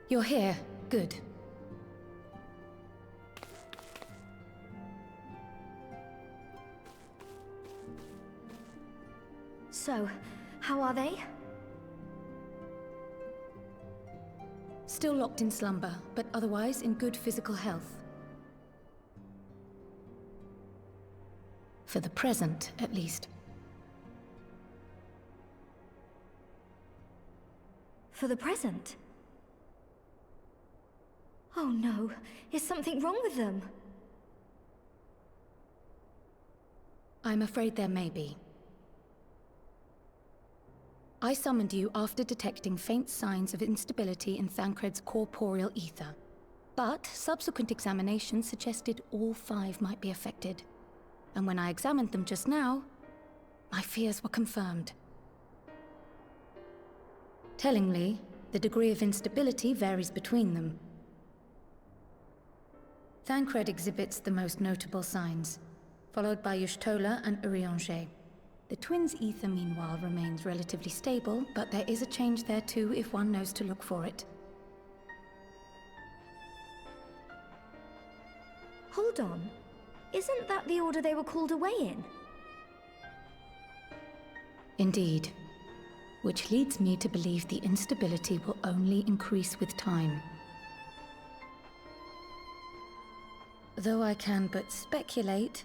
You're here. Good. So, how are they? Still locked in slumber, but otherwise in good physical health. For the present, at least. For the present? Oh no, is something wrong with them? I'm afraid there may be. I summoned you after detecting faint signs of instability in Thancred's corporeal ether. But subsequent examination suggested all 5 might be affected. And when I examined them just now, my fears were confirmed. Tellingly, the degree of instability varies between them. Thancred exhibits the most notable signs, followed by Y'shtola and Urianger. The twins' ether, meanwhile, remains relatively stable, but there is a change there too if one knows to look for it. Hold on. Isn't that the order they were called away in? Indeed. Which leads me to believe the instability will only increase with time. Though I can but speculate,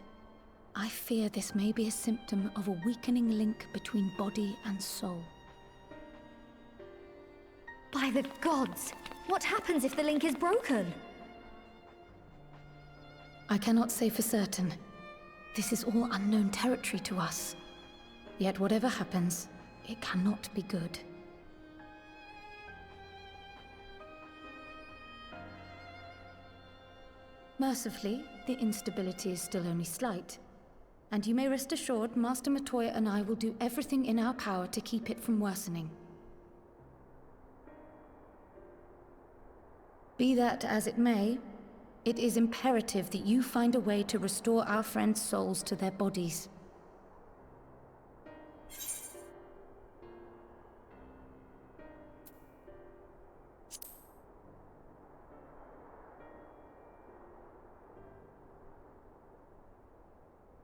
I fear this may be a symptom of a weakening link between body and soul. By the gods! What happens if the link is broken? I cannot say for certain. This is all unknown territory to us. Yet whatever happens, it cannot be good. Mercifully, the instability is still only slight. And you may rest assured Master Matoya and I will do everything in our power to keep it from worsening. Be that as it may, it is imperative that you find a way to restore our friends' souls to their bodies.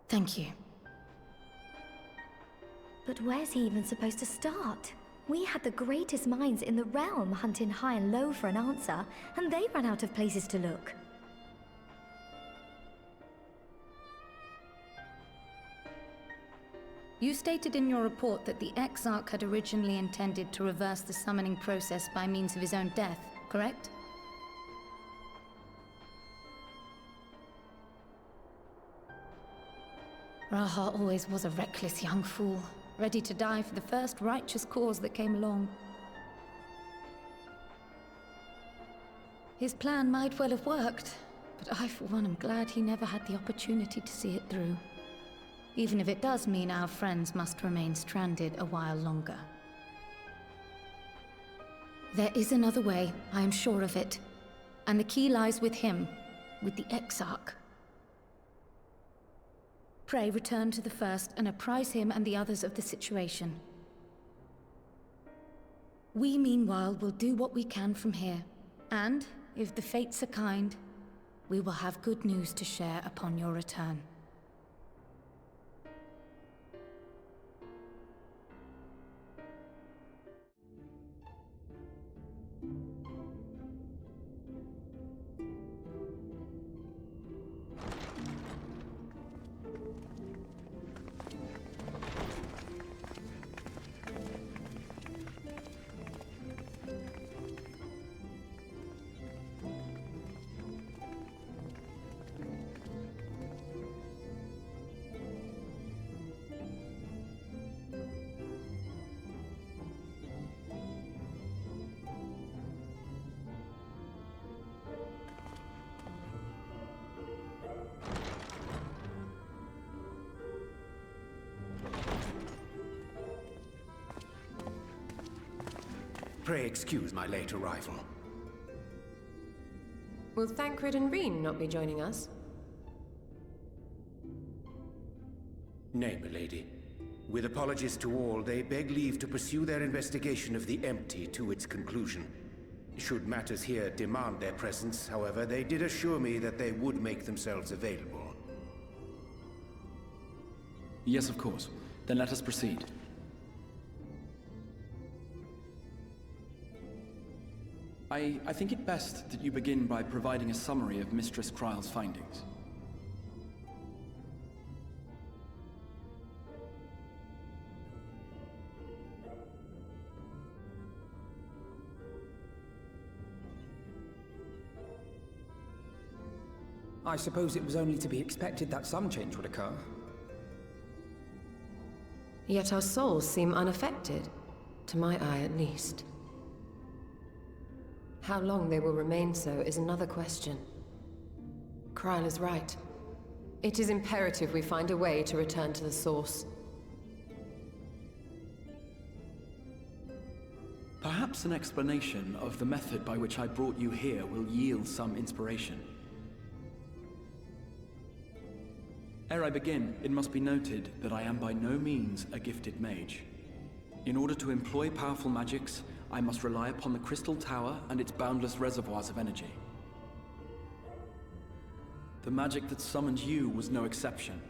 Thank you. But where's he even supposed to start? We had the greatest minds in the realm hunting high and low for an answer, and they ran out of places to look. You stated in your report that the Exarch had originally intended to reverse the summoning process by means of his own death, correct? Raha always was a reckless young fool, ready to die for the first righteous cause that came along. His plan might well have worked, but I for one am glad he never had the opportunity to see it through. Even if it does mean our friends must remain stranded a while longer. There is another way, I am sure of it. And the key lies with him, with the Exarch. Pray return to the First and apprise him and the others of the situation. We, meanwhile, will do what we can from here. And, if the fates are kind, we will have good news to share upon your return. Pray excuse my late arrival. Will Thancred and Reen not be joining us? Nay, milady. With apologies to all, they beg leave to pursue their investigation of the empty to its conclusion. Should matters here demand their presence, however, they did assure me that they would make themselves available. Yes, of course. Then let us proceed. I think it best that you begin by providing a summary of Mistress Kryle's findings. I suppose it was only to be expected that some change would occur. Yet our souls seem unaffected, to my eye at least. How long they will remain so is another question. Kryle is right. It is imperative we find a way to return to the source. Perhaps an explanation of the method by which I brought you here will yield some inspiration. Ere I begin, it must be noted that I am by no means a gifted mage. In order to employ powerful magics, I must rely upon the Crystal Tower and its boundless reservoirs of energy. The magic that summoned you was no exception.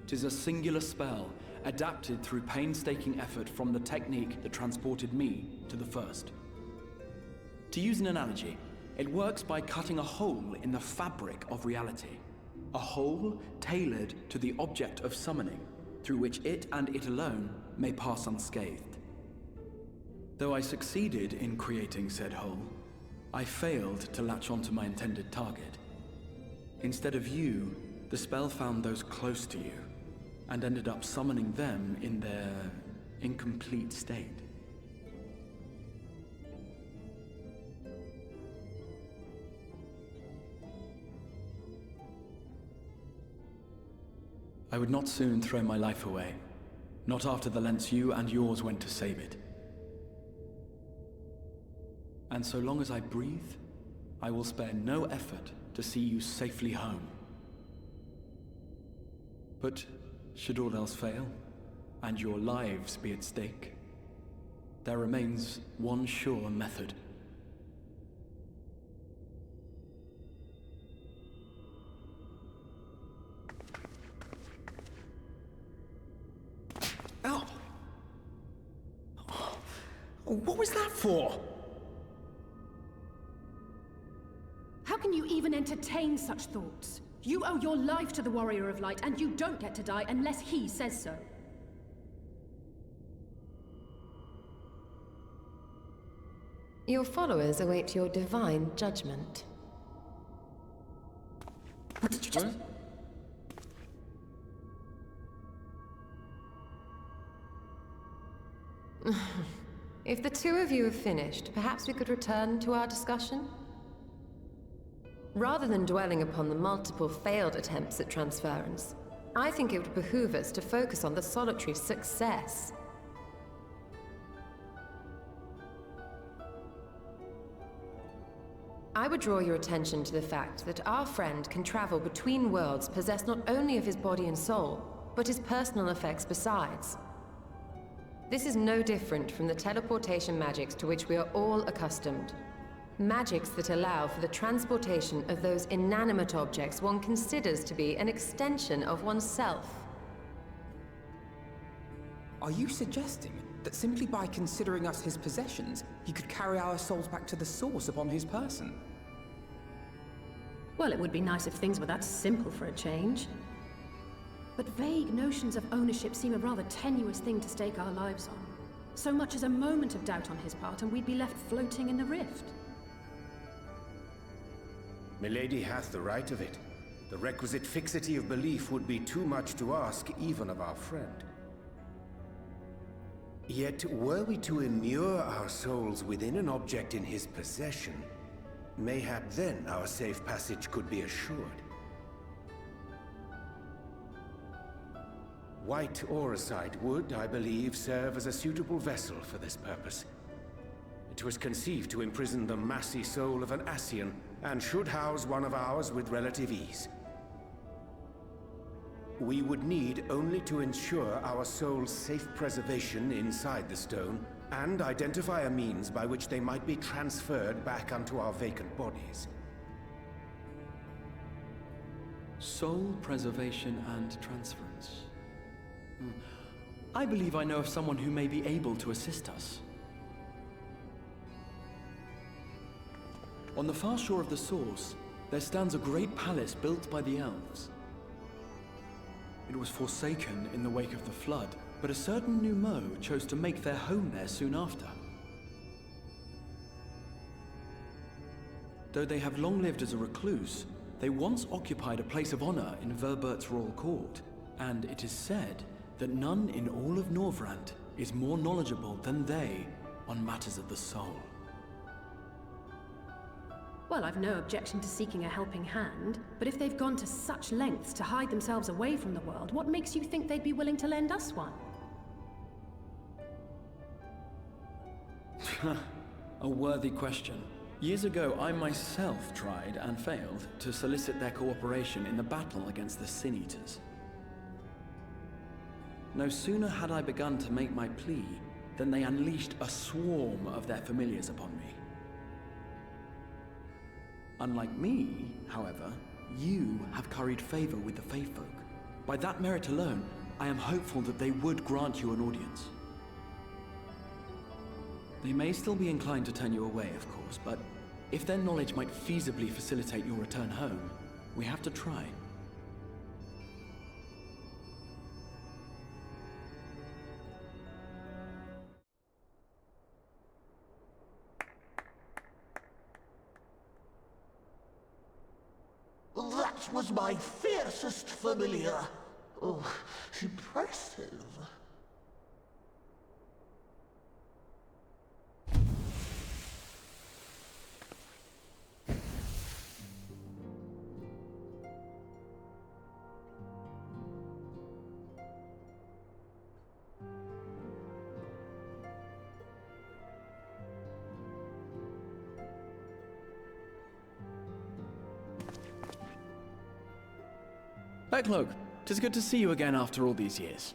'Tis a singular spell, adapted through painstaking effort from the technique that transported me to the First. To use an analogy, it works by cutting a hole in the fabric of reality. A hole tailored to the object of summoning, through which it and it alone may pass unscathed. Though I succeeded in creating said hole, I failed to latch onto my intended target. Instead of you, the spell found those close to you, and ended up summoning them in their incomplete state. I would not soon throw my life away, not after the lengths you and yours went to save it. And so long as I breathe, I will spare no effort to see you safely home. But should all else fail, and your lives be at stake, there remains one sure method. Ow! What was that for? How can you even entertain such thoughts? You owe your life to the Warrior of Light, and you don't get to die unless he says so. Your followers await your divine judgment. What did you just... If the two of you have finished, perhaps we could return to our discussion? Rather than dwelling upon the multiple failed attempts at transference, I think it would behoove us to focus on the solitary success. I would draw your attention to the fact that our friend can travel between worlds possessed not only of his body and soul, but his personal effects besides. This is no different from the teleportation magics to which we are all accustomed. Magics that allow for the transportation of those inanimate objects one considers to be an extension of oneself. Are you suggesting that simply by considering us his possessions, he could carry our souls back to the source upon his person? Well, it would be nice if things were that simple for a change. But vague notions of ownership seem a rather tenuous thing to stake our lives on. So much as a moment of doubt on his part, and we'd be left floating in the rift. Milady hath the right of it. The requisite fixity of belief would be too much to ask even of our friend. Yet, were we to immure our souls within an object in his possession, mayhap then our safe passage could be assured. White Auracite would, I believe, serve as a suitable vessel for this purpose. It was conceived to imprison the massy soul of an Ascian, and should house one of ours with relative ease. We would need only to ensure our soul's safe preservation inside the stone, and identify a means by which they might be transferred back unto our vacant bodies. Soul preservation and transference. I believe I know of someone who may be able to assist us. On the far shore of the source, there stands a great palace built by the elves. It was forsaken in the wake of the flood, but a certain Numo chose to make their home there soon after. Though they have long lived as a recluse, they once occupied a place of honor in Verbert's royal court, and it is said that none in all of Norvrand is more knowledgeable than they on matters of the soul. Well, I've no objection to seeking a helping hand, but if they've gone to such lengths to hide themselves away from the world, what makes you think they'd be willing to lend us one? A worthy question. Years ago, I myself tried and failed to solicit their cooperation in the battle against the Sin Eaters. No sooner had I begun to make my plea than they unleashed a swarm of their familiars upon me. Unlike me, however, you have curried favor with the Fae folk. By that merit alone, I am hopeful that they would grant you an audience. They may still be inclined to turn you away, of course, but if their knowledge might feasibly facilitate your return home, we have to try. That was my fiercest familiar. Oh, impressive. Backlogue, 'tis good to see you again after all these years.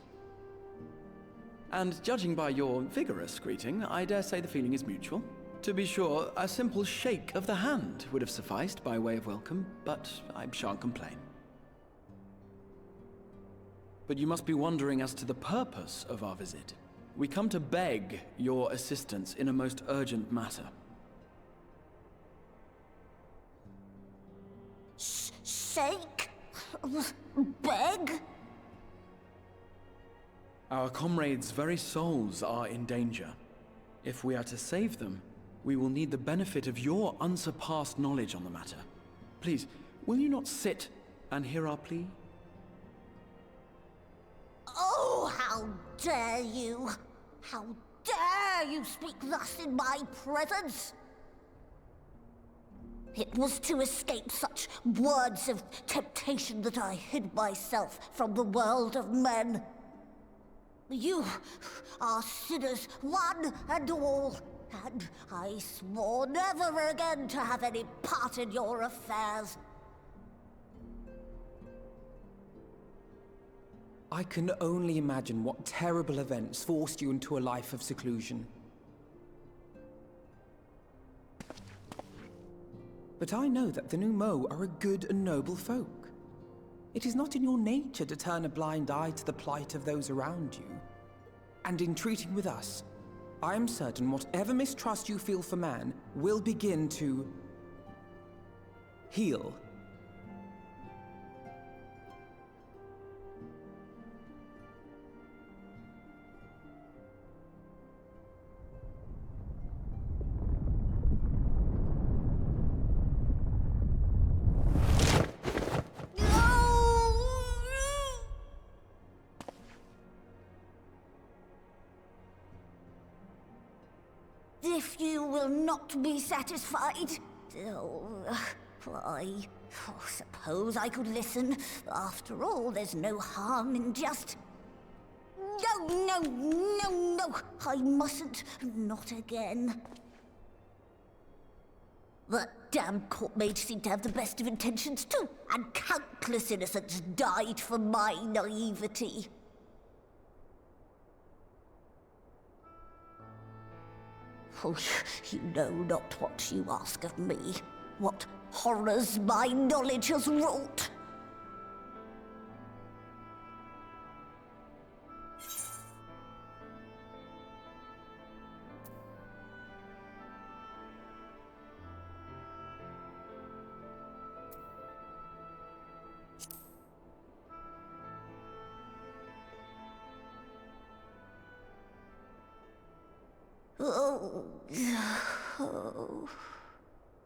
And judging by your vigorous greeting, I dare say the feeling is mutual. To be sure, a simple shake of the hand would have sufficed by way of welcome, but I shan't complain. But you must be wondering as to the purpose of our visit. We come to beg your assistance in a most urgent matter. Sake? Beg? Our comrades' very souls are in danger. If we are to save them, we will need the benefit of your unsurpassed knowledge on the matter. Please, will you not sit and hear our plea? Oh, how dare you! How dare you speak thus in my presence! It was to escape such words of temptation that I hid myself from the world of men. You are sinners, one and all, and I swore never again to have any part in your affairs. I can only imagine what terrible events forced you into a life of seclusion. But I know that the Numo are a good and noble folk. It is not in your nature to turn a blind eye to the plight of those around you. And in treating with us, I am certain whatever mistrust you feel for man will begin to heal. If you will not be satisfied, I suppose I could listen. After all, there's no harm in just... No, I mustn't. Not again. That damn court mage seemed to have the best of intentions too, and countless innocents died for my naivety. Oh, you know not what you ask of me. What horrors my knowledge has wrought.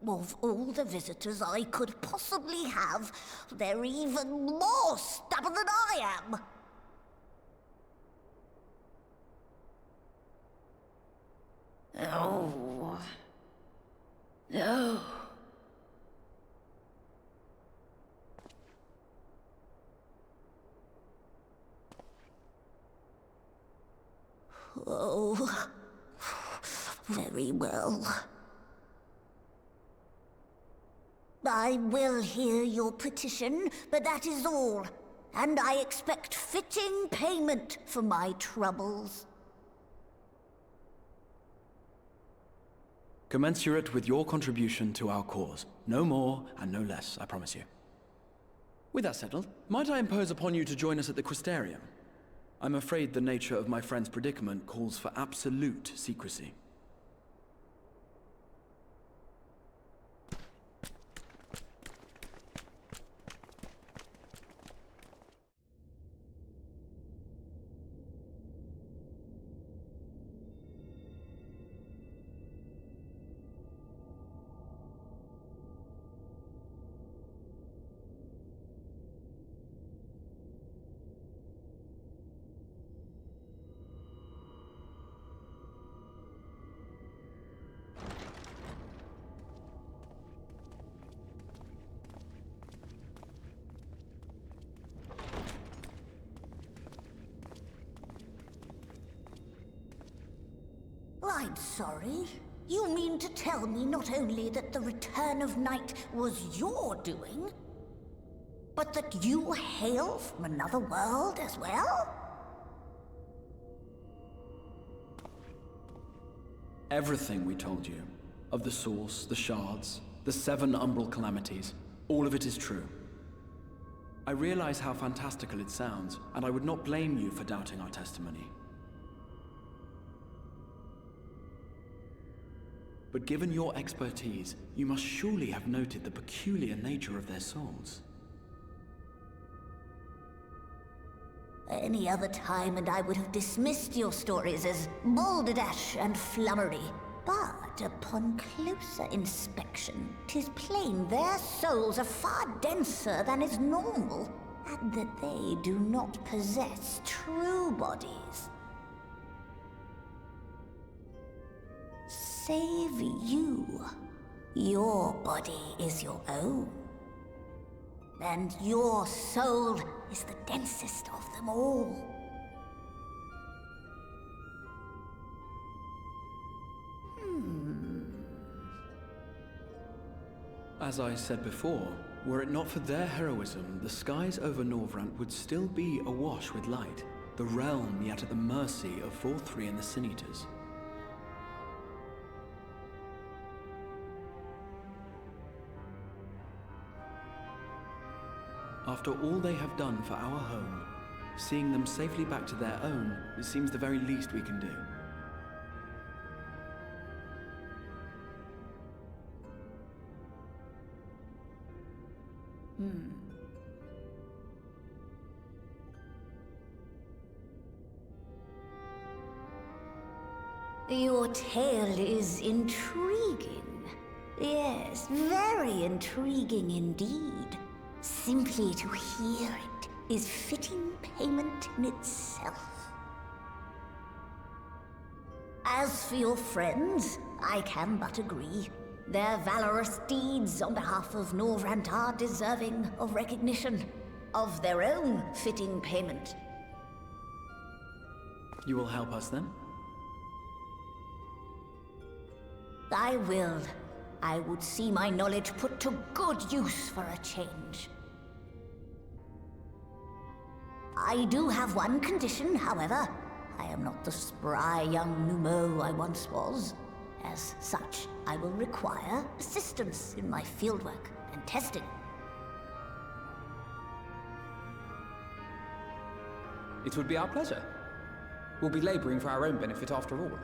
Of all the visitors I could possibly have, they're even more stubborn than I am. Oh. No. Oh. Very well. I will hear your petition, but that is all. And I expect fitting payment for my troubles. Commensurate with your contribution to our cause. No more and no less, I promise you. With that settled, might I impose upon you to join us at the Crystarium? I'm afraid the nature of my friend's predicament calls for absolute secrecy. I'm sorry. You mean to tell me not only that the return of night was your doing, but that you hail from another world as well? Everything we told you, of the source, the shards, the 7 umbral calamities, all of it is true. I realize how fantastical it sounds, and I would not blame you for doubting our testimony. But given your expertise, you must surely have noted the peculiar nature of their souls. Any other time and I would have dismissed your stories as balderdash and flummery. But upon closer inspection, 'tis plain their souls are far denser than is normal, and that they do not possess true bodies. Save you. Your body is your own. And your soul is the densest of them all. As I said before, were it not for their heroism, the skies over Norvrant would still be awash with light, the realm yet at the mercy of Vorthri and the Sin Eaters. After all they have done for our home, seeing them safely back to their own, it seems the very least we can do. Your tale is intriguing. Yes, very intriguing indeed. Simply to hear it is fitting payment in itself. As for your friends, I can but agree. Their valorous deeds on behalf of Norvrant are deserving of recognition, of their own fitting payment. You will help us then? I will. I would see my knowledge put to good use for a change. I do have one condition, however. I am not the spry young Numo I once was. As such, I will require assistance in my fieldwork and testing. It would be our pleasure. We'll be laboring for our own benefit after all.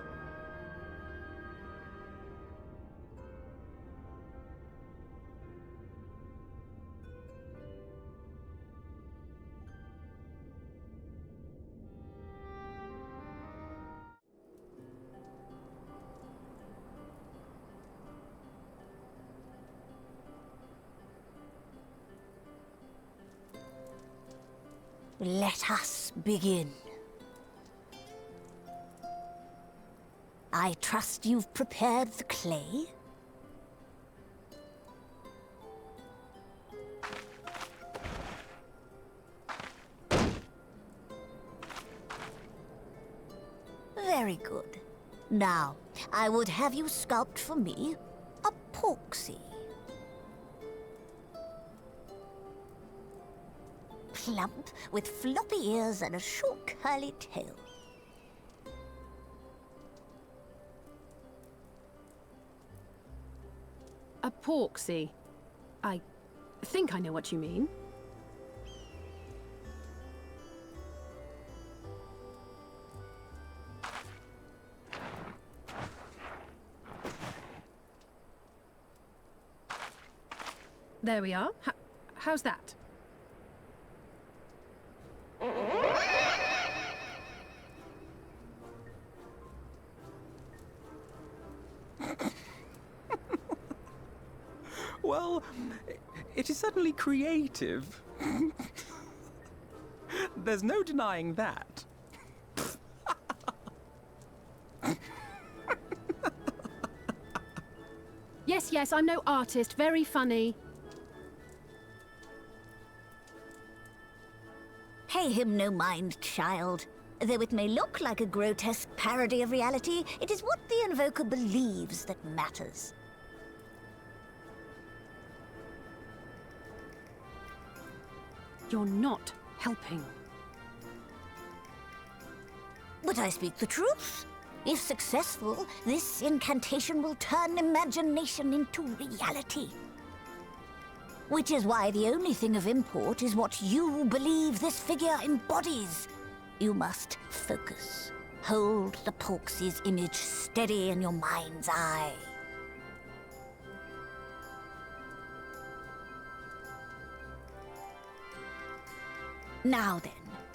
Let us begin. I trust you've prepared the clay? Very good. Now, I would have you sculpt for me a porksy. Plump, with floppy ears and a short curly tail. A porksy. I think I know what you mean. There we are. How's that? Well, it is certainly creative. There's no denying that. Yes, I'm no artist. Very funny. Pay him no mind, child. Though it may look like a grotesque parody of reality, it is what the invoker believes that matters. You're not helping. But I speak the truth. If successful, this incantation will turn imagination into reality. Which is why the only thing of import is what you believe this figure embodies. You must focus. Hold the Porksy's image steady in your mind's eye. Now then,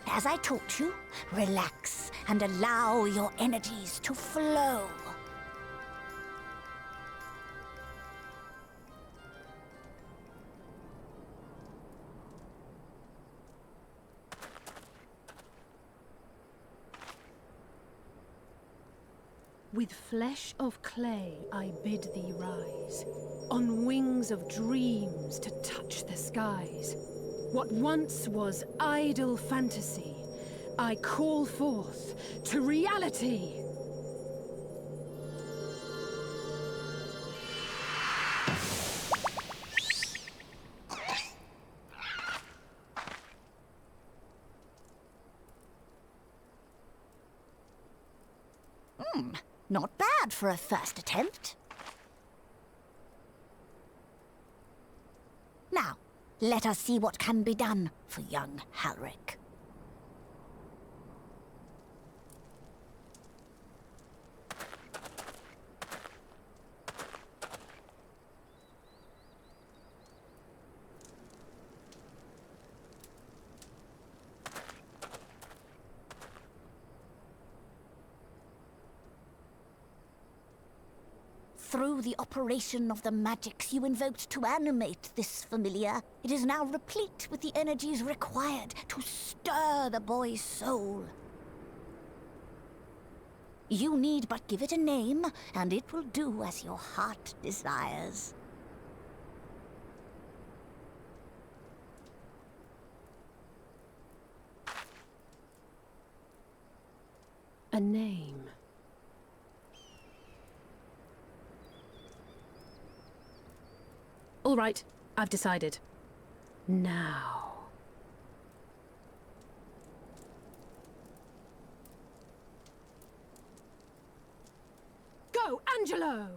as I taught you, relax and allow your energies to flow. With flesh of clay I bid thee rise, on wings of dreams to touch the skies. What once was idle fantasy, I call forth to reality. Not bad for a first attempt. Now, let us see what can be done for young Halric. Through the operation of the magics you invoked to animate this familiar, it is now replete with the energies required to stir the boy's soul. You need but give it a name, and it will do as your heart desires. A name. All right, I've decided. Now. Go and Angelo!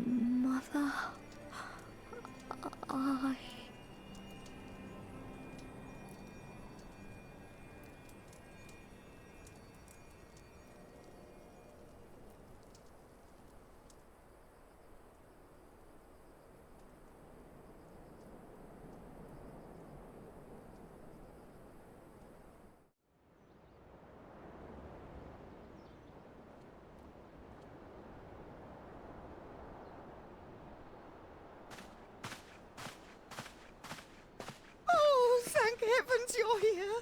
Mother... I... Oh, thank heavens you're here.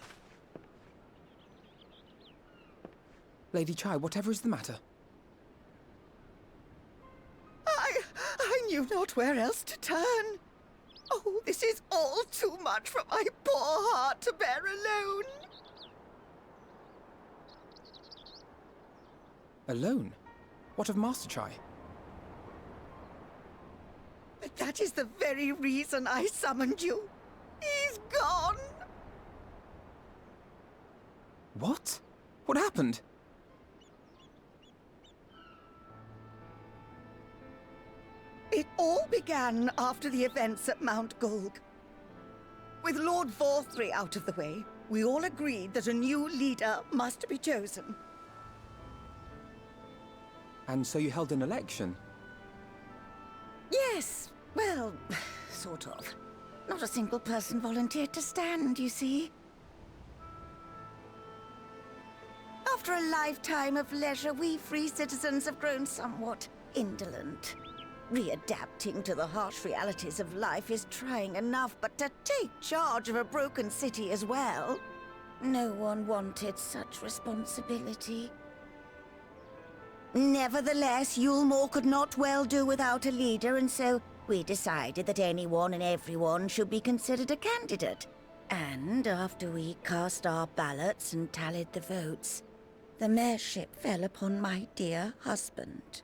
Lady Chai, whatever is the matter? I knew not where else to turn. Oh, this is all too much for my poor heart to bear alone. Alone? What of Master Chai? But that is the very reason I summoned you. He's gone. What? What happened? It all began after the events at Mount Gulg. With Lord Vorthry out of the way, we all agreed that a new leader must be chosen. And so you held an election? Yes, well, sort of. Not a single person volunteered to stand, you see. After a lifetime of leisure, we free citizens have grown somewhat indolent. Readapting to the harsh realities of life is trying enough, but to take charge of a broken city as well? No one wanted such responsibility. Nevertheless, Yulmore could not well do without a leader, and so we decided that anyone and everyone should be considered a candidate. And after we cast our ballots and tallied the votes, the mayorship fell upon my dear husband.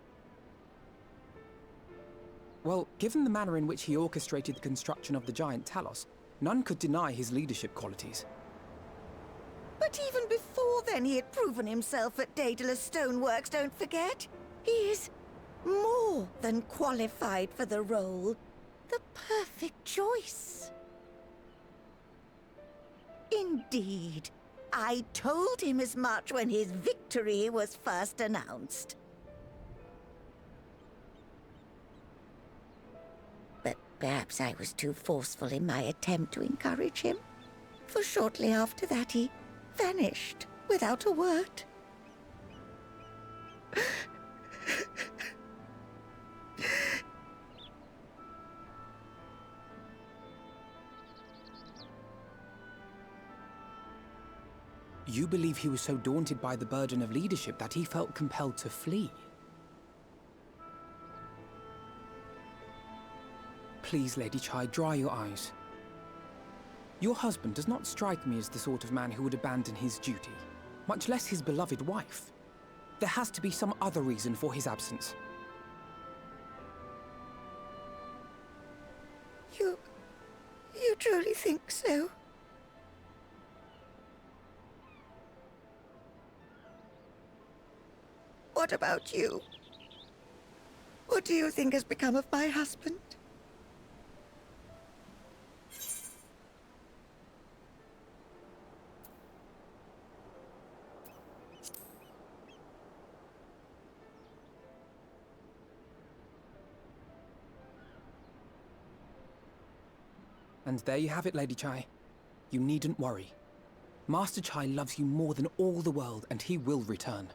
Well, given the manner in which he orchestrated the construction of the giant Talos, none could deny his leadership qualities. But even before then, he had proven himself at Daedalus Stoneworks, don't forget. He is more than qualified for the role. The perfect choice. Indeed. I told him as much when his victory was first announced. But perhaps I was too forceful in my attempt to encourage him. For shortly after that, he vanished without a word. You believe he was so daunted by the burden of leadership that he felt compelled to flee? Please, Lady Chai, dry your eyes. Your husband does not strike me as the sort of man who would abandon his duty, much less his beloved wife. There has to be some other reason for his absence. You truly think so? What about you? What do you think has become of my husband? And there you have it, Lady Chai. You needn't worry. Master Chai loves you more than all the world, and he will return.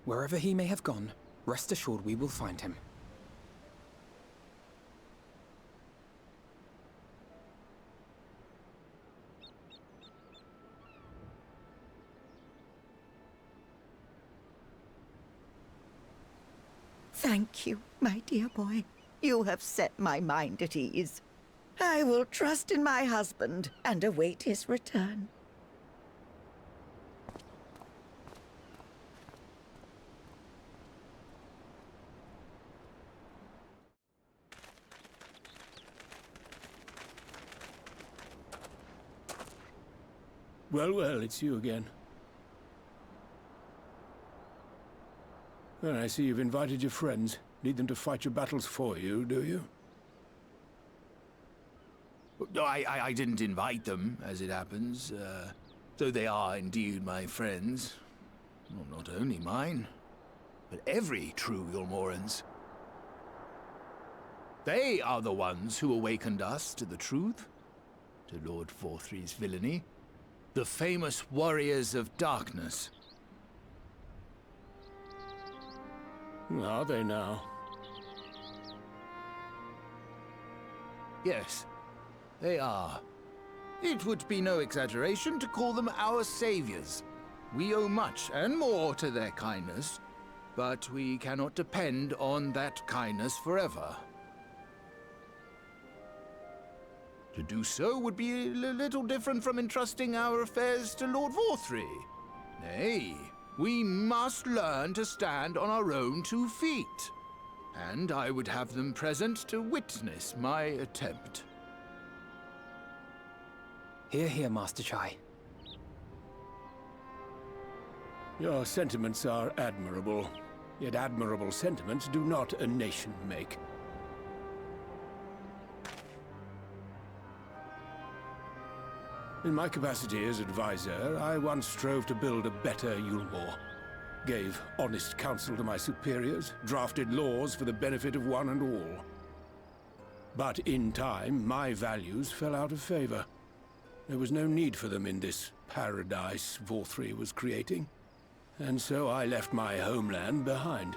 Wherever he may have gone, rest assured we will find him. Thank you, my dear boy. You have set my mind at ease. I will trust in my husband and await his return. Well, well, it's you again. Well, I see you've invited your friends. Need them to fight your battles for you, do you? No, I didn't invite them, as it happens, though they are indeed my friends. Well, not only mine, but every true Yulmoran's. They are the ones who awakened us to the truth, to Lord Vorthry's villainy, the famous warriors of darkness. Are they now? Yes, they are. It would be no exaggeration to call them our saviors. We owe much and more to their kindness, but we cannot depend on that kindness forever. To do so would be a little different from entrusting our affairs to Lord Vorthry. Nay, we must learn to stand on our own 2 feet. And I would have them present to witness my attempt. Hear, hear, Master Chai. Your sentiments are admirable. Yet admirable sentiments do not a nation make. In my capacity as advisor, I once strove to build a better Yulmore. Gave honest counsel to my superiors, drafted laws for the benefit of one and all. But in time, my values fell out of favor. There was no need for them in this paradise Vorthry was creating. And so I left my homeland behind.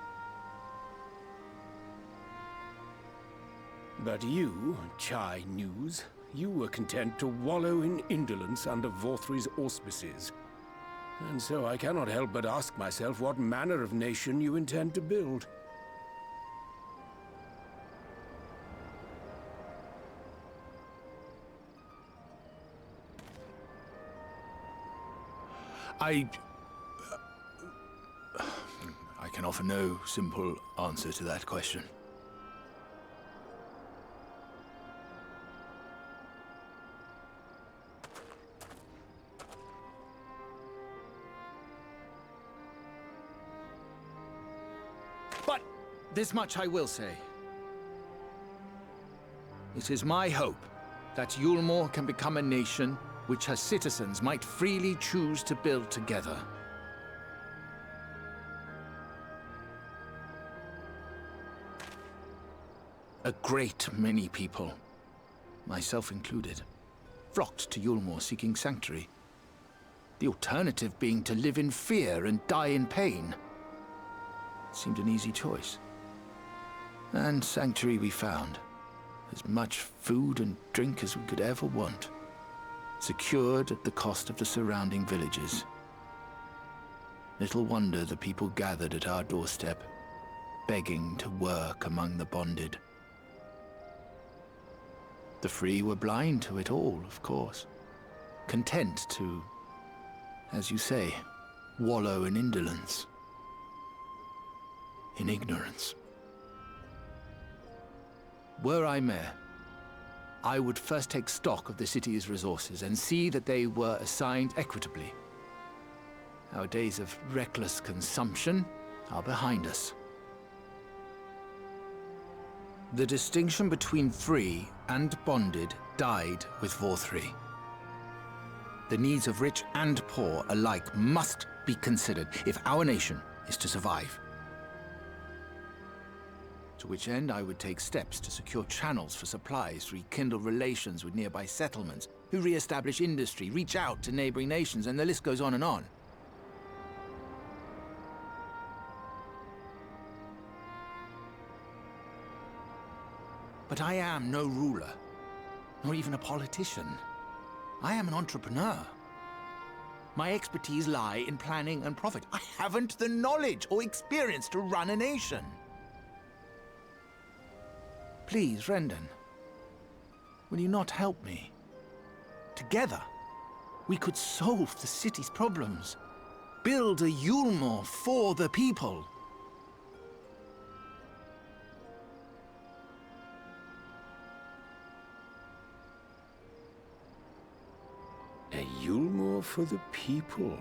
But you, Chai News, you were content to wallow in indolence under Vorthry's auspices. And so I cannot help but ask myself what manner of nation you intend to build. I can offer no simple answer to that question. But this much I will say. It is my hope that Yulmore can become a nation which her citizens might freely choose to build together. A great many people, myself included, flocked to Yulmore seeking sanctuary. The alternative being to live in fear and die in pain. It seemed an easy choice. And sanctuary we found. As much food and drink as we could ever want. Secured at the cost of the surrounding villages. Little wonder the people gathered at our doorstep, begging to work among the bonded. The free were blind to it all, of course. Content to, as you say, wallow in indolence. In ignorance. Were I mayor, I would first take stock of the city's resources and see that they were assigned equitably. Our days of reckless consumption are behind us. The distinction between free and bonded died with Vorthry. The needs of rich and poor alike must be considered if our nation is to survive. To which end I would take steps to secure channels for supplies, rekindle relations with nearby settlements, who re-establish industry, reach out to neighboring nations, and the list goes on and on. But I am no ruler, nor even a politician. I am an entrepreneur. My expertise lie in planning and profit. I haven't the knowledge or experience to run a nation. Please, Rendon, will you not help me? Together, we could solve the city's problems. Build a Yulmore for the people. A Yulmore for the people.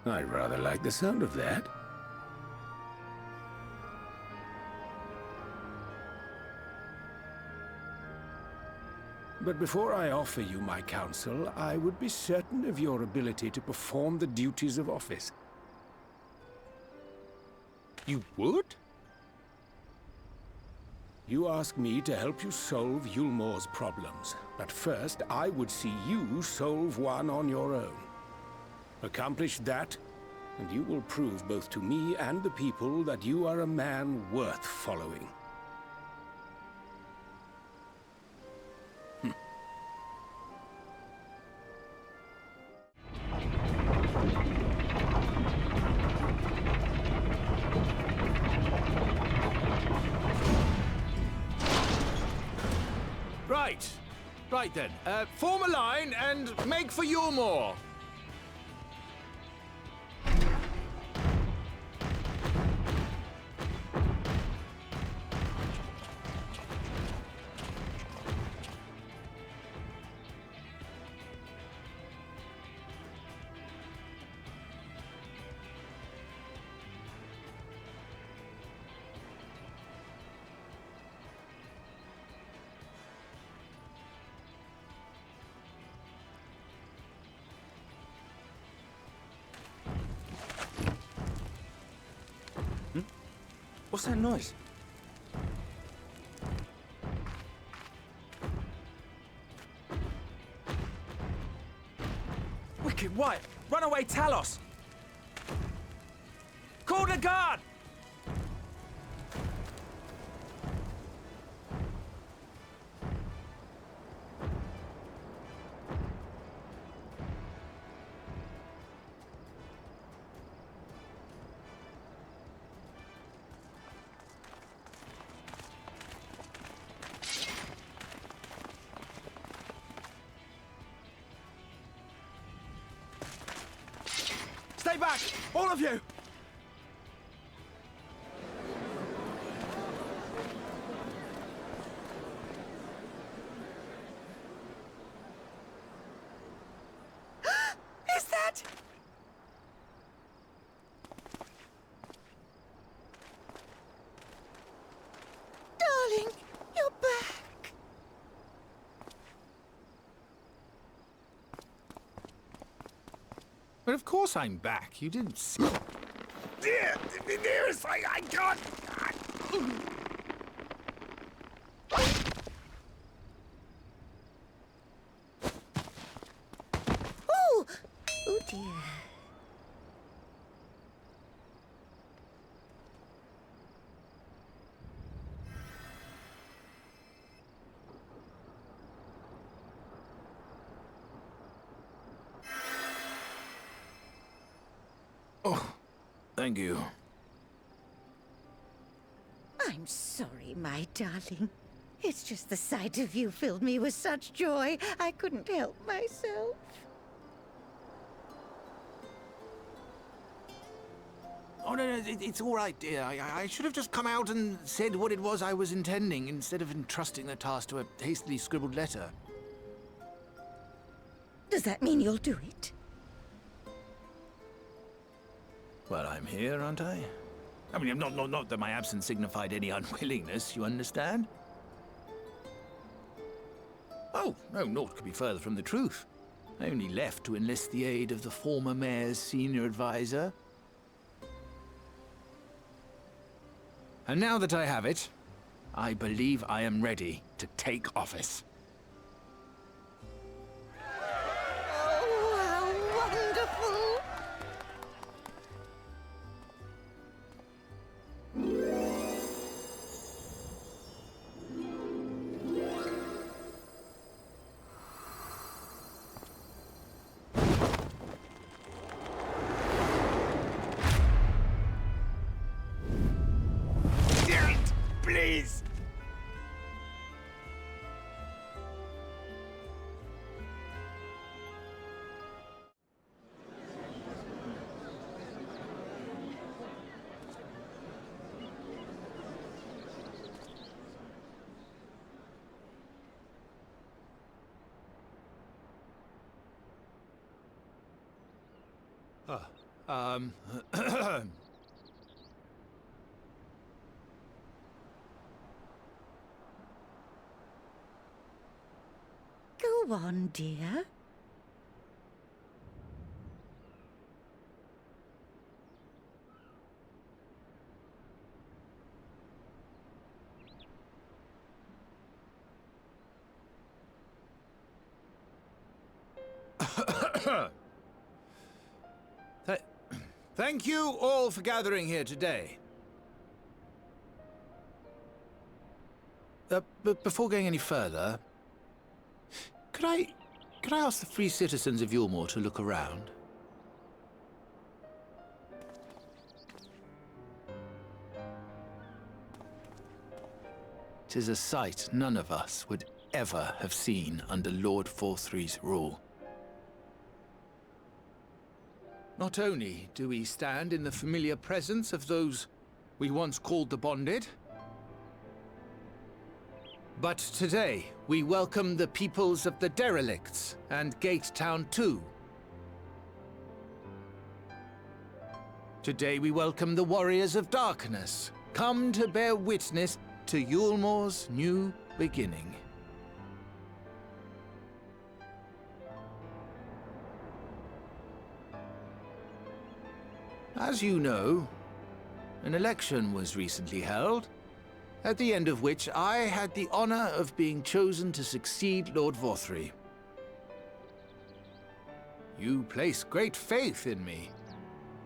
I rather like the sound of that. But before I offer you my counsel, I would be certain of your ability to perform the duties of office. You would? You ask me to help you solve Yulmore's problems, but first I would see you solve one on your own. Accomplish that, and you will prove both to me and the people that you are a man worth following. Right then. Form a line and make for Yulmore. What's that noise? Wicked White! Runaway Talos! Call the guard! Stay back! All of you! Is that... Darling, you're back. But of course I'm back. You didn't see... Dearest, I can't... Oh! Oh dear. Oh, thank you. I'm sorry, my darling. It's just the sight of you filled me with such joy, I couldn't help myself. Oh, no, it's all right, dear. I should have just come out and said what it was I was intending, instead of entrusting the task to a hastily scribbled letter. Does that mean you'll do it? Well, I'm here, aren't I? I mean, not that my absence signified any unwillingness, you understand? Oh, no, naught could be further from the truth. I only left to enlist the aid of the former mayor's senior advisor. And now that I have it, I believe I am ready to take office. Oh, how wonderful! Please! Go on, dear. Thank you all for gathering here today. But before going any further, could I ask the free citizens of Yulmore to look around? Tis a sight none of us would ever have seen under Lord Forthry's rule. Not only do we stand in the familiar presence of those we once called the Bonded, but today we welcome the peoples of the Derelicts and Gate Town too. Today we welcome the Warriors of Darkness, come to bear witness to Yulmore's new beginning. As you know, an election was recently held, at the end of which I had the honor of being chosen to succeed Lord Forthry. You place great faith in me,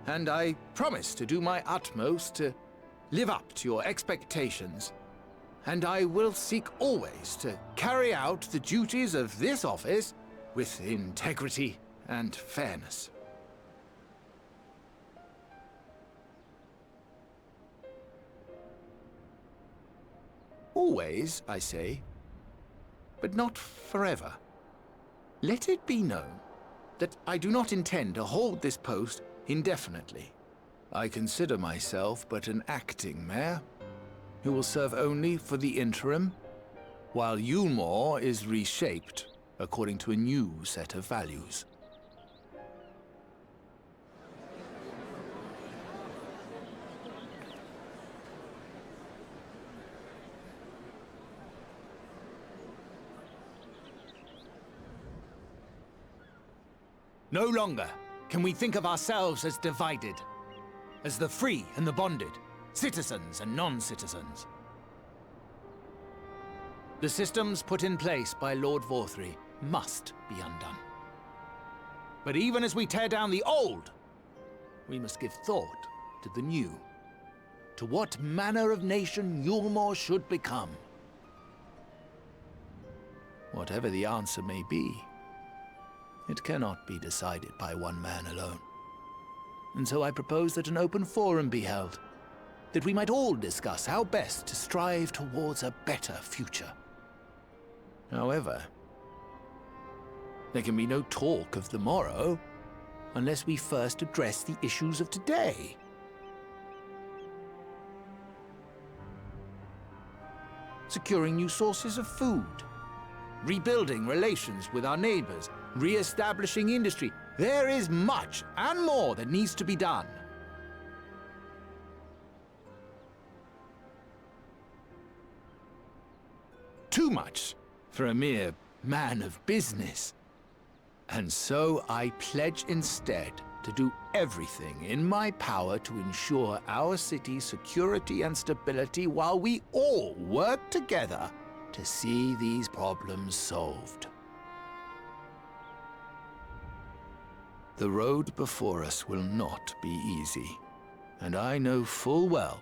and I promise to do my utmost to live up to your expectations, and I will seek always to carry out the duties of this office with integrity and fairness. Always, I say, but not forever. Let it be known that I do not intend to hold this post indefinitely. I consider myself but an acting mayor, who will serve only for the interim, while Yulmore is reshaped according to a new set of values. No longer can we think of ourselves as divided, as the free and the bonded, citizens and non-citizens. The systems put in place by Lord Forthry must be undone. But even as we tear down the old, we must give thought to the new, to what manner of nation Yulmore should become. Whatever the answer may be, it cannot be decided by one man alone. And so I propose that an open forum be held, that we might all discuss how best to strive towards a better future. However, there can be no talk of the morrow unless we first address the issues of today. Securing new sources of food, rebuilding relations with our neighbors, re-establishing industry. There is much and more that needs to be done. Too much for a mere man of business. And so I pledge instead to do everything in my power to ensure our city's security and stability while we all work together to see these problems solved. The road before us will not be easy, and I know full well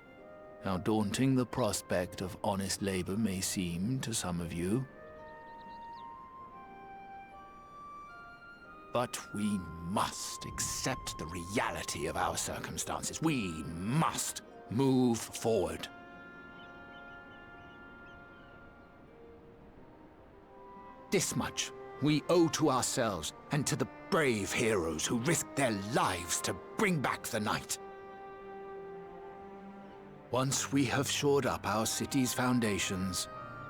how daunting the prospect of honest labor may seem to some of you. But we must accept the reality of our circumstances. We must move forward. This much we owe to ourselves and to the brave heroes who risked their lives to bring back the night. Once we have shored up our city's foundations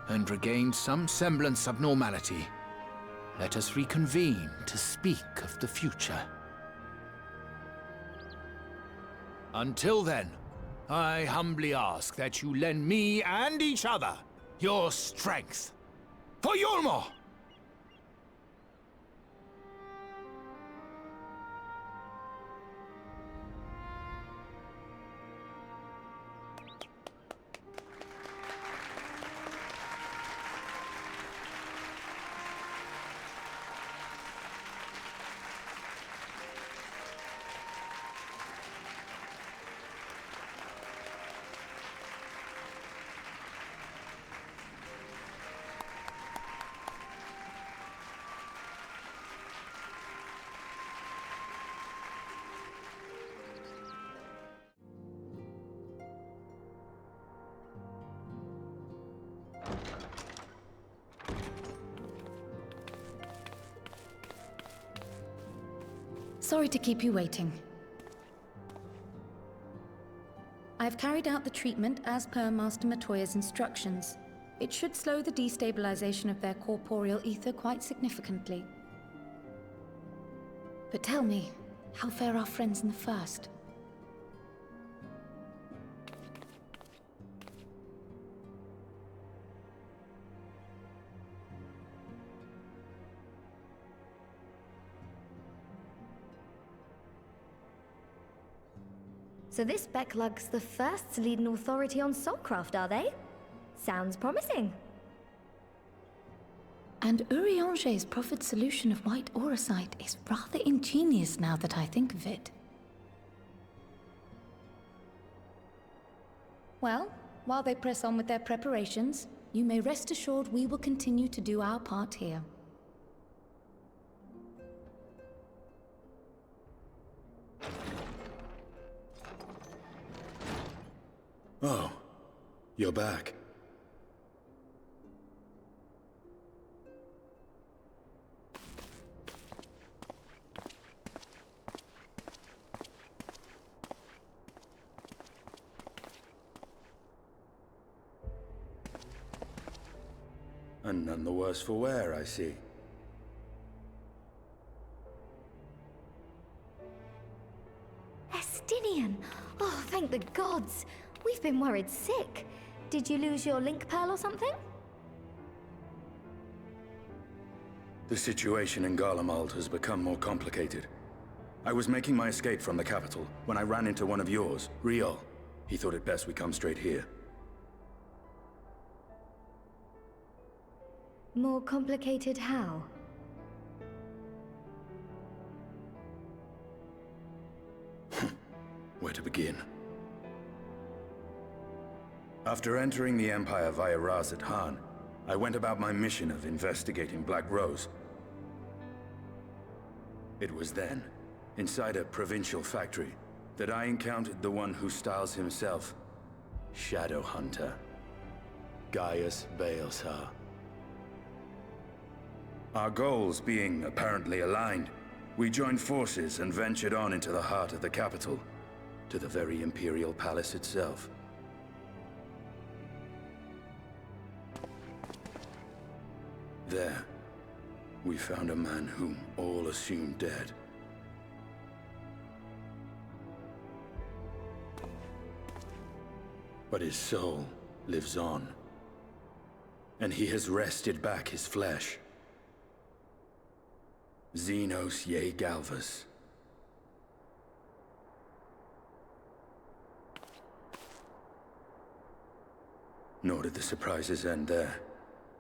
and regained some semblance of normality, let us reconvene to speak of the future. Until then, I humbly ask that you lend me and each other your strength. For Yulmore! Sorry to keep you waiting. I've carried out the treatment as per Master Matoya's instructions. It should slow the destabilization of their corporeal ether quite significantly. But tell me, how fare our friends in the First? So this Becklug's the first to lead an authority on soulcraft, are they? Sounds promising. And Urianger's proffered solution of white auracite is rather ingenious now that I think of it. Well, while they press on with their preparations, you may rest assured we will continue to do our part here. Oh, you're back. And none the worse for wear, I see. Estinian! Oh, thank the gods! We've been worried sick. Did you lose your link pearl or something? The situation in Garlemald has become more complicated. I was making my escape from the capital when I ran into one of yours, Riol. He thought it best we come straight here. More complicated how? Where to begin? After entering the Empire via Razat Han, I went about my mission of investigating Black Rose. It was then, inside a provincial factory, that I encountered the one who styles himself Shadow Hunter, Gaius Baelsar. Our goals being apparently aligned, we joined forces and ventured on into the heart of the capital, to the very Imperial Palace itself. There, we found a man whom all assumed dead. But his soul lives on, and he has wrested back his flesh. Xenos ye Galvus. Nor did the surprises end there.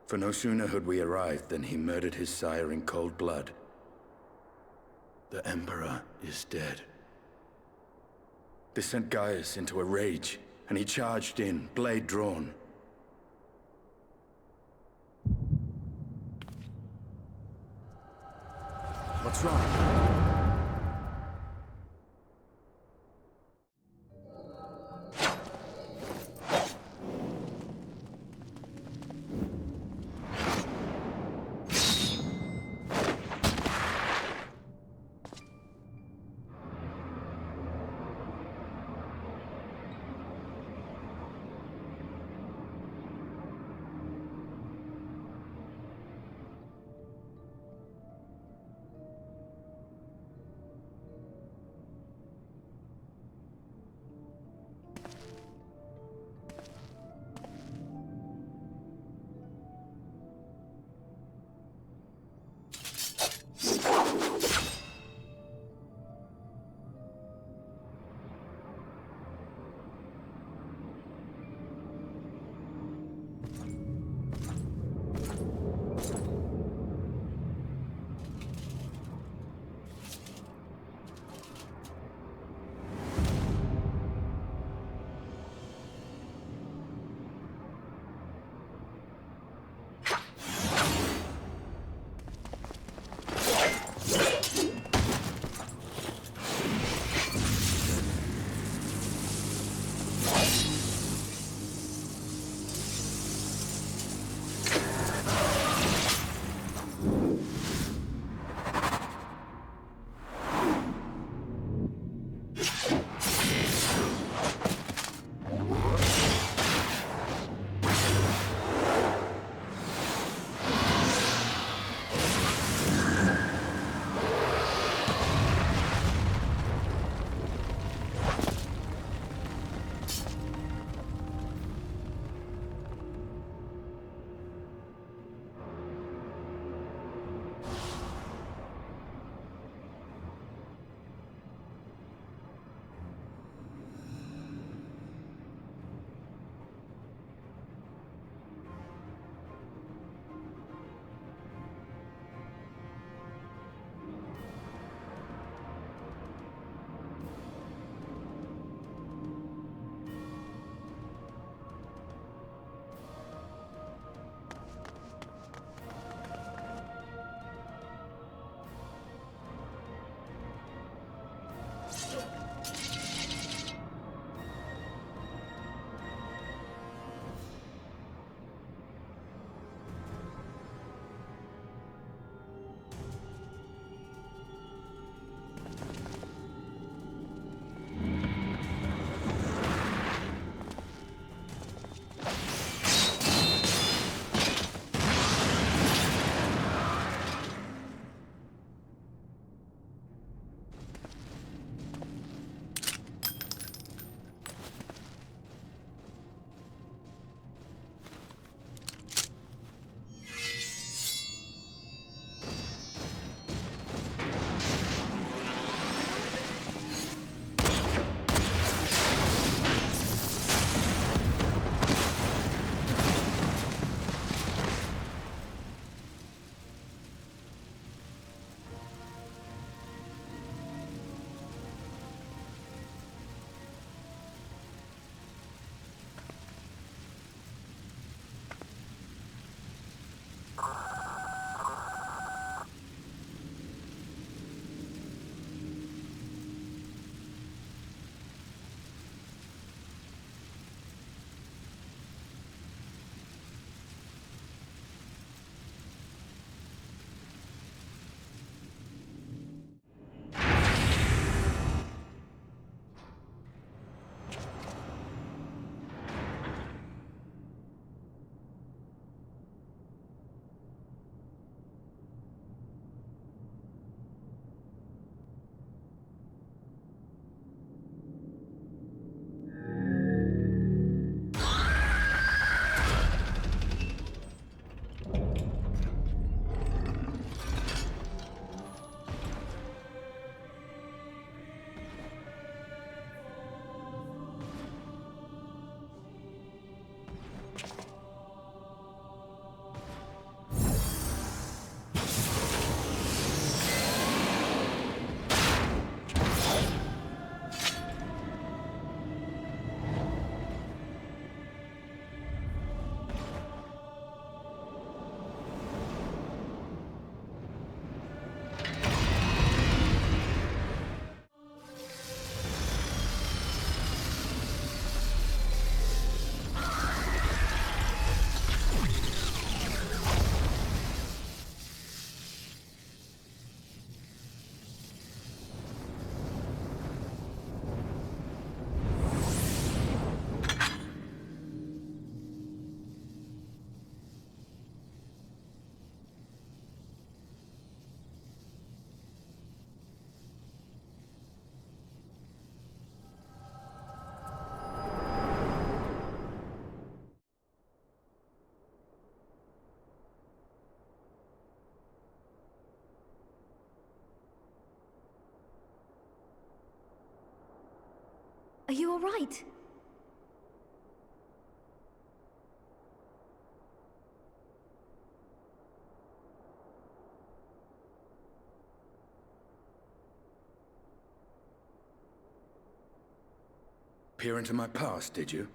For no sooner had we arrived than he murdered his sire in cold blood. The Emperor is dead. This sent Gaius into a rage, and he charged in, blade drawn. What's wrong? all right? Peer into my past, did you?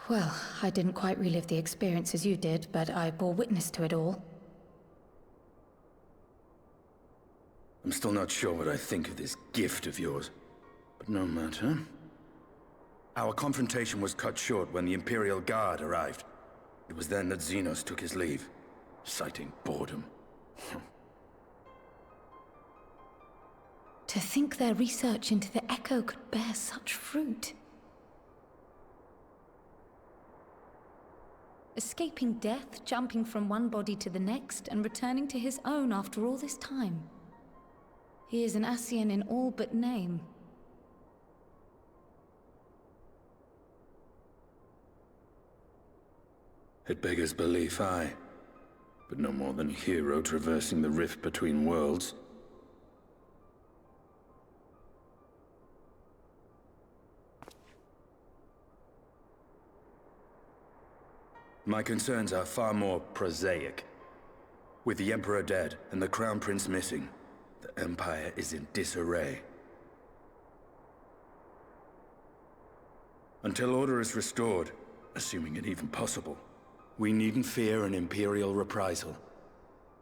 Well, I didn't quite relive the experience as you did, but I bore witness to it all. I'm still not sure what I think of this gift of yours, but no matter. Our confrontation was cut short when the Imperial Guard arrived. It was then that Xenos took his leave, citing boredom. To think their research into the Echo could bear such fruit. Escaping death, jumping from one body to the next, and returning to his own after all this time. He is an Ascian in all but name. It beggars belief, aye. But no more than a hero traversing the rift between worlds. My concerns are far more prosaic. With the Emperor dead and the Crown Prince missing, the Empire is in disarray. Until order is restored, assuming it even possible, we needn't fear an Imperial reprisal.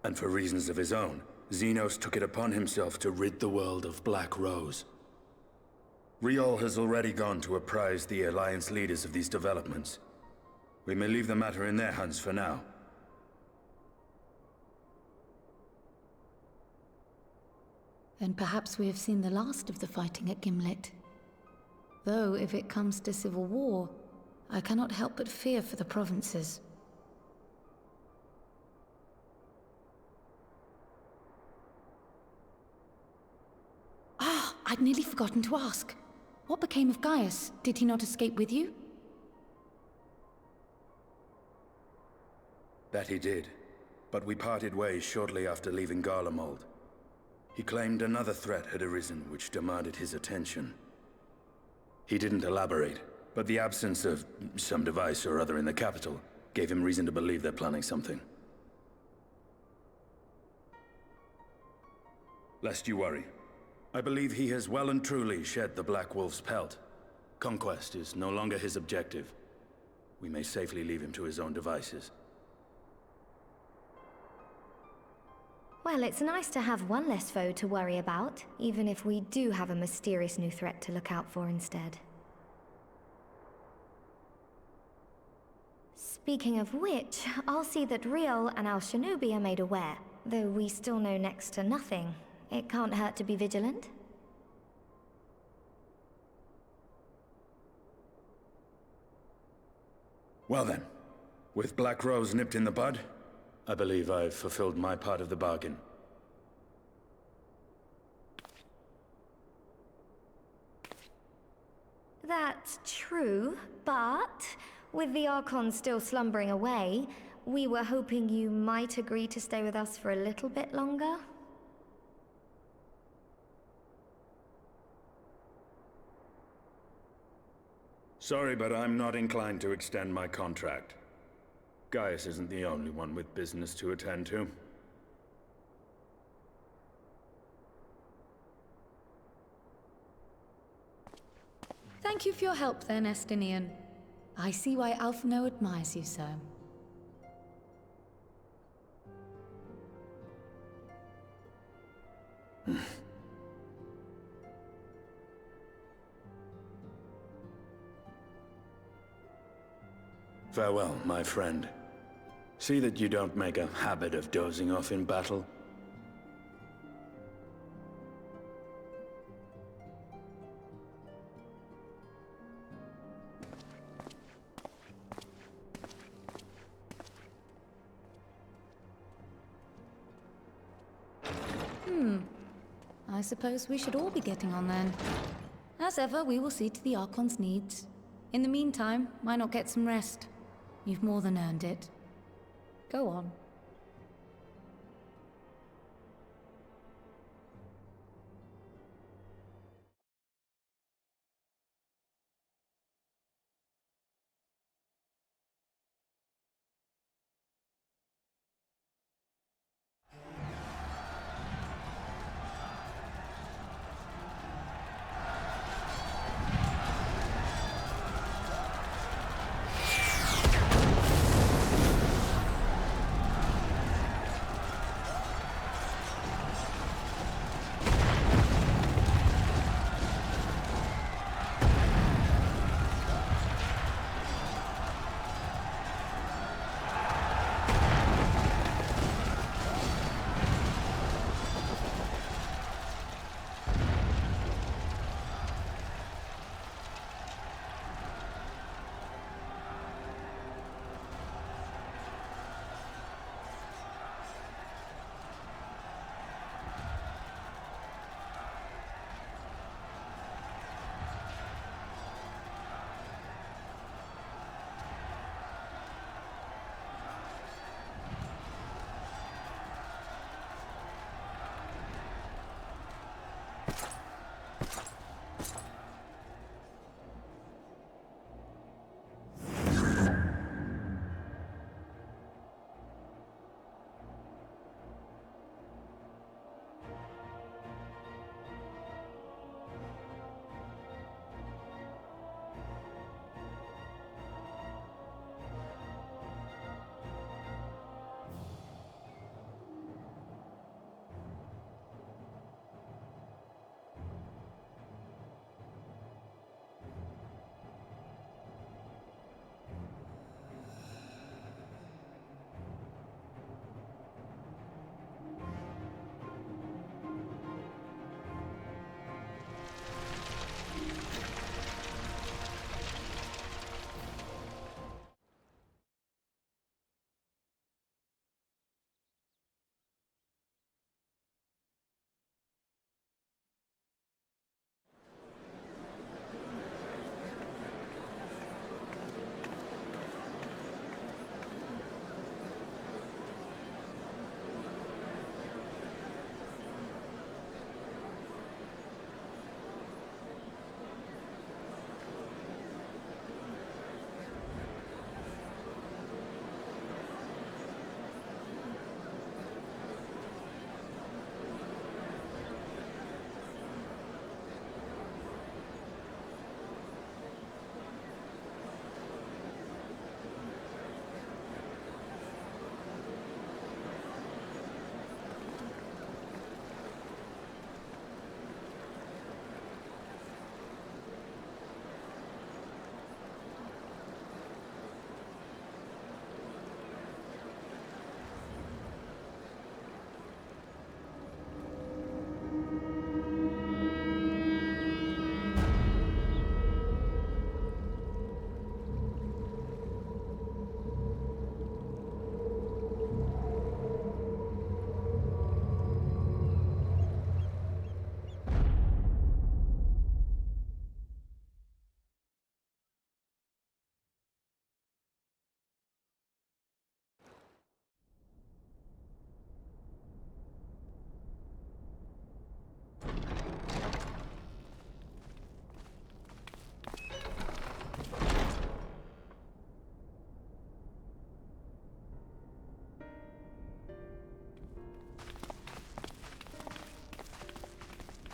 And for reasons of his own, Xenos took it upon himself to rid the world of Black Rose. Riol has already gone to apprise the Alliance leaders of these developments. We may leave the matter in their hands for now. Then perhaps we have seen the last of the fighting at Gimlet. Though, if it comes to civil war, I cannot help but fear for the provinces. Ah, I'd nearly forgotten to ask. What became of Gaius? Did he not escape with you? That he did, but we parted ways shortly after leaving Garlemald. He claimed another threat had arisen which demanded his attention. He didn't elaborate, but the absence of some device or other in the capital gave him reason to believe they're planning something. Lest you worry, I believe he has well and truly shed the Black Wolf's pelt. Conquest is no longer his objective. We may safely leave him to his own devices. Well, it's nice to have one less foe to worry about, even if we do have a mysterious new threat to look out for instead. Speaking of which, I'll see that Riol and our Shinobi are made aware. Though we still know next to nothing, it can't hurt to be vigilant. Well then, with Black Rose nipped in the bud, I believe I've fulfilled my part of the bargain. That's true, but with the Archon still slumbering away, we were hoping you might agree to stay with us for a little bit longer. Sorry, but I'm not inclined to extend my contract. Gaius isn't the only one with business to attend to. Thank you for your help then, Estinian. I see why Alphino admires you so. Farewell, my friend. See that you don't make a habit of dozing off in battle. I suppose we should all be getting on then. As ever, we will see to the Archon's needs. In the meantime, why not get some rest? You've more than earned it. Go on.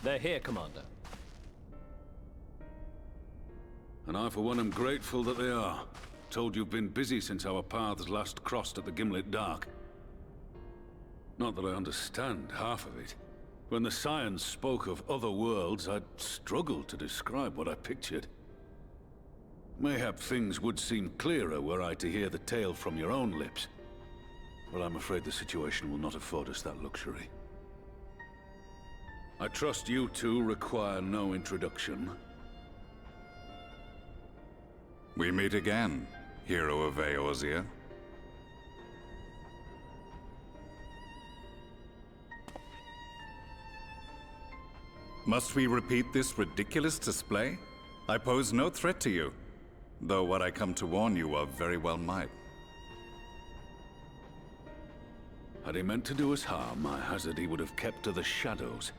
They're here, Commander. And I, for one, am grateful that they are. Told you've been busy since our paths last crossed at the Gimlet Dark. Not that I understand half of it. When the Scions spoke of other worlds, I'd struggled to describe what I pictured. Mayhap things would seem clearer were I to hear the tale from your own lips. But I'm afraid the situation will not afford us that luxury. I trust you two require no introduction. We meet again, hero of Eorzea. Must we repeat this ridiculous display? I pose no threat to you, though what I come to warn you of very well might. Had he meant to do us harm, I hazard he would have kept to the shadows,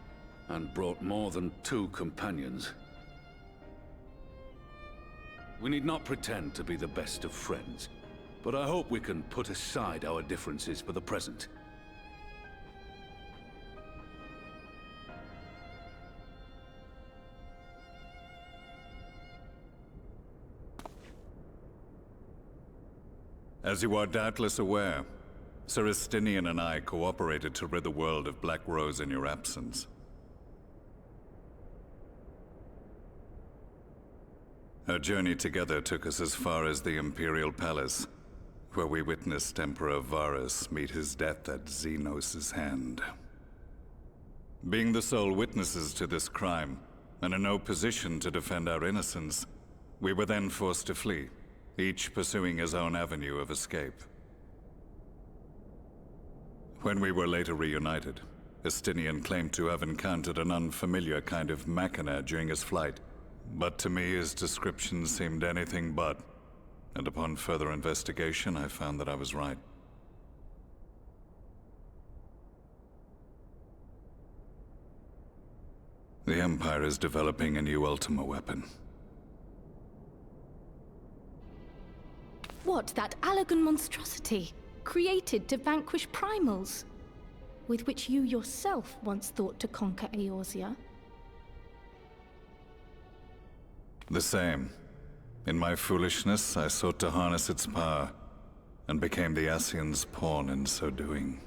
and brought more than 2 companions. We need not pretend to be the best of friends, but I hope we can put aside our differences for the present. As you are doubtless aware, Sir Estinian and I cooperated to rid the world of Black Rose in your absence. Our journey together took us as far as the Imperial Palace, where we witnessed Emperor Varus meet his death at Xenos' hand. Being the sole witnesses to this crime, and in no position to defend our innocence, we were then forced to flee, each pursuing his own avenue of escape. When we were later reunited, Estinian claimed to have encountered an unfamiliar kind of machina during his flight, but to me his description seemed anything but, and upon further investigation I found that I was right. The Empire is developing a new Ultima weapon. What, that Allagan monstrosity? Created to vanquish primals? With which you yourself once thought to conquer Eorzea? The same. In my foolishness, I sought to harness its power, and became the Ascian's pawn in so doing.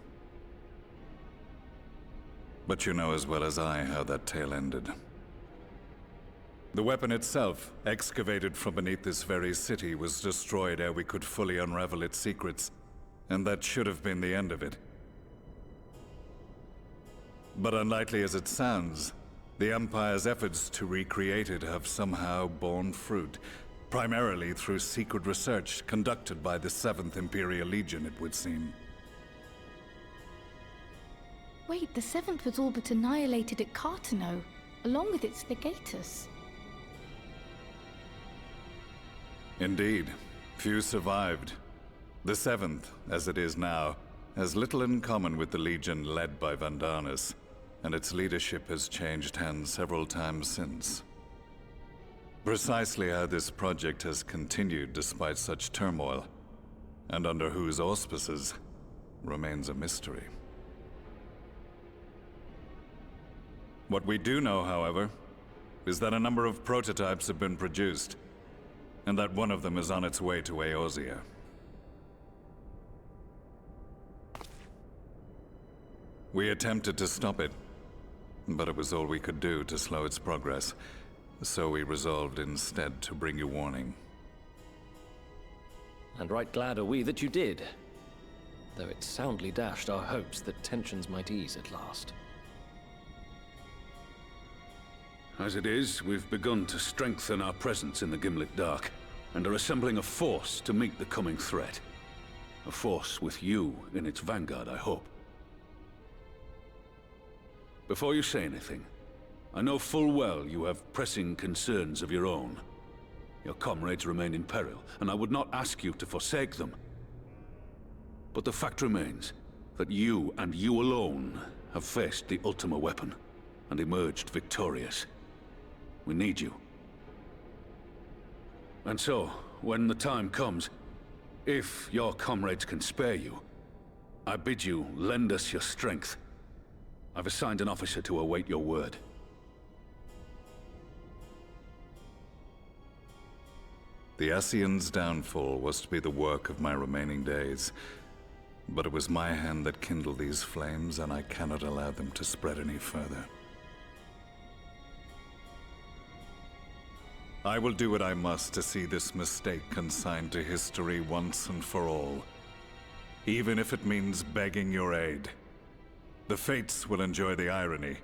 But you know as well as I how that tale ended. The weapon itself, excavated from beneath this very city, was destroyed ere we could fully unravel its secrets, and that should have been the end of it. But unlikely as it sounds, the Empire's efforts to recreate it have somehow borne fruit, primarily through secret research conducted by the 7th Imperial Legion, it would seem. Wait, the 7th was all but annihilated at Cartano, along with its legatus. Indeed, few survived. The 7th, as it is now, has little in common with the Legion led by Vandarnus, and its leadership has changed hands several times since. Precisely how this project has continued despite such turmoil, and under whose auspices, remains a mystery. What we do know, however, is that a number of prototypes have been produced, and that one of them is on its way to Eorzea. We attempted to stop it, but it was all we could do to slow its progress, so we resolved instead to bring you warning. And right glad are we that you did, though it soundly dashed our hopes that tensions might ease at last. As it is, we've begun to strengthen our presence in the Gimlet Dark, and are assembling a force to meet the coming threat. A force with you in its vanguard, I hope. Before you say anything, I know full well you have pressing concerns of your own. Your comrades remain in peril, and I would not ask you to forsake them. But the fact remains that you, and you alone, have faced the Ultima weapon, and emerged victorious. We need you. And so, when the time comes, if your comrades can spare you, I bid you lend us your strength. I've assigned an officer to await your word. The Ascian's downfall was to be the work of my remaining days. But it was my hand that kindled these flames, and I cannot allow them to spread any further. I will do what I must to see this mistake consigned to history once and for all. Even if it means begging your aid. The Fates will enjoy the irony,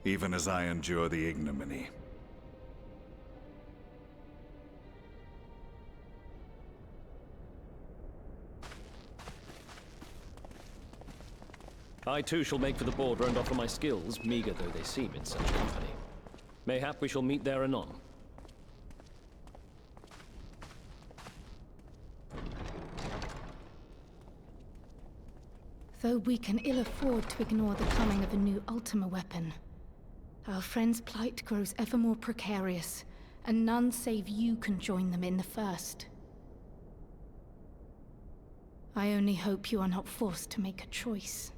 even as I endure the ignominy. I too shall make for the border and offer my skills, meager though they seem in such company. Mayhap we shall meet there anon. Though we can ill afford to ignore the coming of a new Ultima weapon, our friend's plight grows ever more precarious, and none save you can join them in the first. I only hope you are not forced to make a choice.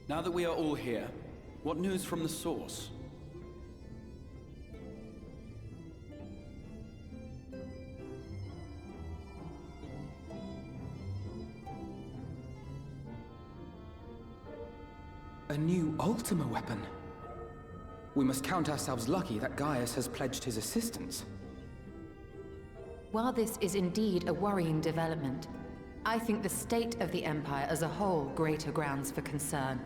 Now that we are all here, what news from the source? A new Ultima weapon? We must count ourselves lucky that Gaius has pledged his assistance. While this is indeed a worrying development, I think the state of the Empire as a whole greater grounds for concern.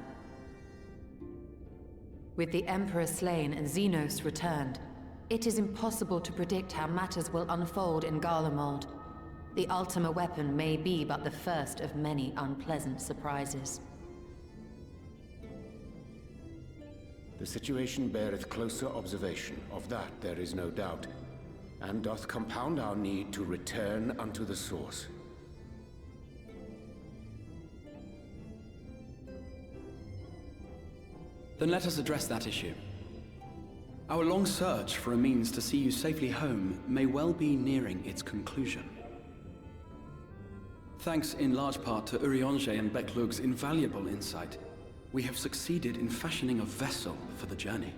With the Emperor slain and Xenos returned, it is impossible to predict how matters will unfold in Garlemald. The Ultima weapon may be but the first of many unpleasant surprises. The situation beareth closer observation, of that there is no doubt, and doth compound our need to return unto the source. Then let us address that issue. Our long search for a means to see you safely home may well be nearing its conclusion. Thanks in large part to Urianger and Beclug's invaluable insight, we have succeeded in fashioning a vessel for the journey.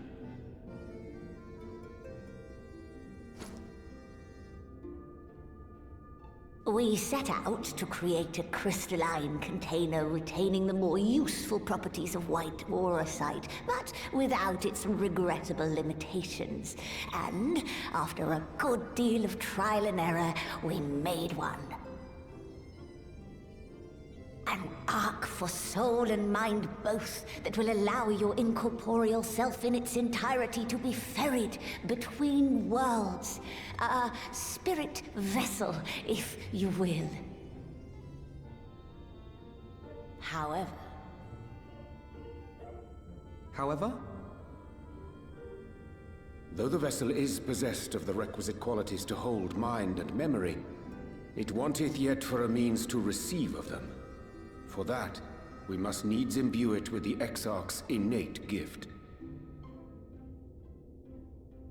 We set out to create a crystalline container retaining the more useful properties of white aurosite, but without its regrettable limitations. And after a good deal of trial and error, we made one. An ark for soul and mind both that will allow your incorporeal self in its entirety to be ferried between worlds. A spirit vessel, if you will. However... Though the vessel is possessed of the requisite qualities to hold mind and memory, it wanteth yet for a means to receive of them. For that, we must needs imbue it with the Exarch's innate gift.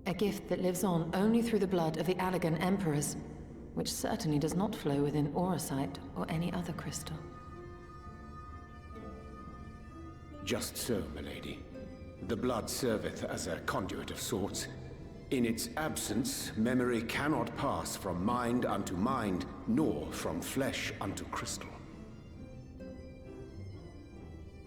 A gift that lives on only through the blood of the Allagan Emperors, which certainly does not flow within aurosite or any other crystal. Just so, milady. The blood serveth as a conduit of sorts. In its absence, memory cannot pass from mind unto mind, nor from flesh unto crystal.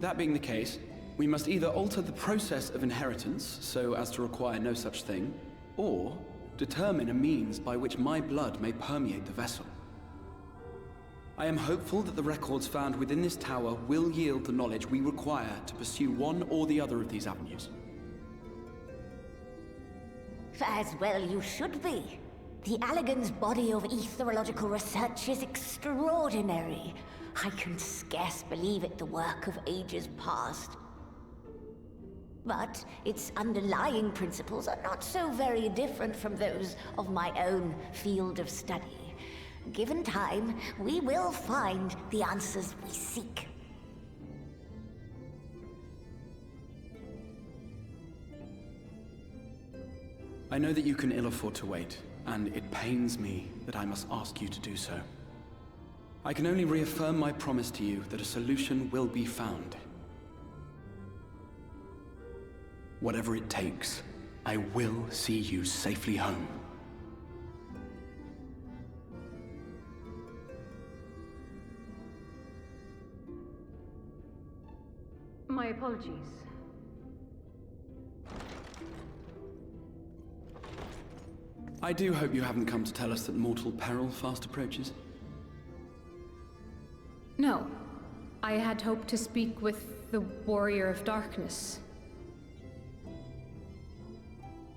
That being the case, we must either alter the process of inheritance so as to require no such thing, or determine a means by which my blood may permeate the vessel. I am hopeful that the records found within this tower will yield the knowledge we require to pursue one or the other of these avenues. As well you should be. The Allagan's body of etherological research is extraordinary. I can scarce believe it the work of ages past. But its underlying principles are not so very different from those of my own field of study. Given time, we will find the answers we seek. I know that you can ill afford to wait, and it pains me that I must ask you to do so. I can only reaffirm my promise to you that a solution will be found. Whatever it takes, I will see you safely home. My apologies. I do hope you haven't come to tell us that mortal peril fast approaches. No. I had hoped to speak with the Warrior of Darkness.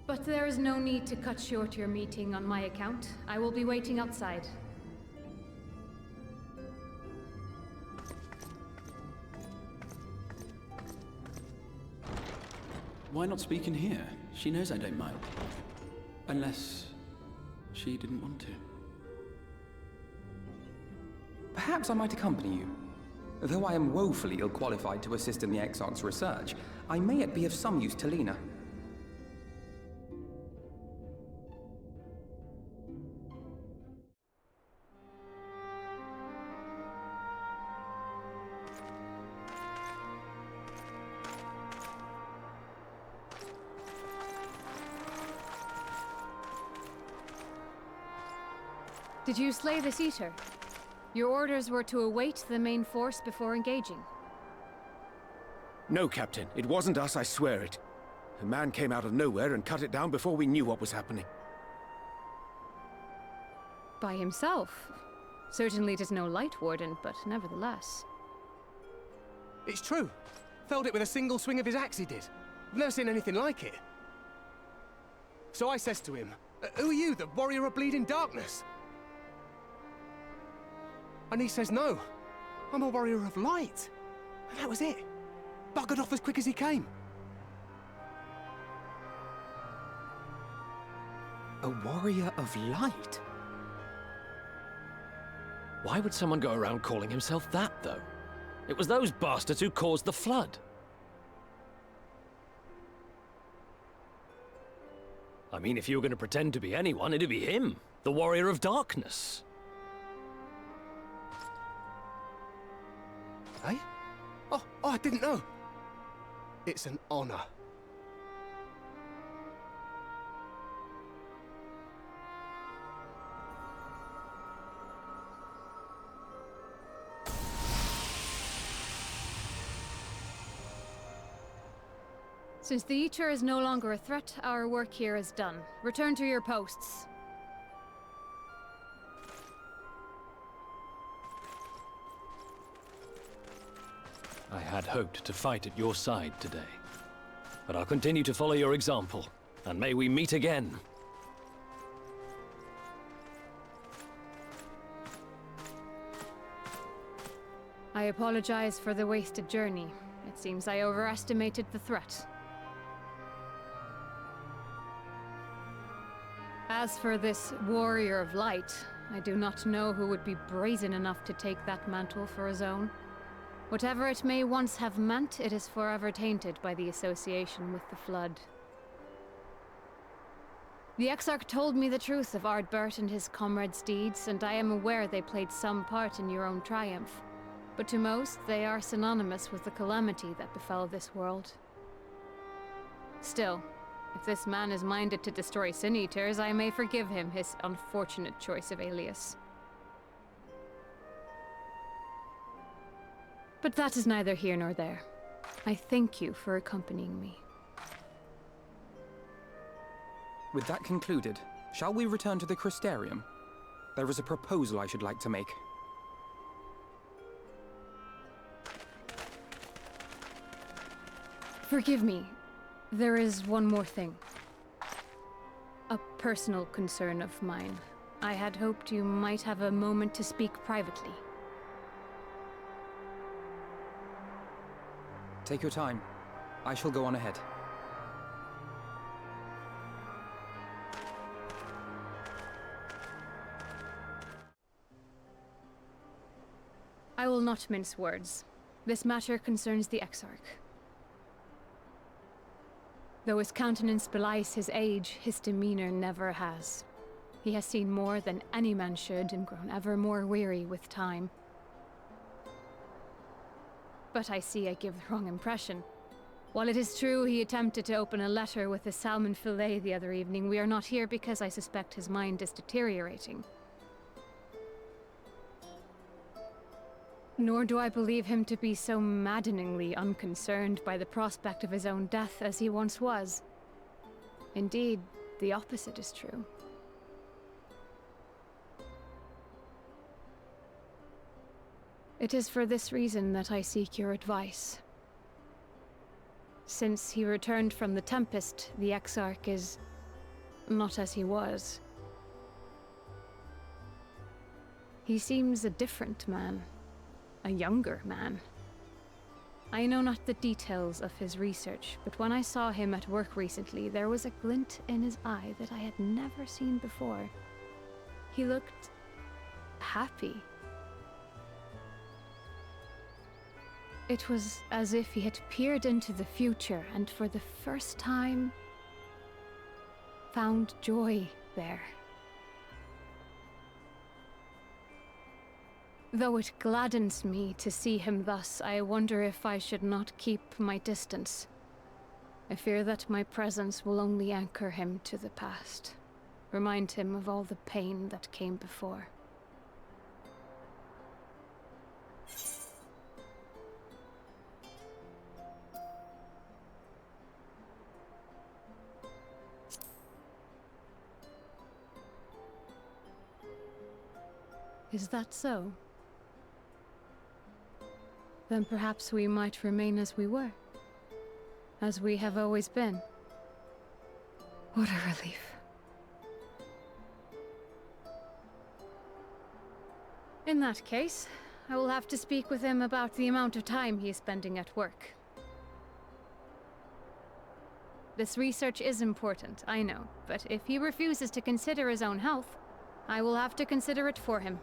But there is no need to cut short your meeting on my account. I will be waiting outside. Why not speak in here? She knows I don't mind. Unless she didn't want to. Perhaps I might accompany you. Though I am woefully ill-qualified to assist in the Exarch's research, I may yet be of some use to Lena. Did you slay this Eater? Your orders were to await the main force before engaging. No, Captain. It wasn't us, I swear it. A man came out of nowhere and cut it down before we knew what was happening. By himself? Certainly it is no light warden, but nevertheless. It's true. Felled it with a single swing of his axe, he did. I've never seen anything like it. So I says to him, "Who are you, the Warrior of Bleeding Darkness?" And he says, "No, I'm a Warrior of Light." And that was it. Buggered off as quick as he came. A Warrior of Light? Why would someone go around calling himself that, though? It was those bastards who caused the flood. I mean, if you were going to pretend to be anyone, it'd be him, the Warrior of Darkness. Eh? Oh, I didn't know. It's an honor. Since the Eater is no longer a threat, our work here is done. Return to your posts. I had hoped to fight at your side today. But I'll continue to follow your example, and may we meet again. I apologize for the wasted journey. It seems I overestimated the threat. As for this Warrior of Light, I do not know who would be brazen enough to take that mantle for his own. Whatever it may once have meant, it is forever tainted by the association with the Flood. The Exarch told me the truth of Ardbert and his comrades' deeds, and I am aware they played some part in your own triumph. But to most, they are synonymous with the calamity that befell this world. Still, if this man is minded to destroy Sin Eaters, I may forgive him his unfortunate choice of alias. But that is neither here nor there. I thank you for accompanying me. With that concluded, shall we return to the Crystarium? There is a proposal I should like to make. Forgive me. There is one more thing. A personal concern of mine. I had hoped you might have a moment to speak privately. Take your time. I shall go on ahead. I will not mince words. This matter concerns the Exarch. Though his countenance belies his age, his demeanor never has. He has seen more than any man should and grown ever more weary with time. But I see I give the wrong impression. While it is true he attempted to open a letter with a salmon fillet the other evening, we are not here because I suspect his mind is deteriorating. Nor do I believe him to be so maddeningly unconcerned by the prospect of his own death as he once was. Indeed, the opposite is true. It is for this reason that I seek your advice. Since he returned from the Tempest, the Exarch is not as he was. He seems a different man. A younger man. I know not the details of his research, but when I saw him at work recently, there was a glint in his eye that I had never seen before. He looked happy. It was as if he had peered into the future and for the first time found joy there. Though it gladdens me to see him thus, I wonder if I should not keep my distance. I fear that my presence will only anchor him to the past, remind him of all the pain that came before. Is that so? Then perhaps we might remain as we were. As we have always been. What a relief. In that case, I will have to speak with him about the amount of time he is spending at work. This research is important, I know, but if he refuses to consider his own health, I will have to consider it for him.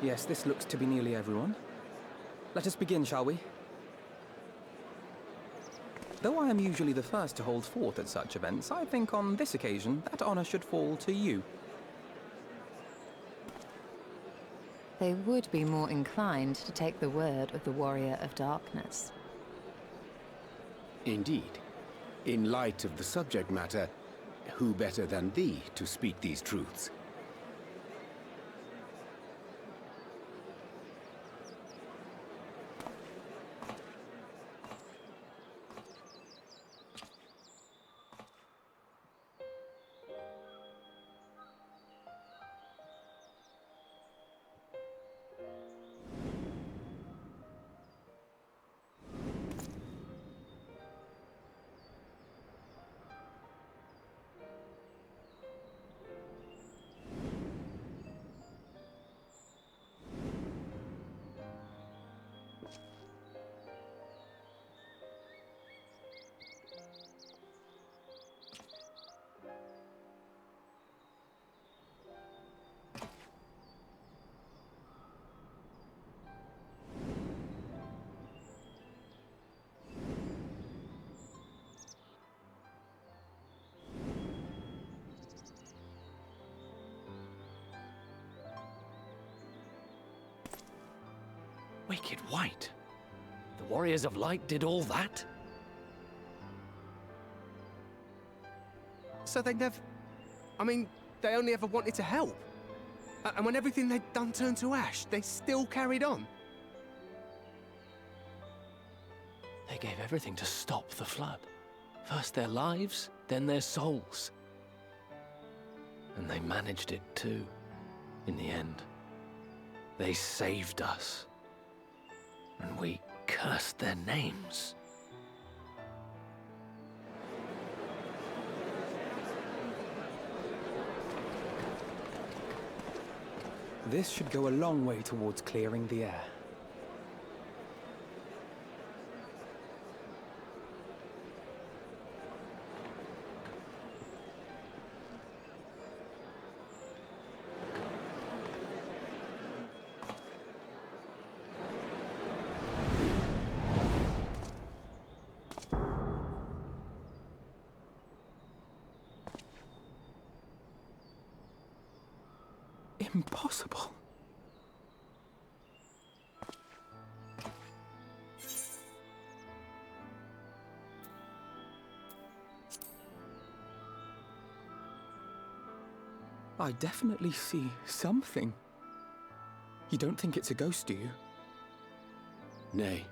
Yes, this looks to be nearly everyone. Let us begin, shall we? Though I am usually the first to hold forth at such events, I think on this occasion that honor should fall to you. They would be more inclined to take the word of the Warrior of Darkness. Indeed. In light of the subject matter, who better than thee to speak these truths? Wicked White? The Warriors of Light did all that? So they never... I mean, they only ever wanted to help. And when everything they'd done turned to ash, they still carried on. They gave everything to stop the flood. First their lives, then their souls. And they managed it too, in the end. They saved us. And we cursed their names. This should go a long way towards clearing the air. Impossible. I definitely see something. You don't think it's a ghost, do you? Nay.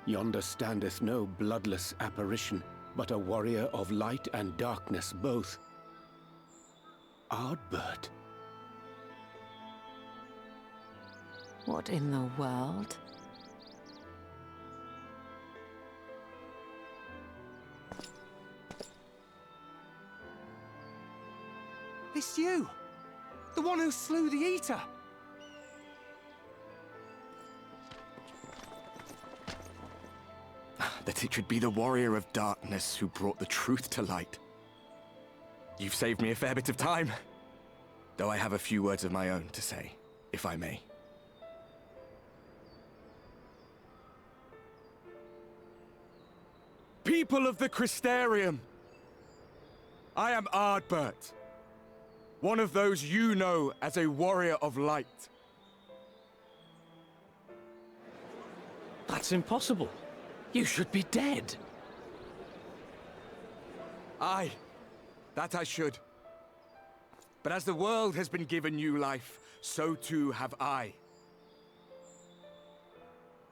Yonder standeth no bloodless apparition, but a warrior of light and darkness both. Ardbert. What in the world? It's you! The one who slew the Eater! That it should be the Warrior of Darkness who brought the truth to light. You've saved me a fair bit of time, though I have a few words of my own to say, if I may. People of the Crystarium, I am Ardbert, one of those you know as a Warrior of Light. That's impossible. You should be dead. Aye, that I should. But as the world has been given new life, so too have I.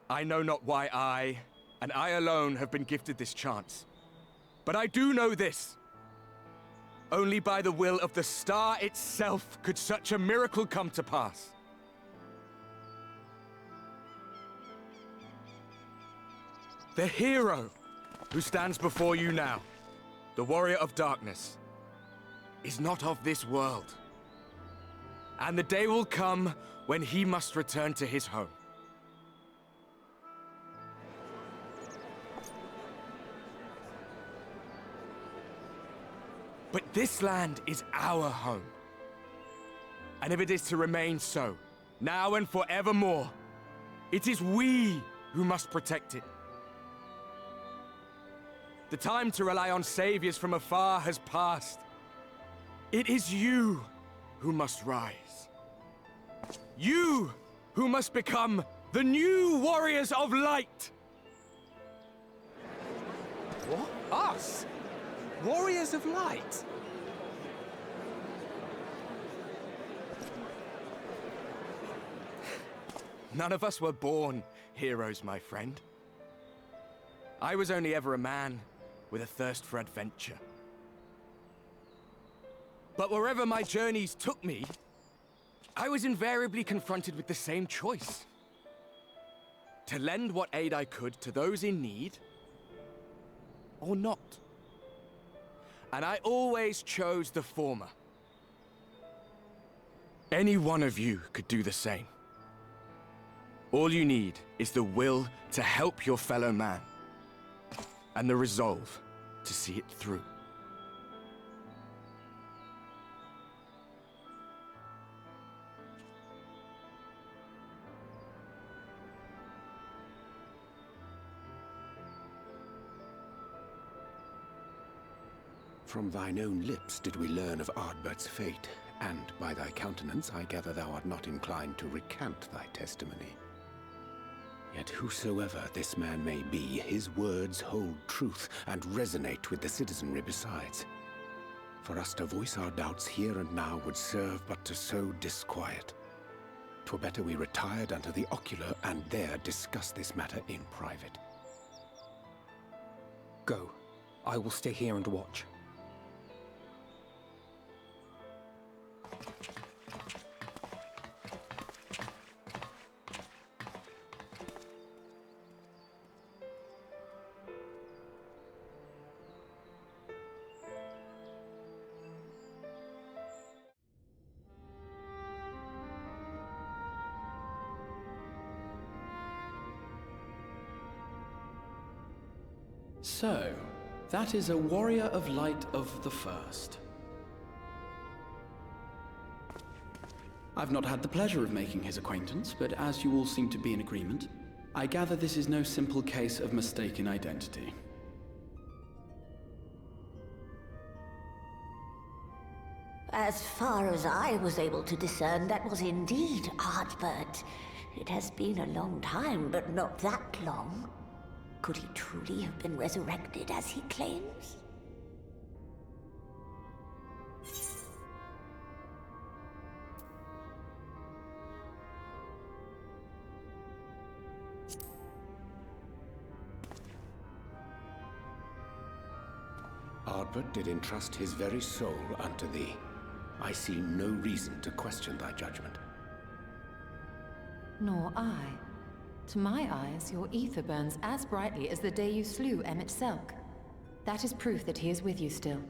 I know not why I, and I alone, have been gifted this chance. But I do know this. Only by the will of the star itself could such a miracle come to pass. The hero who stands before you now, the Warrior of Darkness, is not of this world. And the day will come when he must return to his home. But this land is our home. And if it is to remain so, now and forevermore, it is we who must protect it. The time to rely on saviors from afar has passed. It is you who must rise. You who must become the new Warriors of Light! What? Us? Warriors of Light? None of us were born heroes, my friend. I was only ever a man with a thirst for adventure. But wherever my journeys took me, I was invariably confronted with the same choice. To lend what aid I could to those in need, or not. And I always chose the former. Any one of you could do the same. All you need is the will to help your fellow man, and the resolve to see it through. From thine own lips did we learn of Ardbert's fate, and by thy countenance I gather thou art not inclined to recant thy testimony. Yet whosoever this man may be, his words hold truth and resonate with the citizenry besides. For us to voice our doubts here and now would serve but to sow disquiet. 'Twere better we retired unto the ocular and there discuss this matter in private. Go. I will stay here and watch. So, that is a warrior of light of the First. I've not had the pleasure of making his acquaintance, but as you all seem to be in agreement, I gather this is no simple case of mistaken identity. As far as I was able to discern, that was indeed Ardbert. It has been a long time, but not that long. Could he truly have been resurrected as he claims? Ardbert did entrust his very soul unto thee. I see no reason to question thy judgment. Nor I. To my eyes, your ether burns as brightly as the day you slew Emmett Selk. That is proof that he is with you still.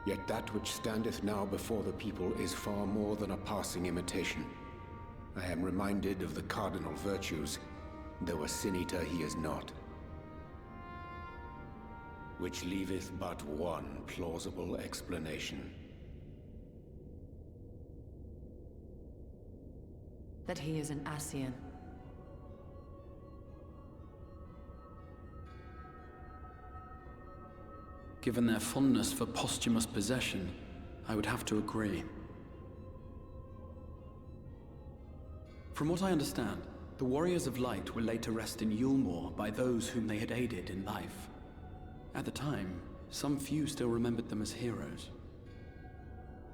Yet that which standeth now before the people is far more than a passing imitation. I am reminded of the cardinal virtues, though a sin-eater he is not. Which leaveth but one plausible explanation. That he is an Ascian. Given their fondness for posthumous possession, I would have to agree. From what I understand, the Warriors of Light were laid to rest in Yulmore by those whom they had aided in life. At the time, some few still remembered them as heroes.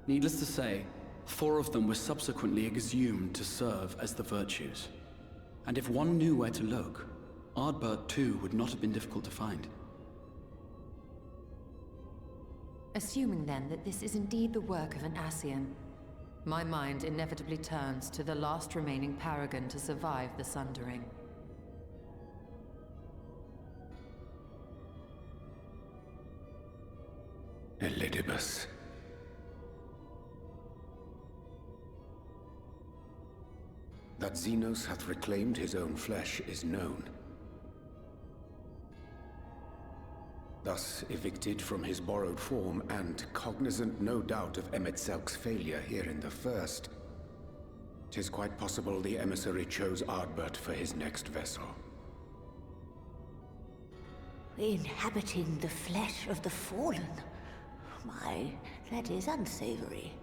Needless to say, 4 of them were subsequently exhumed to serve as the Virtues. And if one knew where to look, Ardbert too would not have been difficult to find. Assuming then that this is indeed the work of an Ascian, my mind inevitably turns to the last remaining paragon to survive the Sundering. Elidibus. That Xenos hath reclaimed his own flesh is known. Thus evicted from his borrowed form, and cognizant no doubt of Emmett Selk's failure here in the First, 'tis quite possible the emissary chose Ardbert for his next vessel. Inhabiting the flesh of the fallen? My, that is unsavory.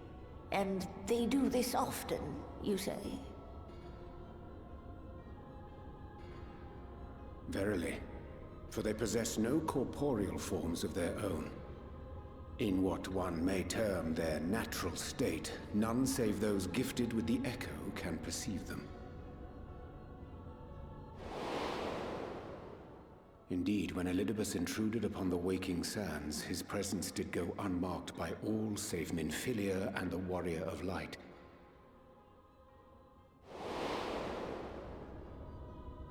And they do this often, you say? Verily, for they possess no corporeal forms of their own. In what one may term their natural state, none save those gifted with the echo can perceive them. Indeed, when Elidibus intruded upon the waking sands, his presence did go unmarked by all save Minfilia and the Warrior of Light.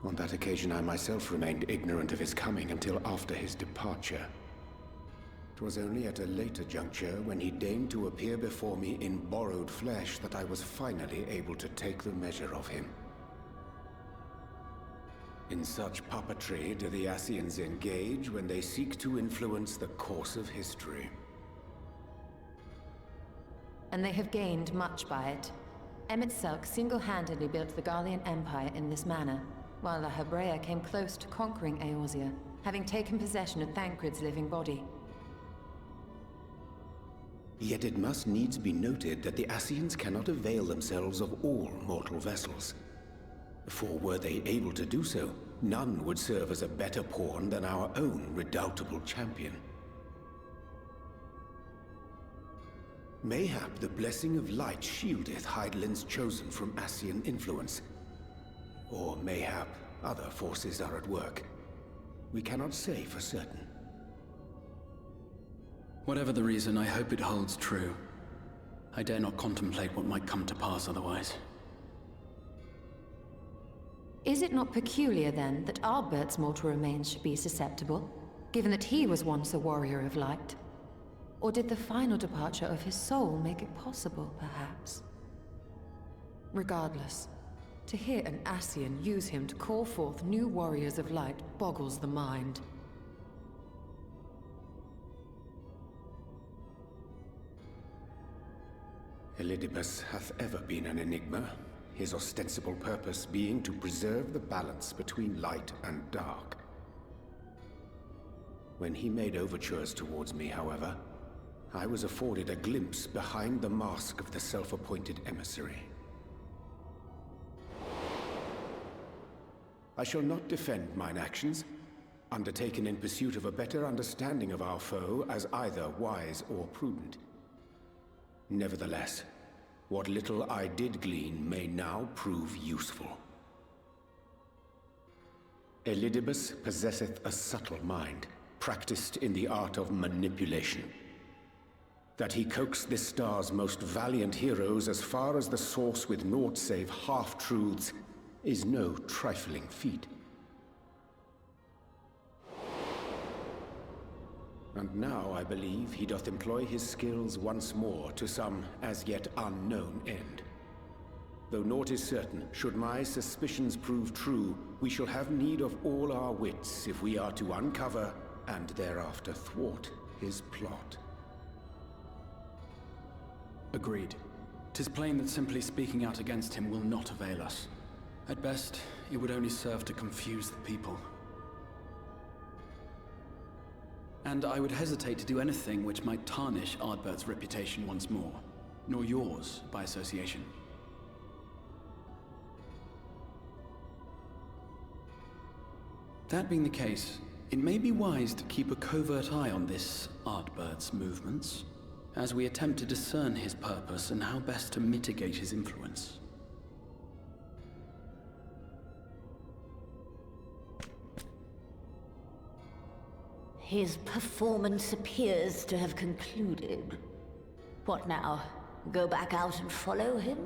On that occasion, I myself remained ignorant of his coming until after his departure. It was only at a later juncture, when he deigned to appear before me in borrowed flesh, that I was finally able to take the measure of him. In such puppetry do the Ascians engage when they seek to influence the course of history. And they have gained much by it. Emmett Selk single-handedly built the Garlean Empire in this manner, while La Hebrea came close to conquering Eorzea, having taken possession of Thancred's living body. Yet it must needs be noted that the Ascians cannot avail themselves of all mortal vessels. For were they able to do so, none would serve as a better pawn than our own redoubtable champion. Mayhap the blessing of light shieldeth Hydaelyn's chosen from Ascian influence. Or mayhap other forces are at work. We cannot say for certain. Whatever the reason, I hope it holds true. I dare not contemplate what might come to pass otherwise. Is it not peculiar, then, that Ardbert's mortal remains should be susceptible, given that he was once a warrior of light? Or did the final departure of his soul make it possible, perhaps? Regardless, To hear an Ascian use him to call forth new warriors of light boggles the mind. Elidibus hath ever been an enigma, his ostensible purpose being to preserve the balance between light and dark. When he made overtures towards me, however, I was afforded a glimpse behind the mask of the self-appointed emissary. I shall not defend mine actions, undertaken in pursuit of a better understanding of our foe as either wise or prudent. Nevertheless, what little I did glean may now prove useful. Elidibus possesseth a subtle mind, practiced in the art of manipulation. That he coaxed this star's most valiant heroes as far as the source with naught save half-truths is no trifling feat. And now I believe he doth employ his skills once more to some as yet unknown end. Though naught is certain, should my suspicions prove true, we shall have need of all our wits if we are to uncover and thereafter thwart his plot. Agreed. 'Tis plain that simply speaking out against him will not avail us. At best, it would only serve to confuse the people. And I would hesitate to do anything which might tarnish Ardbert's reputation once more, nor yours by association. That being the case, it may be wise to keep a covert eye on this Ardbert's movements, as we attempt to discern his purpose and how best to mitigate his influence. His performance appears to have concluded. What now? Go back out and follow him?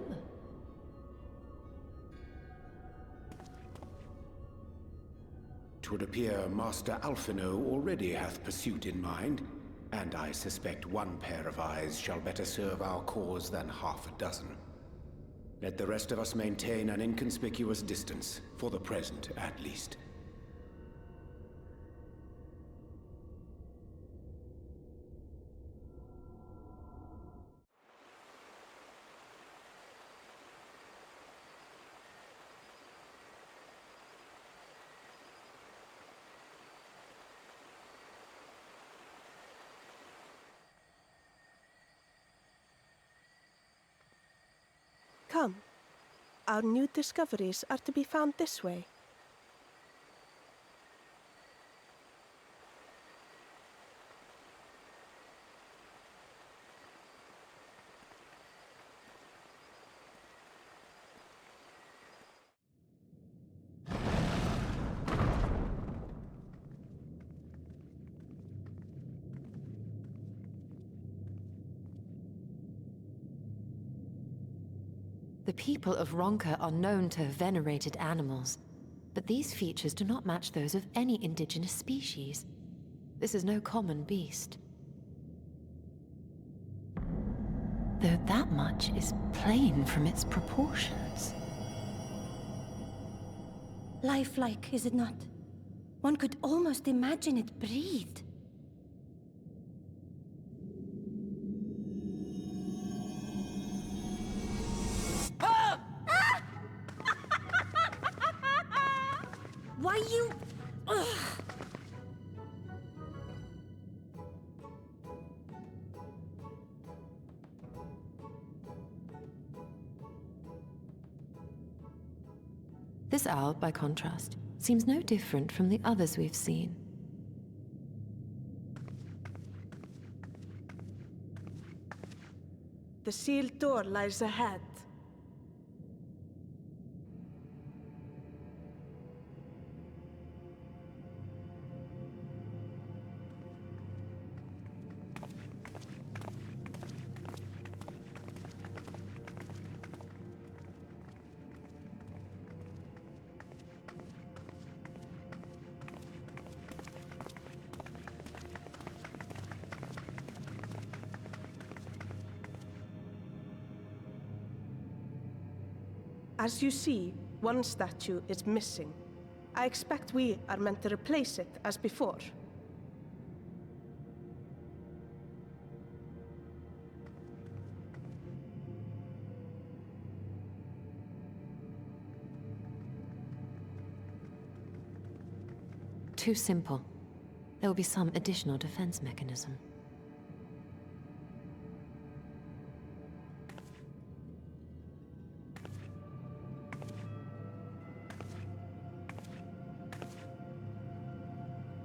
'Twould appear Master Alphino already hath pursuit in mind, and I suspect one pair of eyes shall better serve our cause than half a dozen. Let the rest of us maintain an inconspicuous distance, for the present at least. Come. Our new discoveries are to be found this way. The people of Ronka are known to have venerated animals, but these features do not match those of any indigenous species. This is no common beast. Though that much is plain from its proportions. Lifelike, is it not? One could almost imagine it breathed. Why you... Ugh. This owl, by contrast, seems no different from the others we've seen. The sealed door lies ahead. As you see, one statue is missing. I expect we are meant to replace it as before. Too simple. There will be some additional defense mechanism.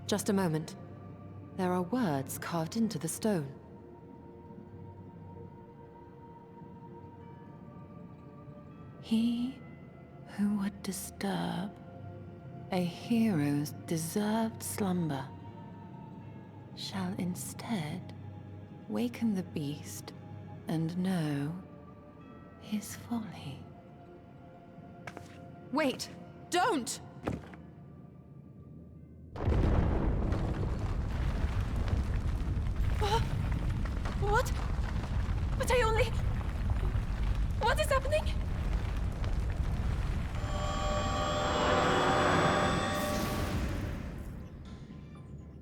Just a moment. There are words carved into the stone. He who would disturb a hero's deserved slumber shall instead waken the beast and know his folly. Wait! Don't! What? But I only... What is happening?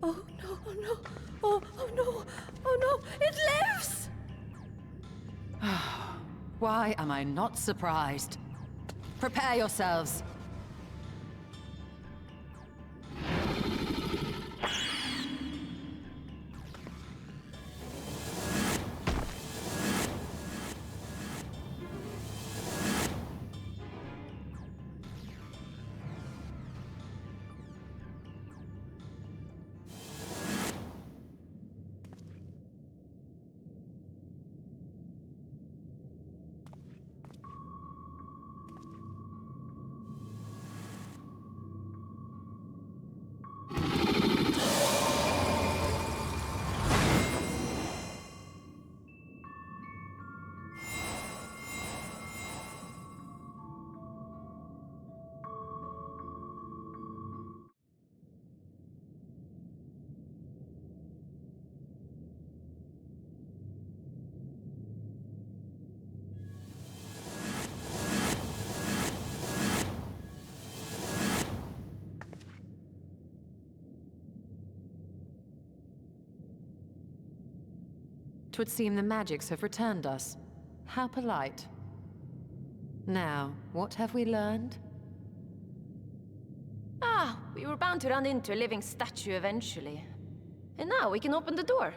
Oh no, oh no, oh no, oh no, it lives! Why am I not surprised? Prepare yourselves. Twould seem the magics have returned us. How polite. Now, what have we learned? Ah, we were bound to run into a living statue eventually. And now we can open the door.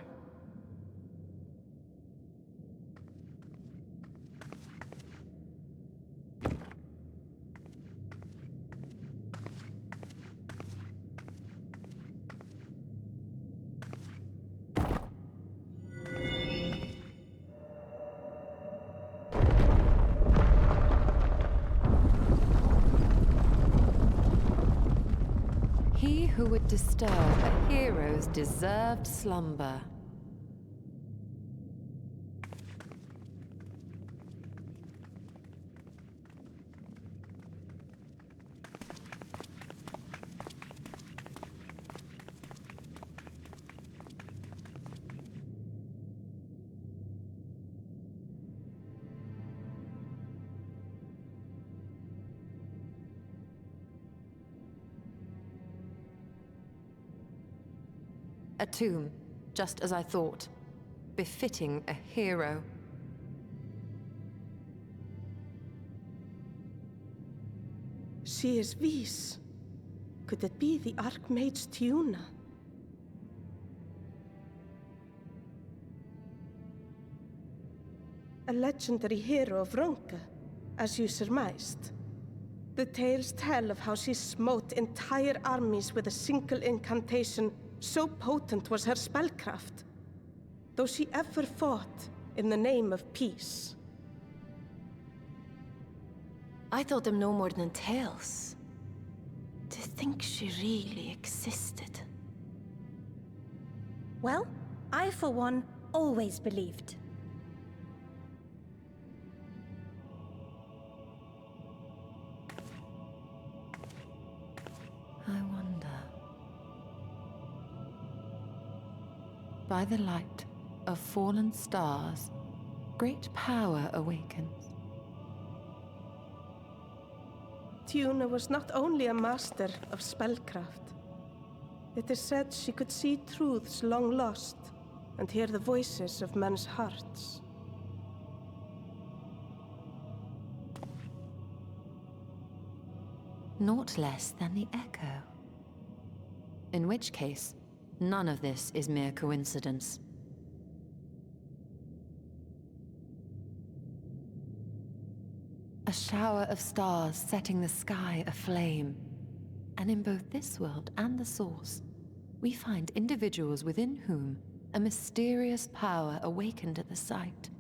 He who would disturb a hero's deserved slumber. A tomb, just as I thought. Befitting a hero. She is Vis. Could it be the Archmage Tiuna? A legendary hero of Ronka, as you surmised. The tales tell of how she smote entire armies with a single incantation. So potent was her spellcraft, though she ever fought in the name of peace. I thought them no more than tales. To think she really existed. Well, I for one always believed. I wonder. By the light of fallen stars, great power awakens. Tiuna was not only a master of spellcraft. It is said she could see truths long lost and hear the voices of men's hearts. Naught less than the Echo. In which case, none of this is mere coincidence. A shower of stars setting the sky aflame. And in both this world and the Source, we find individuals within whom a mysterious power awakened at the sight.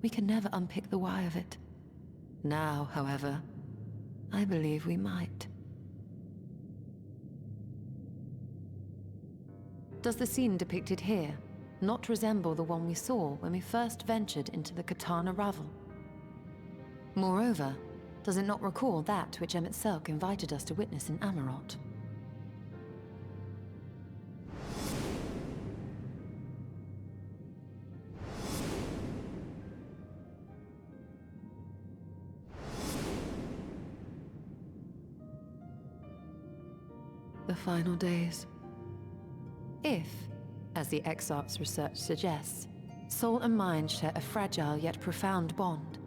We can never unpick the why of it. Now, however, I believe we might. Does the scene depicted here not resemble the one we saw when we first ventured into the Katana Ravel? Moreover, does it not recall that which Emmett Selk invited us to witness in Amarot? The final days. If, as the XIV's research suggests, soul and mind share a fragile yet profound bond,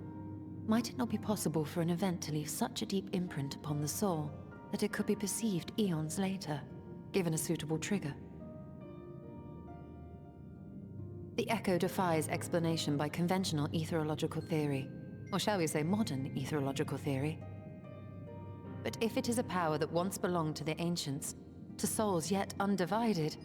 might it not be possible for an event to leave such a deep imprint upon the soul that it could be perceived eons later, given a suitable trigger? The Echo defies explanation by conventional etherological theory, or shall we say modern etherological theory. But if it is a power that once belonged to the ancients, to souls yet undivided,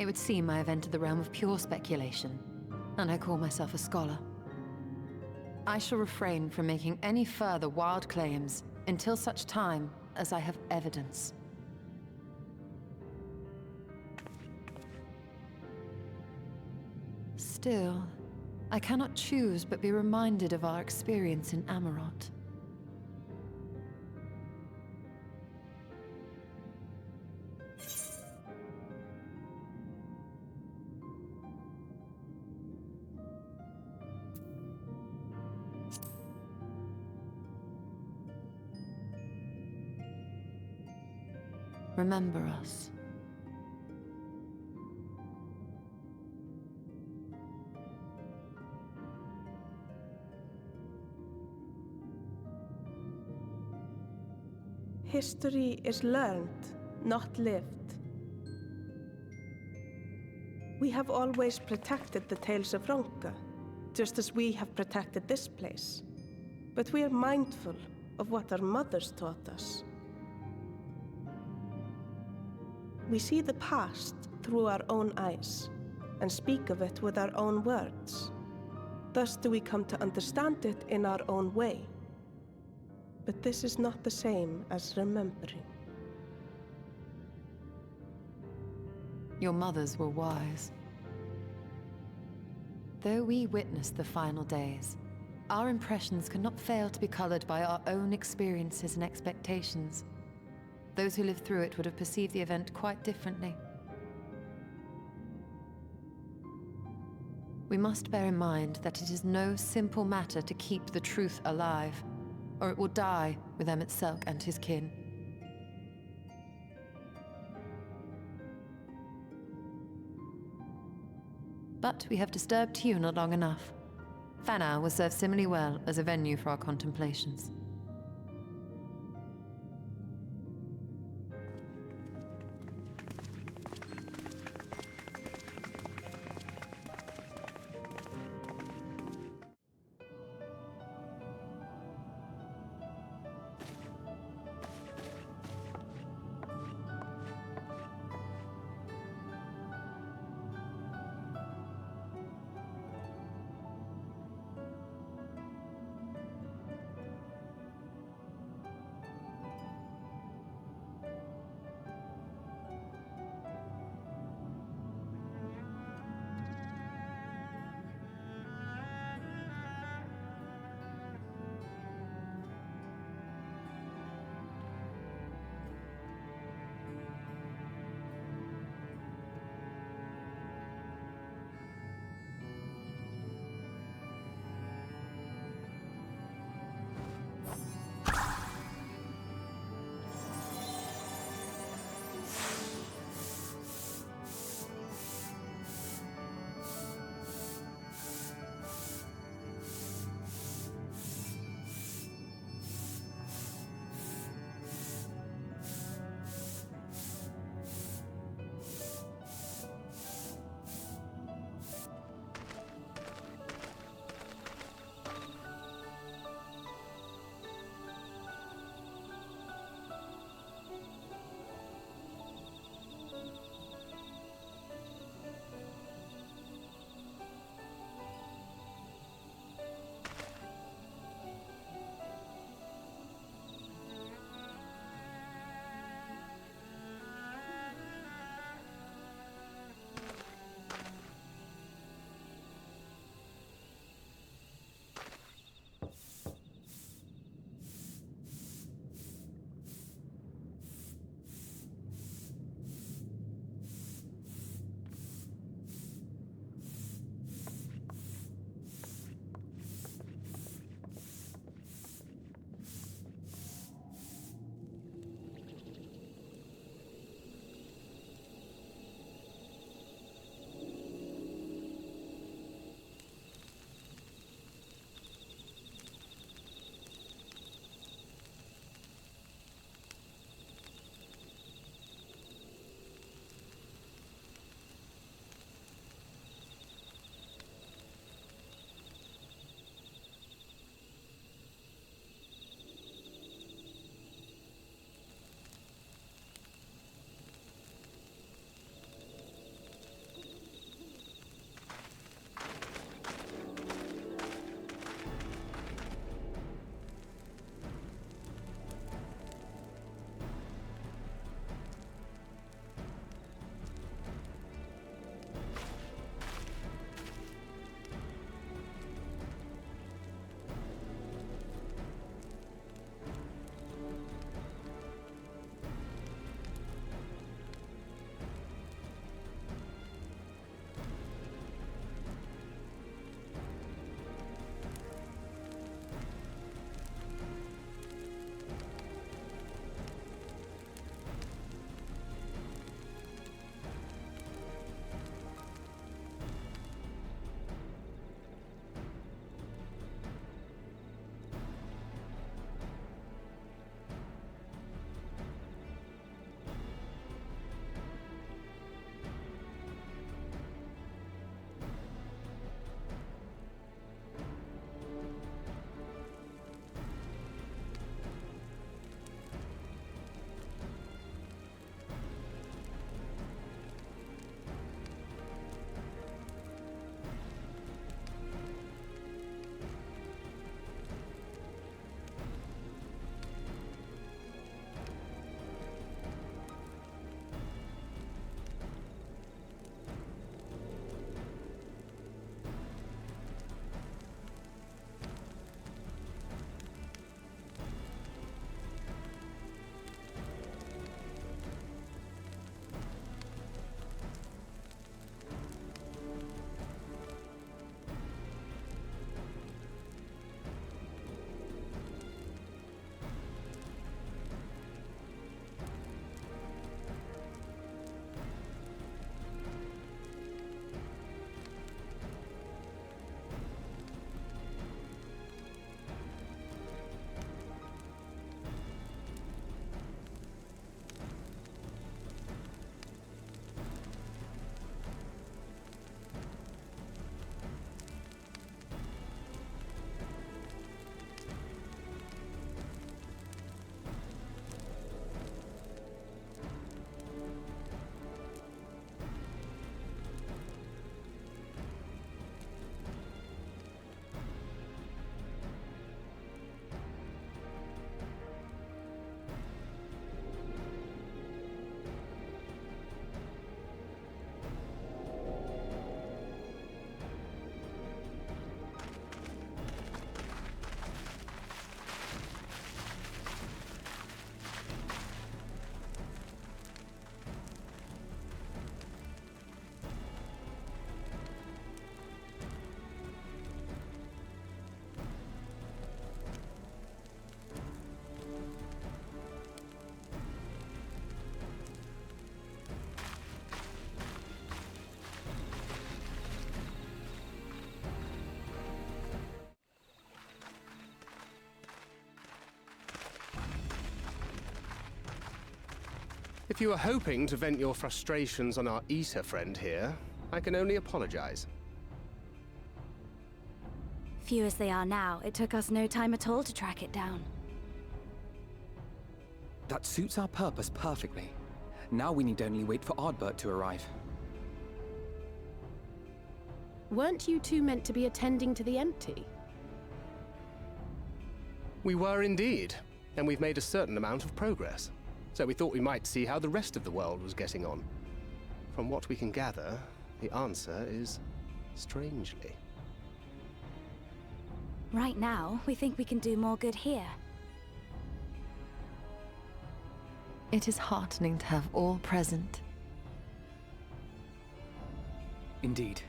it would seem I have entered the realm of pure speculation, and I call myself a scholar. I shall refrain from making any further wild claims until such time as I have evidence. Still, I cannot choose but be reminded of our experience in Amarot. Remember us. History is learned, not lived. We have always protected the Tales of Ronka, just as we have protected this place. But we are mindful of what our mothers taught us. We see the past through our own eyes, and speak of it with our own words. Thus do we come to understand it in our own way. But this is not the same as remembering. Your mothers were wise. Though we witnessed the final days, our impressions cannot fail to be colored by our own experiences and expectations. Those who lived through it would have perceived the event quite differently. We must bear in mind that it is no simple matter to keep the truth alive, or it will die with Emmett Selk and his kin. But we have disturbed Tiuna long enough. Fanau will serve similarly well as a venue for our contemplations. If you were hoping to vent your frustrations on our Eater friend here, I can only apologize. Few as they are now, it took us no time at all to track it down. That suits our purpose perfectly. Now we need only wait for Ardbert to arrive. Weren't you two meant to be attending to the empty? We were indeed, and we've made a certain amount of progress. So we thought we might see how the rest of the world was getting on. From what we can gather, the answer is strangely. Right now, we think we can do more good here. It is heartening to have all present. Indeed.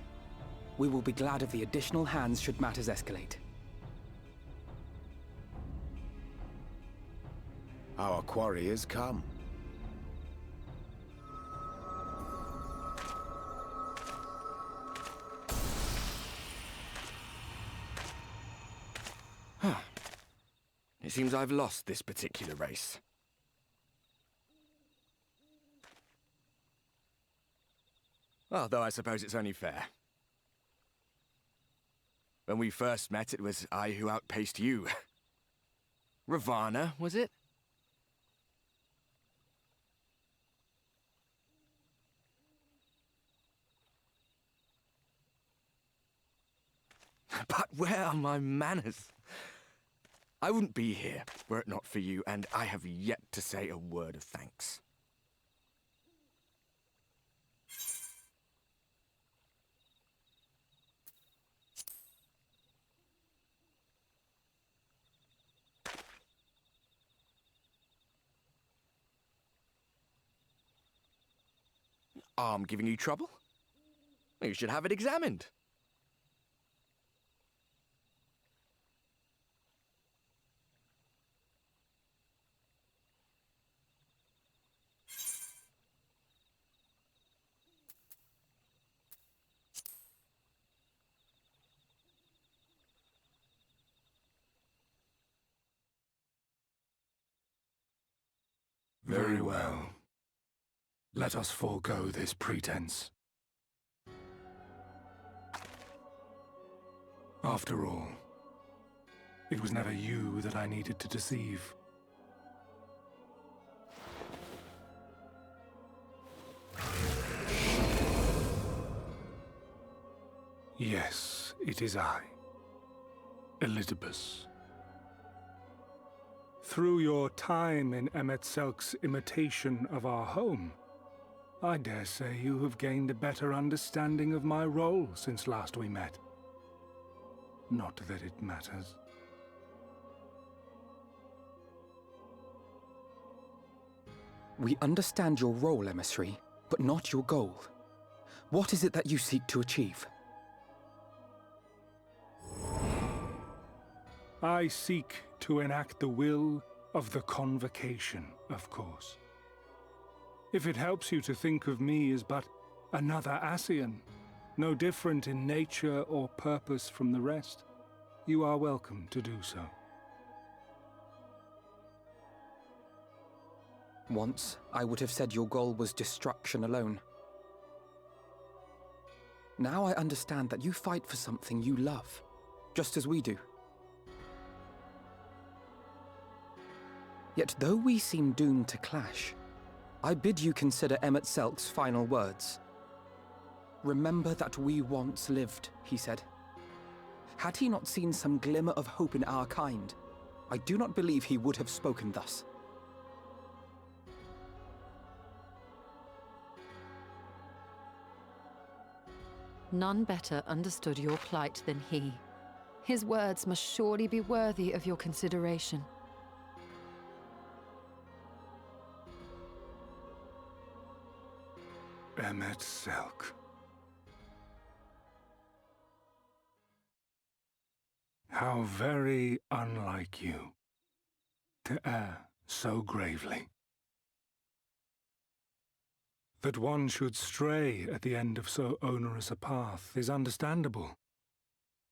We will be glad of the additional hands should matters escalate. Our quarry has come. Huh. It seems I've lost this particular race. Although I suppose it's only fair. When we first met, it was I who outpaced you. Ravana, was it? But where are my manners? I wouldn't be here were it not for you, and I have yet to say a word of thanks. Arm giving you trouble? You should have it examined. Very well. Let us forego this pretense. After all, it was never you that I needed to deceive. Yes, it is I, Elizabeth. Through your time in Emet-Selk's imitation of our home, I dare say you have gained a better understanding of my role since last we met. Not that it matters. We understand your role, emissary, but not your goal. What is it that you seek to achieve? I seek to enact the will of the Convocation, of course. If it helps you to think of me as but another Ascian, no different in nature or purpose from the rest, you are welcome to do so. Once, I would have said your goal was destruction alone. Now I understand that you fight for something you love, just as we do. Yet though we seem doomed to clash, I bid you consider Emet-Selk's final words. Remember that we once lived, he said. Had he not seen some glimmer of hope in our kind, I do not believe he would have spoken thus. None better understood your plight than he. His words must surely be worthy of your consideration. Emet-Selk. How very unlike you to err so gravely. That one should stray at the end of so onerous a path is understandable,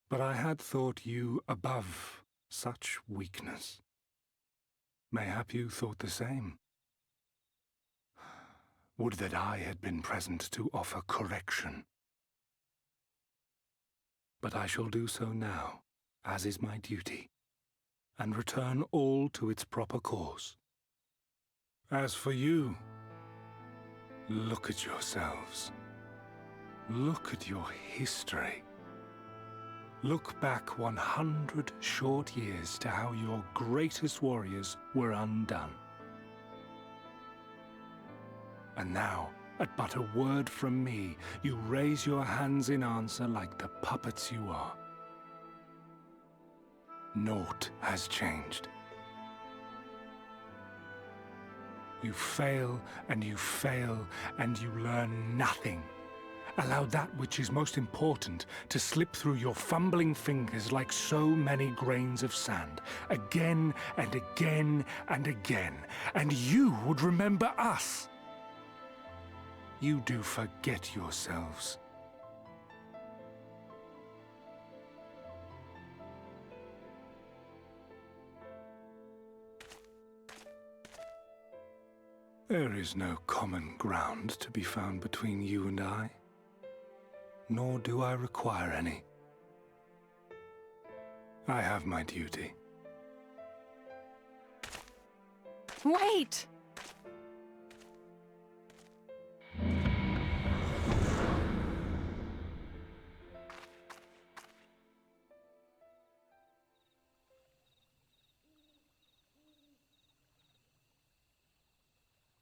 but I had thought you above such weakness. Mayhap you thought the same. Would that I had been present to offer correction. But I shall do so now, as is my duty, and return all to its proper course. As for you, look at yourselves. Look at your history. Look back 100 short years to how your greatest warriors were undone. And now, at but a word from me, you raise your hands in answer like the puppets you are. Naught has changed. You fail, and you fail, and you learn nothing. Allow that which is most important to slip through your fumbling fingers like so many grains of sand, again and again and again, and you would remember us. You do forget yourselves. There is no common ground to be found between you and I, nor do I require any. I have my duty. Wait!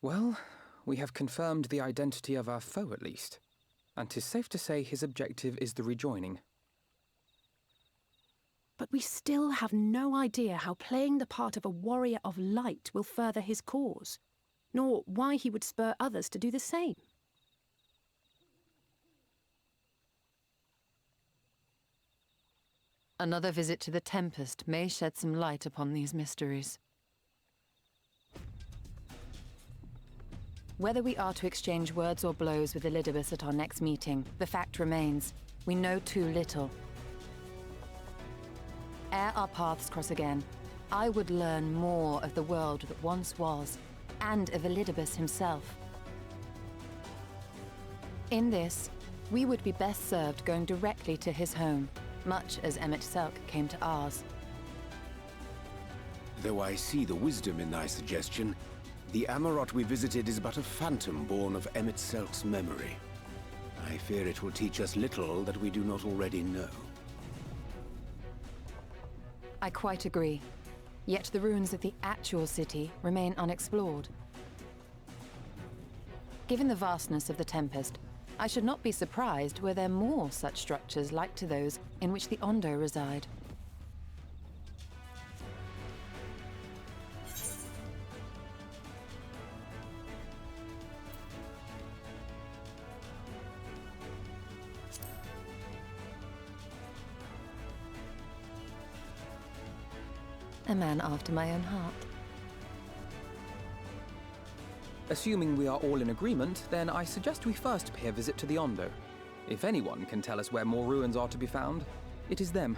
Well, we have confirmed the identity of our foe at least, and 'tis safe to say his objective is the rejoining. But we still have no idea how playing the part of a warrior of light will further his cause, nor why he would spur others to do the same. Another visit to the Tempest may shed some light upon these mysteries. Whether we are to exchange words or blows with Elidibus at our next meeting, the fact remains, we know too little. Ere our paths cross again, I would learn more of the world that once was, and of Elidibus himself. In this, we would be best served going directly to his home, much as Emmett Selk came to ours. Though I see the wisdom in thy suggestion, the Amarot we visited is but a phantom born of Emmett Selk's memory. I fear it will teach us little that we do not already know. I quite agree. Yet the ruins of the actual city remain unexplored. Given the vastness of the Tempest, I should not be surprised were there more such structures like to those in which the Ondo reside. A man after my own heart. Assuming we are all in agreement, then I suggest we first pay a visit to the Ondo. If anyone can tell us where more ruins are to be found, it is them.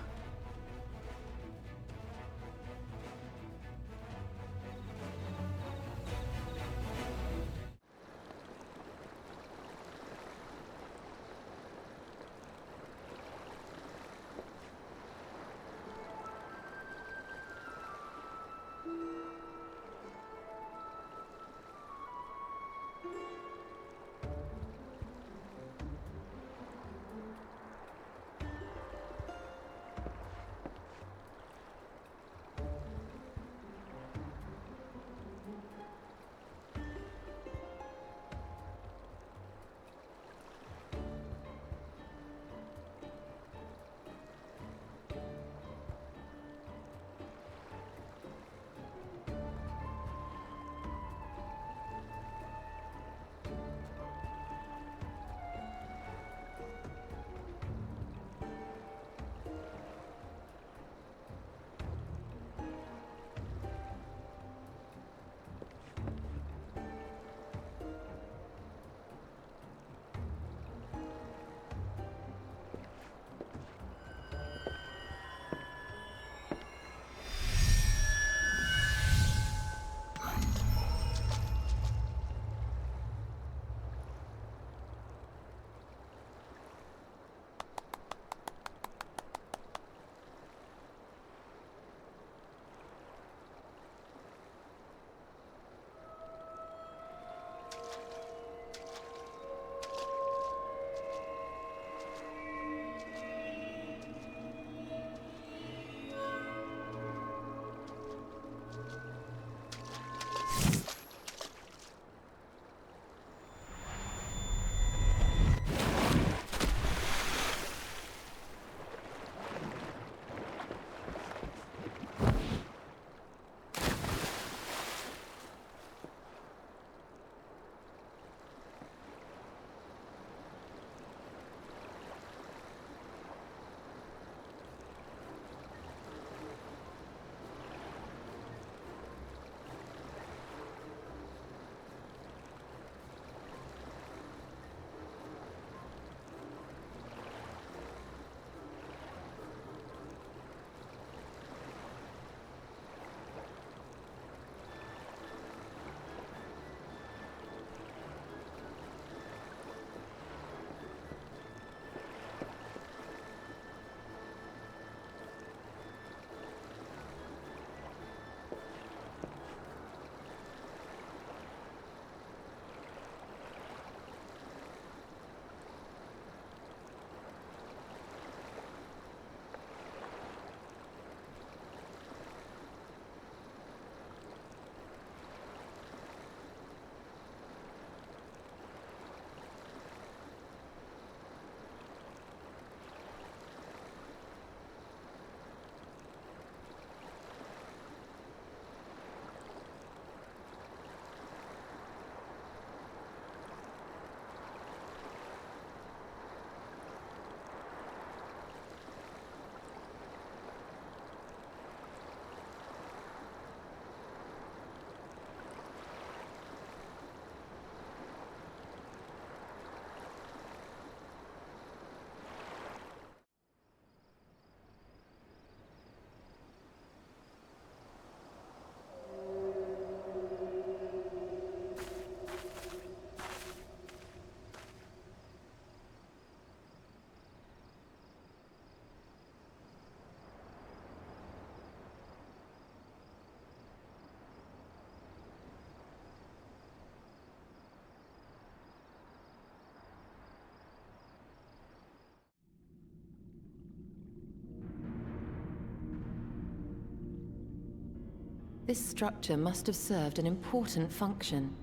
This structure must have served an important function.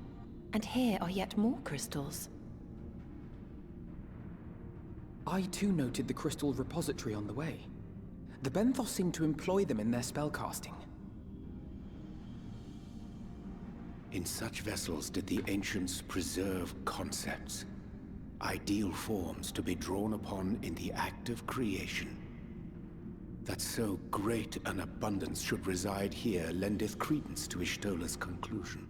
And here are yet more crystals. I too noted the crystal repository on the way. The Benthos seem to employ them in their spellcasting. In such vessels did the ancients preserve concepts, ideal forms to be drawn upon in the act of creation. That so great an abundance should reside here lendeth credence to Ishtola's conclusion.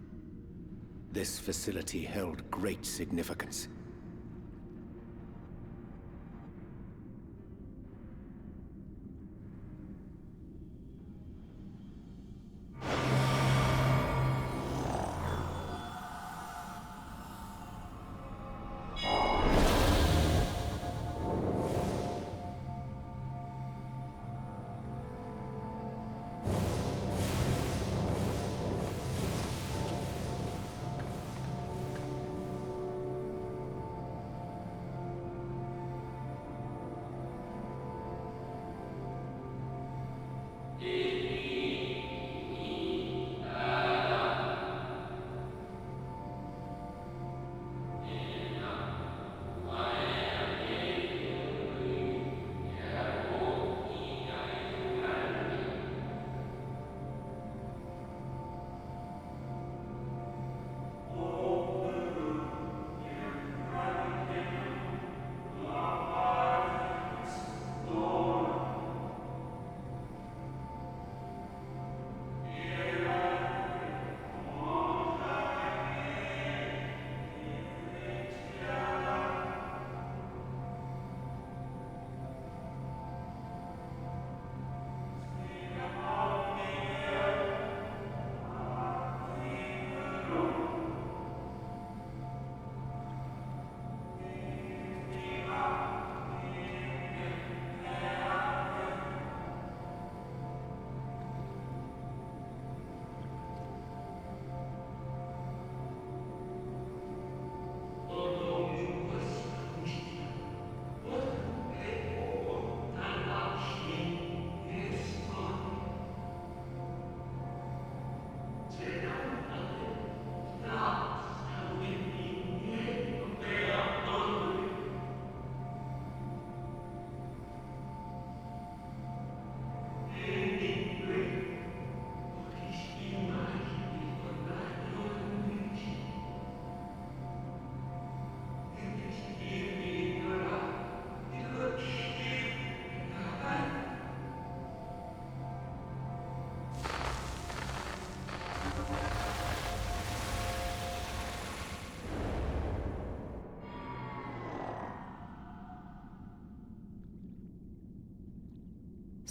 This facility held great significance.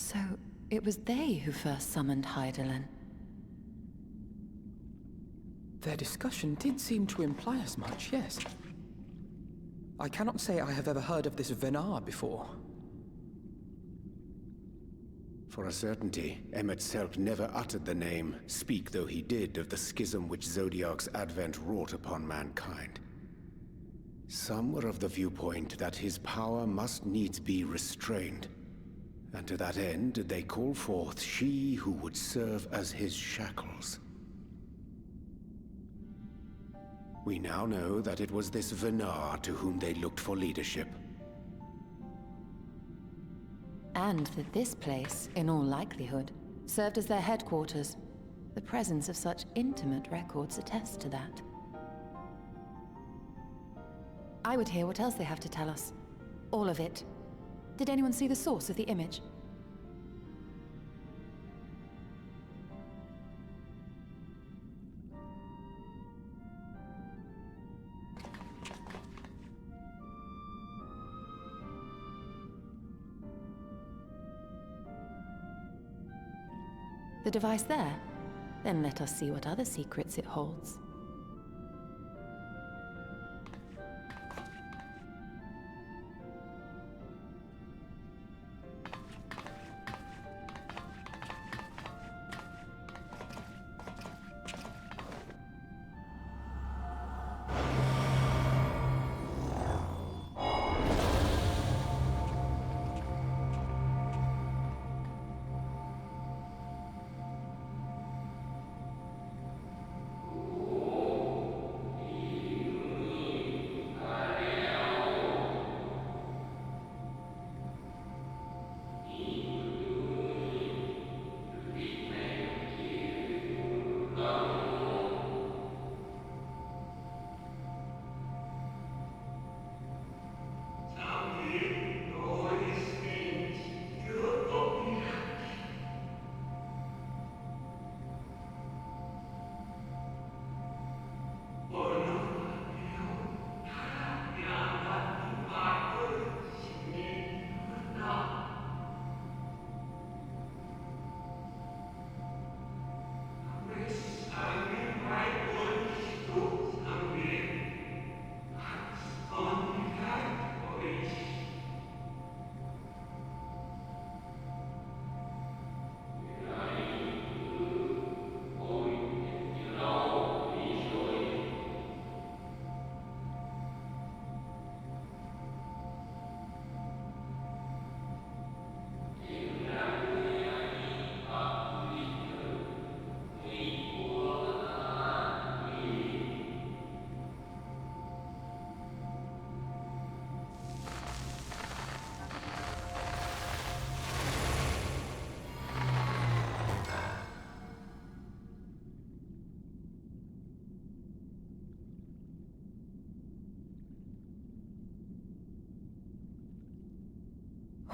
So, it was they who first summoned Hydaelyn. Their discussion did seem to imply as much, yes. I cannot say I have ever heard of this Venar before. For a certainty, Emmet Selk never uttered the name, speak though he did of the schism which Zodiark's advent wrought upon mankind. Some were of the viewpoint that his power must needs be restrained, and to that end did they call forth she who would serve as his shackles. We now know that it was this Venar to whom they looked for leadership. And that this place, in all likelihood, served as their headquarters. The presence of such intimate records attests to that. I would hear what else they have to tell us. All of it. Did anyone see the source of the image? The device there? Then let us see what other secrets it holds.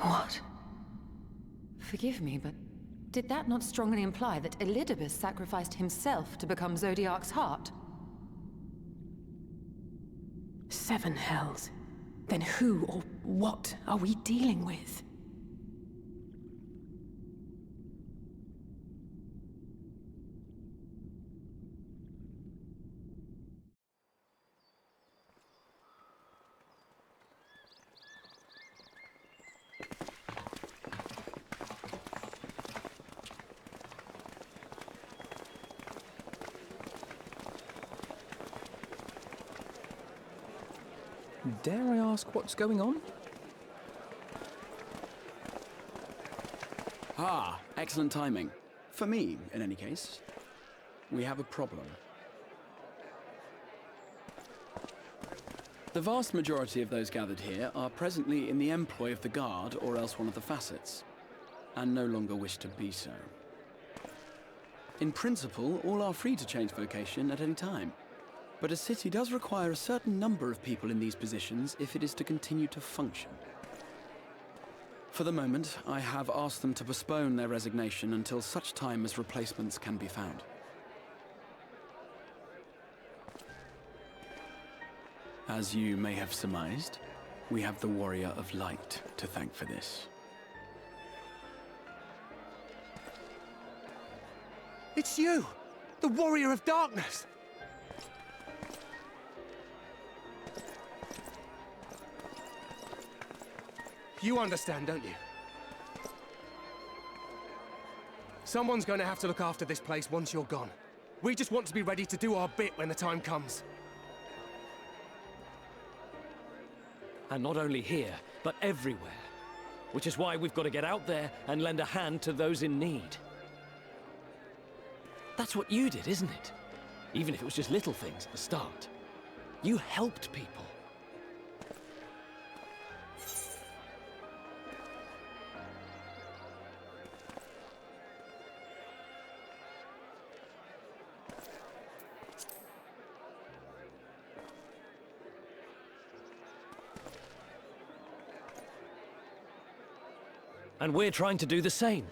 What? Forgive me, but did that not strongly imply that Elidibus sacrificed himself to become Zodiark's heart? 7 hells. Then who or what are we dealing with? Dare I ask what's going on? Ah, excellent timing. For me, in any case. We have a problem. The vast majority of those gathered here are presently in the employ of the Guard or else one of the facets, and no longer wish to be so. In principle, all are free to change vocation at any time. But a city does require a certain number of people in these positions if it is to continue to function. For the moment, I have asked them to postpone their resignation until such time as replacements can be found. As you may have surmised, we have the Warrior of Light to thank for this. It's you! The Warrior of Darkness! You understand, don't you? Someone's going to have to look after this place once you're gone. We just want to be ready to do our bit when the time comes. And not only here, but everywhere. Which is why we've got to get out there and lend a hand to those in need. That's what you did, isn't it? Even if it was just little things at the start. You helped people. And we're trying to do the same.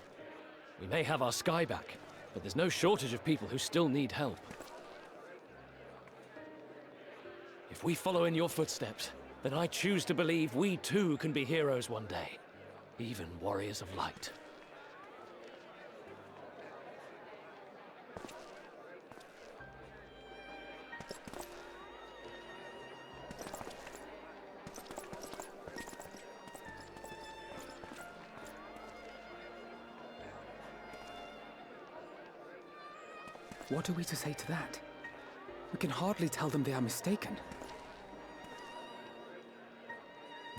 We may have our sky back, but there's no shortage of people who still need help. If we follow in your footsteps, then I choose to believe we too can be heroes one day. Even warriors of light. What are we to say to that? We can hardly tell them they are mistaken.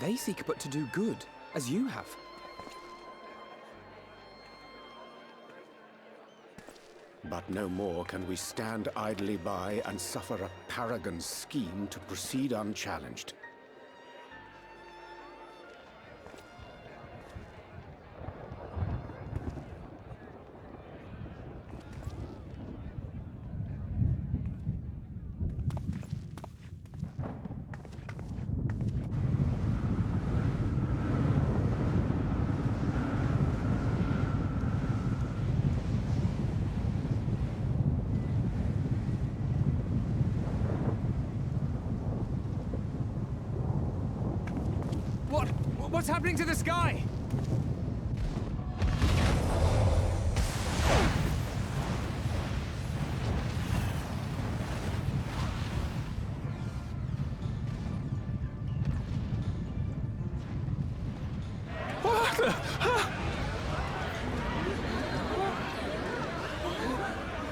They seek but to do good, as you have. But no more can we stand idly by and suffer a paragon's scheme to proceed unchallenged. What's happening to the sky?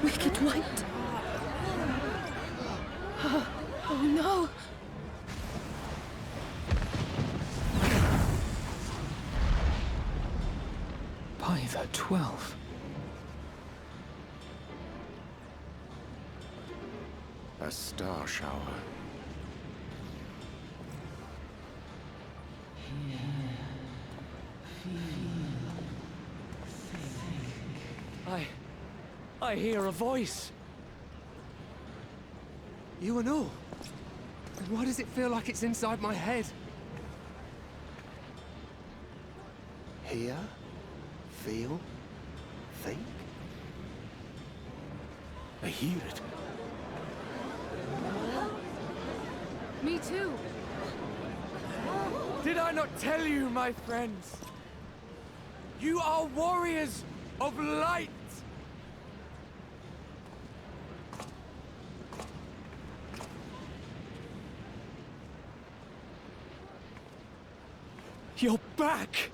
Wicked White. Oh no. By the 12. A star shower. I hear a voice. You and all? And why does it feel like it's inside my head? hear, feel, think? I hear it. Me too. Did I not tell you, my friends? You are warriors of light! You're back!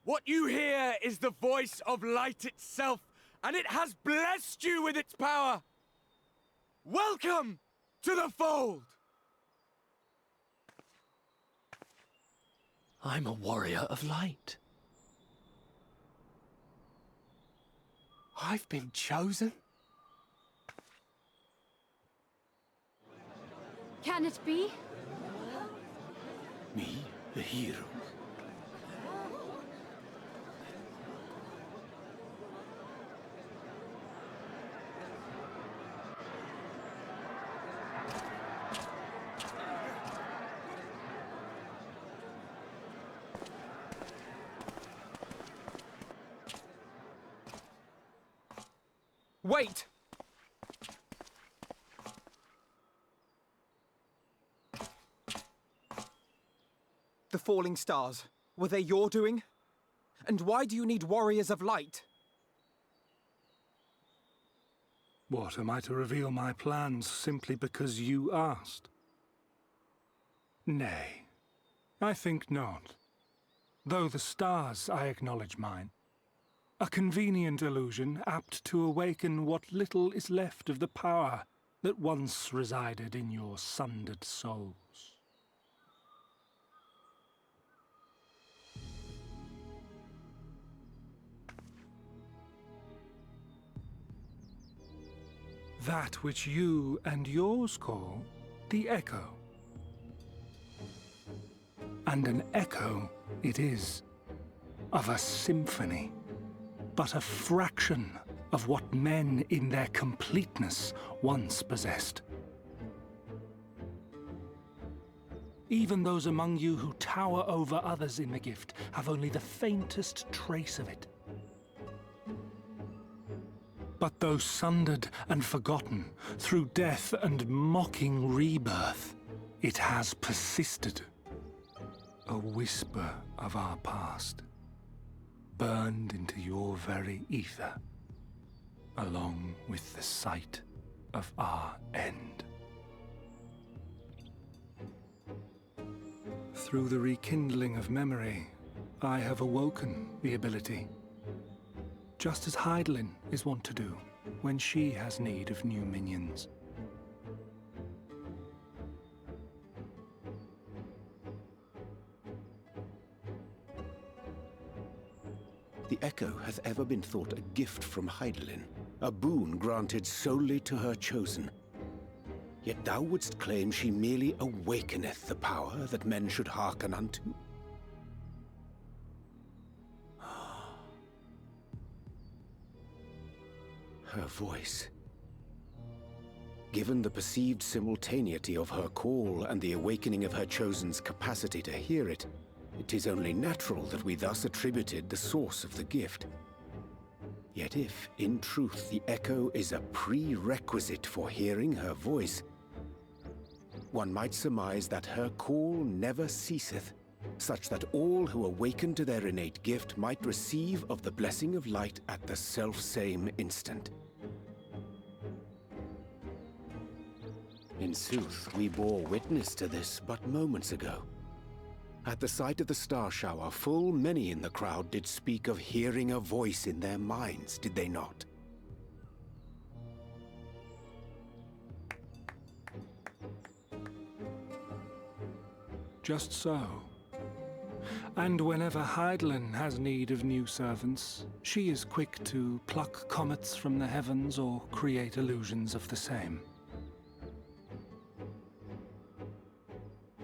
What you hear is the voice of light itself, and it has blessed you with its power. Welcome to the fold! I'm a warrior of light. I've been chosen? Can it be? Me, a hero. Wait! The falling stars, were they your doing? And why do you need warriors of light? What, am I to reveal my plans simply because you asked? Nay, I think not. Though the stars, I acknowledge mine. A convenient illusion, apt to awaken what little is left of the power that once resided in your sundered souls. That which you and yours call the echo. And an echo it is, of a symphony. But a fraction of what men in their completeness once possessed. Even those among you who tower over others in the gift have only the faintest trace of it. But though sundered and forgotten through death and mocking rebirth, it has persisted. A whisper of our past. Burned into your very ether, along with the sight of our end. Through the rekindling of memory, I have awoken the ability, just as Hydaelyn is wont to do when she has need of new minions. The Echo hath ever been thought a gift from Hydaelyn, a boon granted solely to her chosen. Yet thou wouldst claim she merely awakeneth the power that men should hearken unto? Her voice. Given the perceived simultaneity of her call and the awakening of her chosen's capacity to hear it, it is only natural that we thus attributed the source of the gift. Yet if, in truth, the echo is a prerequisite for hearing her voice, one might surmise that her call never ceaseth, such that all who awaken to their innate gift might receive of the blessing of light at the self-same instant. In sooth, we bore witness to this but moments ago. At the sight of the star shower, full many in the crowd did speak of hearing a voice in their minds, did they not? Just so. And whenever Hydaelyn has need of new servants, she is quick to pluck comets from the heavens or create illusions of the same.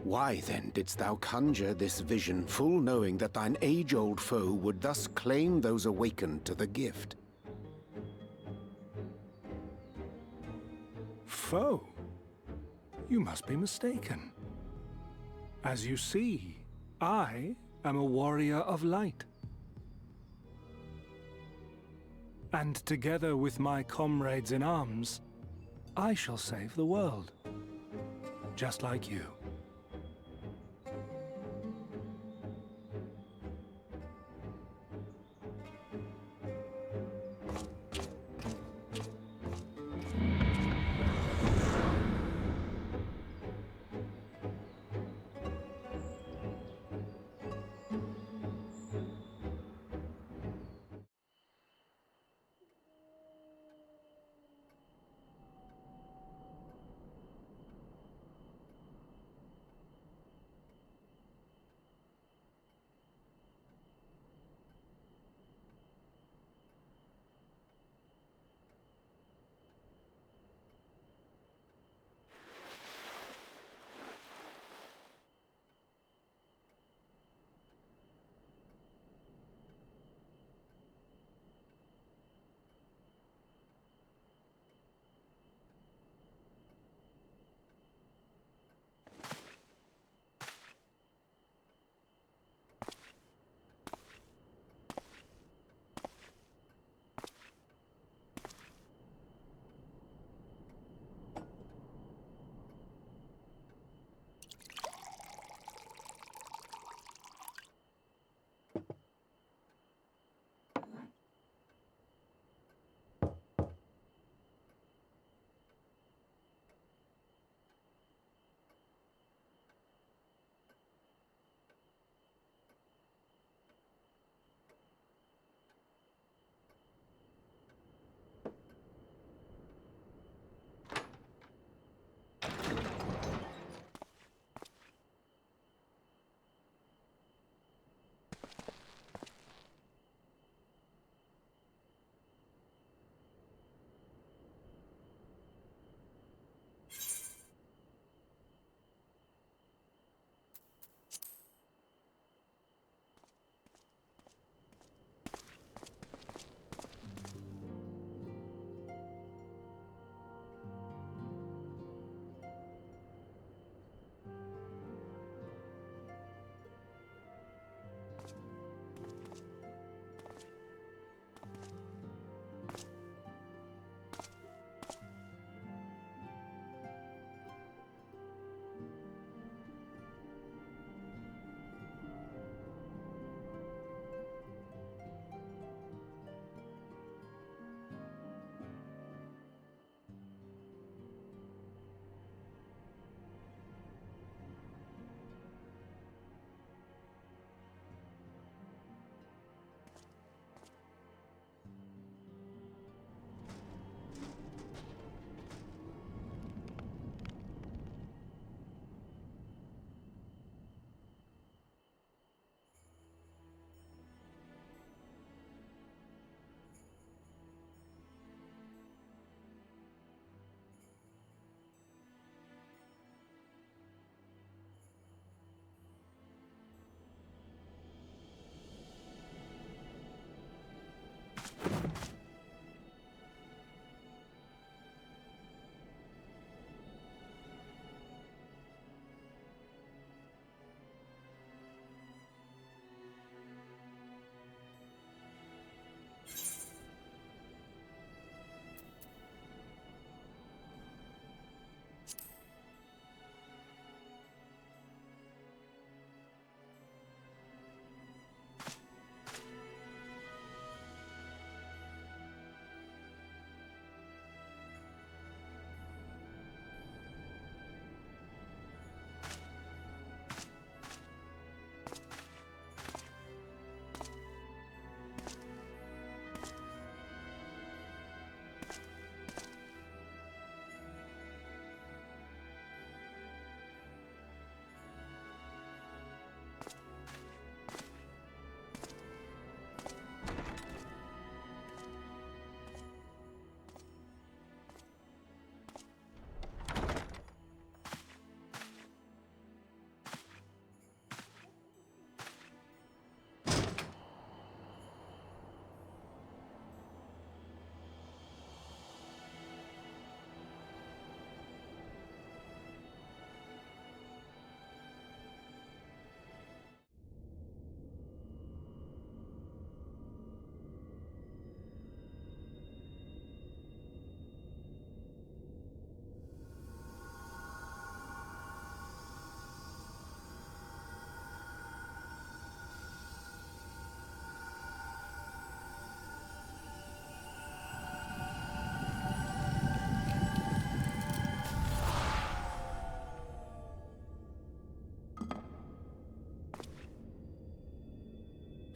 Why then didst thou conjure this vision, full knowing that thine age-old foe would thus claim those awakened to the gift? Foe? You must be mistaken. As you see, I am a warrior of light. And together with my comrades in arms, I shall save the world. Just like you.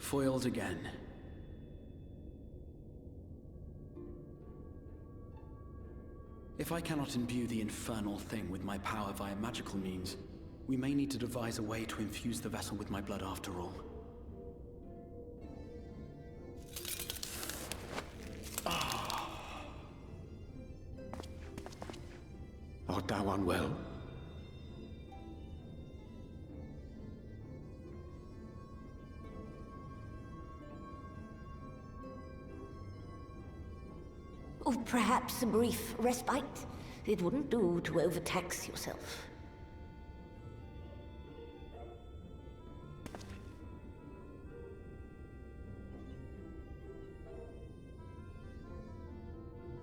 Foiled again. If I cannot imbue the infernal thing with my power via magical means, we may need to devise a way to infuse the vessel with my blood after all. Art thou unwell? Or perhaps a brief respite? It wouldn't do to overtax yourself.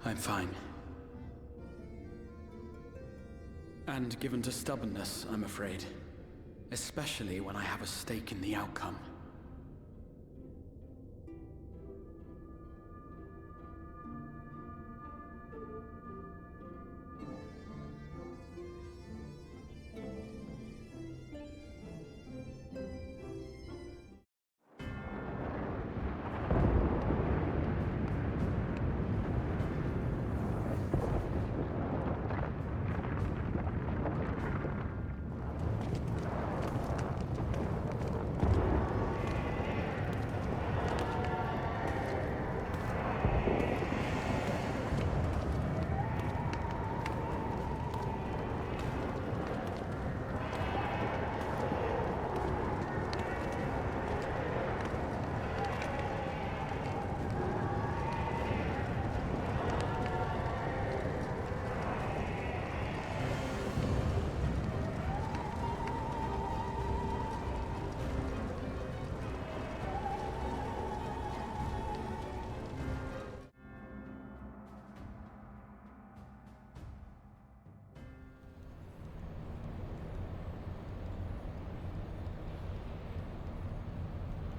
I'm fine. And given to stubbornness, I'm afraid. Especially when I have a stake in the outcome.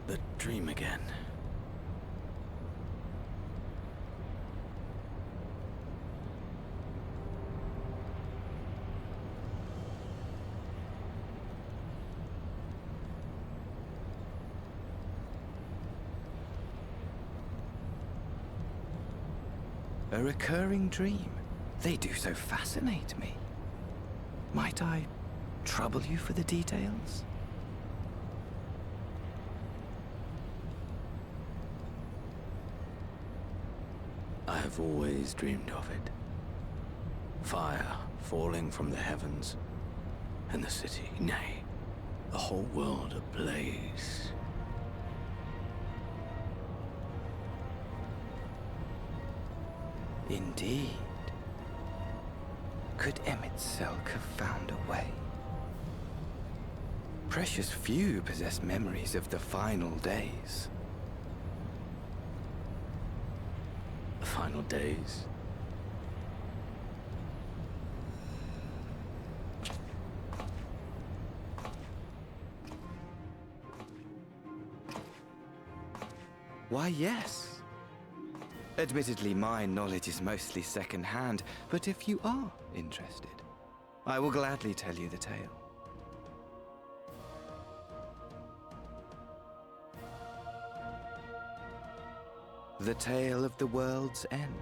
The dream again. A recurring dream? They do so fascinate me. Might I trouble you for the details? I have always dreamed of it. Fire falling from the heavens, and the city, nay, the whole world ablaze. Indeed. Could Emmett Selk have found a way? Precious few possess memories of the final days. The final days? Why, yes. Admittedly, my knowledge is mostly second-hand, but if you are interested, I will gladly tell you the tale. The tale of the world's end.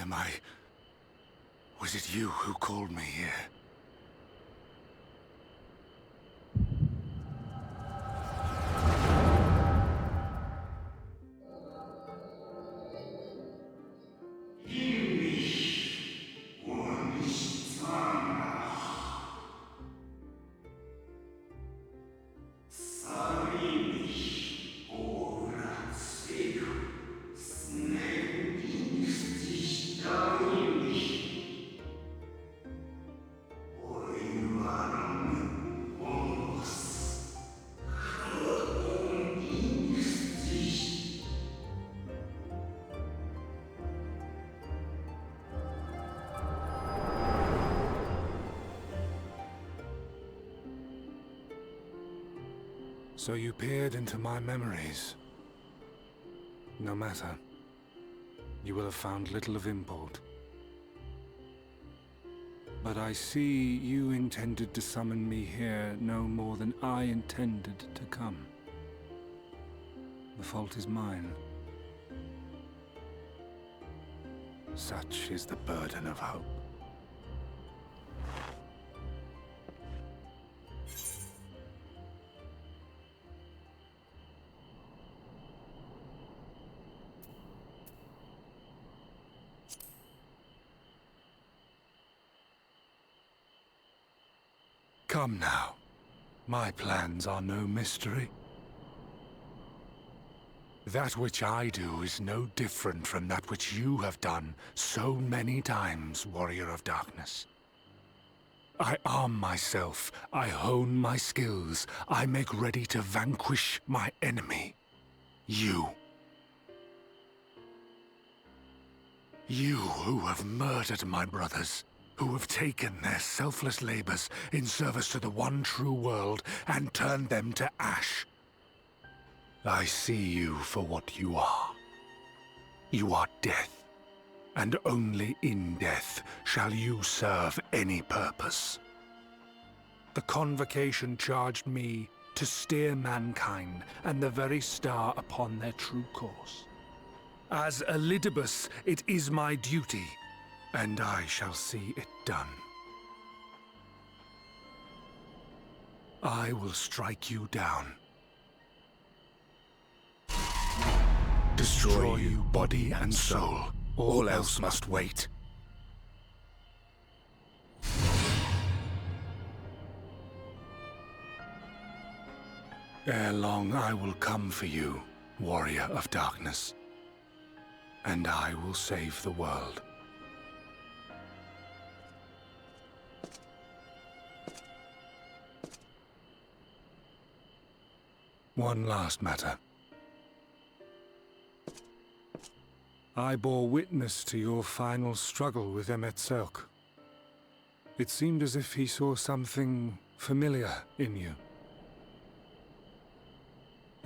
Am I... Was it you who called me here? So you peered into my memories. No matter. You will have found little of import. But I see you intended to summon me here no more than I intended to come. The fault is mine. Such is the burden of hope. Come now. My plans are no mystery. That which I do is no different from that which you have done so many times, Warrior of Darkness. I arm myself, I hone my skills, I make ready to vanquish my enemy. You. You who have murdered my brothers, who have taken their selfless labors in service to the one true world and turned them to ash. I see you for what you are. You are death, and only in death shall you serve any purpose. The Convocation charged me to steer mankind and the very star upon their true course. As Elidibus, it is my duty, and I shall see it done. I will strike you down. Destroy you body and soul. All else must wait. Ere long I will come for you, Warrior of Darkness. And I will save the world. One last matter. I bore witness to your final struggle with Emet-Selch. It seemed as if he saw something familiar in you.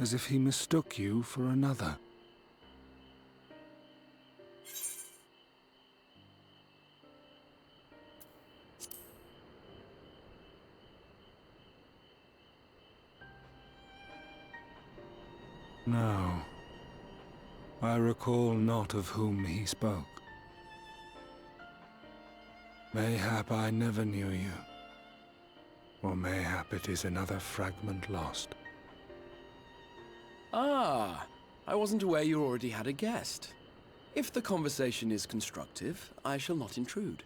As if he mistook you for another. No. I recall not of whom he spoke. Mayhap I never knew you. Or mayhap it is another fragment lost. Ah, I wasn't aware you already had a guest. If the conversation is constructive, I shall not intrude.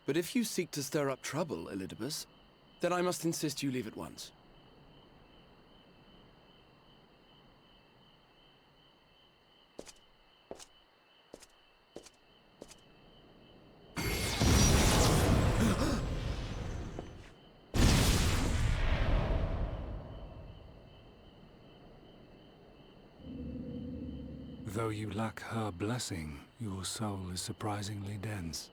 But if you seek to stir up trouble, Elidibus, then I must insist you leave at once. Though you lack her blessing, your soul is surprisingly dense.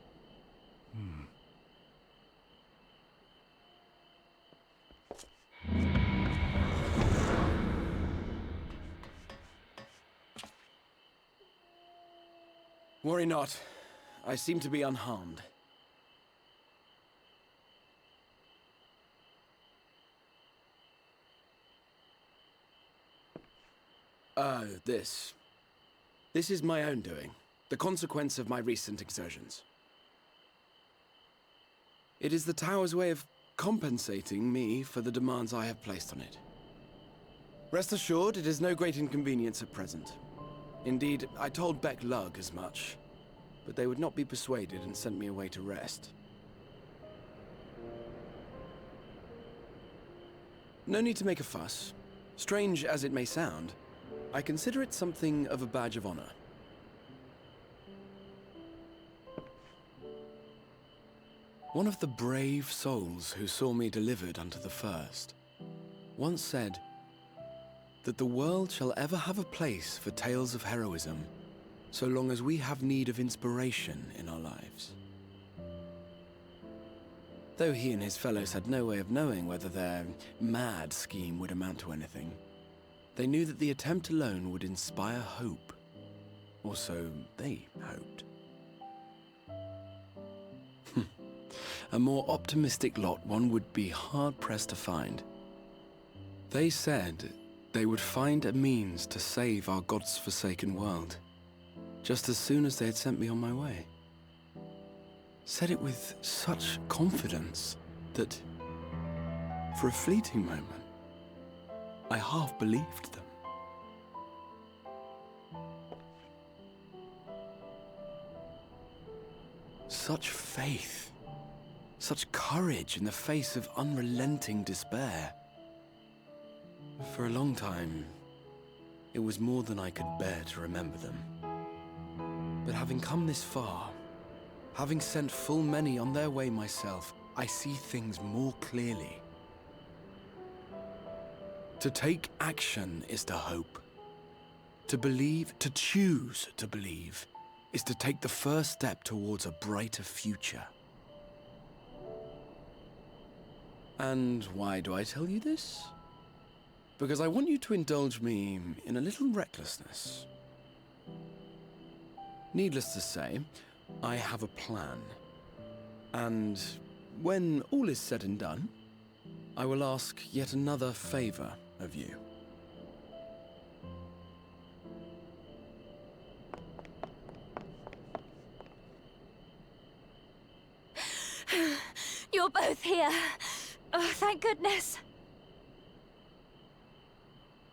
Worry not. I seem to be unharmed. This. This is my own doing. The consequence of my recent exertions. It is the tower's way of compensating me for the demands I have placed on it. Rest assured, it is no great inconvenience at present. Indeed, I told Beck Lug as much, but they would not be persuaded and sent me away to rest. No need to make a fuss. Strange as it may sound, I consider it something of a badge of honor. One of the brave souls who saw me delivered unto the first once said that the world shall ever have a place for tales of heroism so long as we have need of inspiration in our lives. Though he and his fellows had no way of knowing whether their mad scheme would amount to anything, they knew that the attempt alone would inspire hope. Or so they hoped. A more optimistic lot one would be hard-pressed to find. They said they would find a means to save our God's forsaken world, just as soon as they had sent me on my way. Said it with such confidence that, for a fleeting moment, I half believed them. Such faith, such courage in the face of unrelenting despair. For a long time, it was more than I could bear to remember them. But having come this far, having sent full many on their way myself, I see things more clearly. To take action is to hope. To believe, to choose to believe, is to take the first step towards a brighter future. And why do I tell you this? Because I want you to indulge me in a little recklessness. Needless to say, I have a plan. And when all is said and done, I will ask yet another favor of you. You're both here. Oh, thank goodness.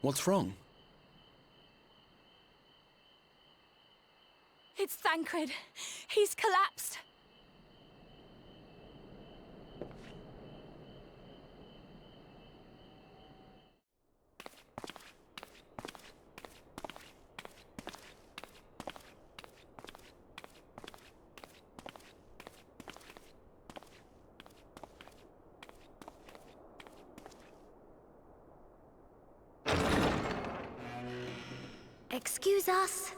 What's wrong? It's Thancred. He's collapsed. Excuse us.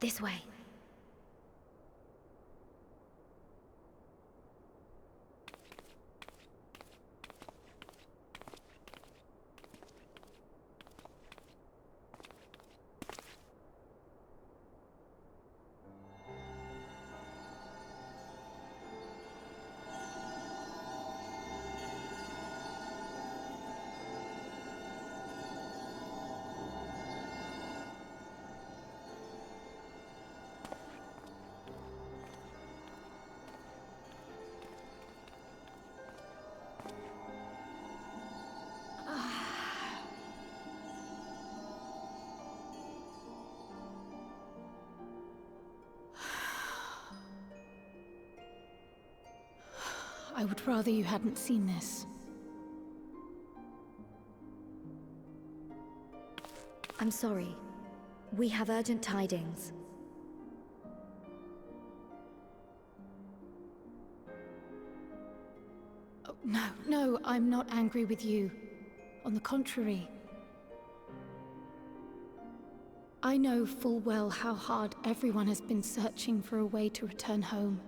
This way. I would rather you hadn't seen this. I'm sorry. We have urgent tidings. Oh, no, I'm not angry with you. On the contrary. I know full well how hard everyone has been searching for a way to return home.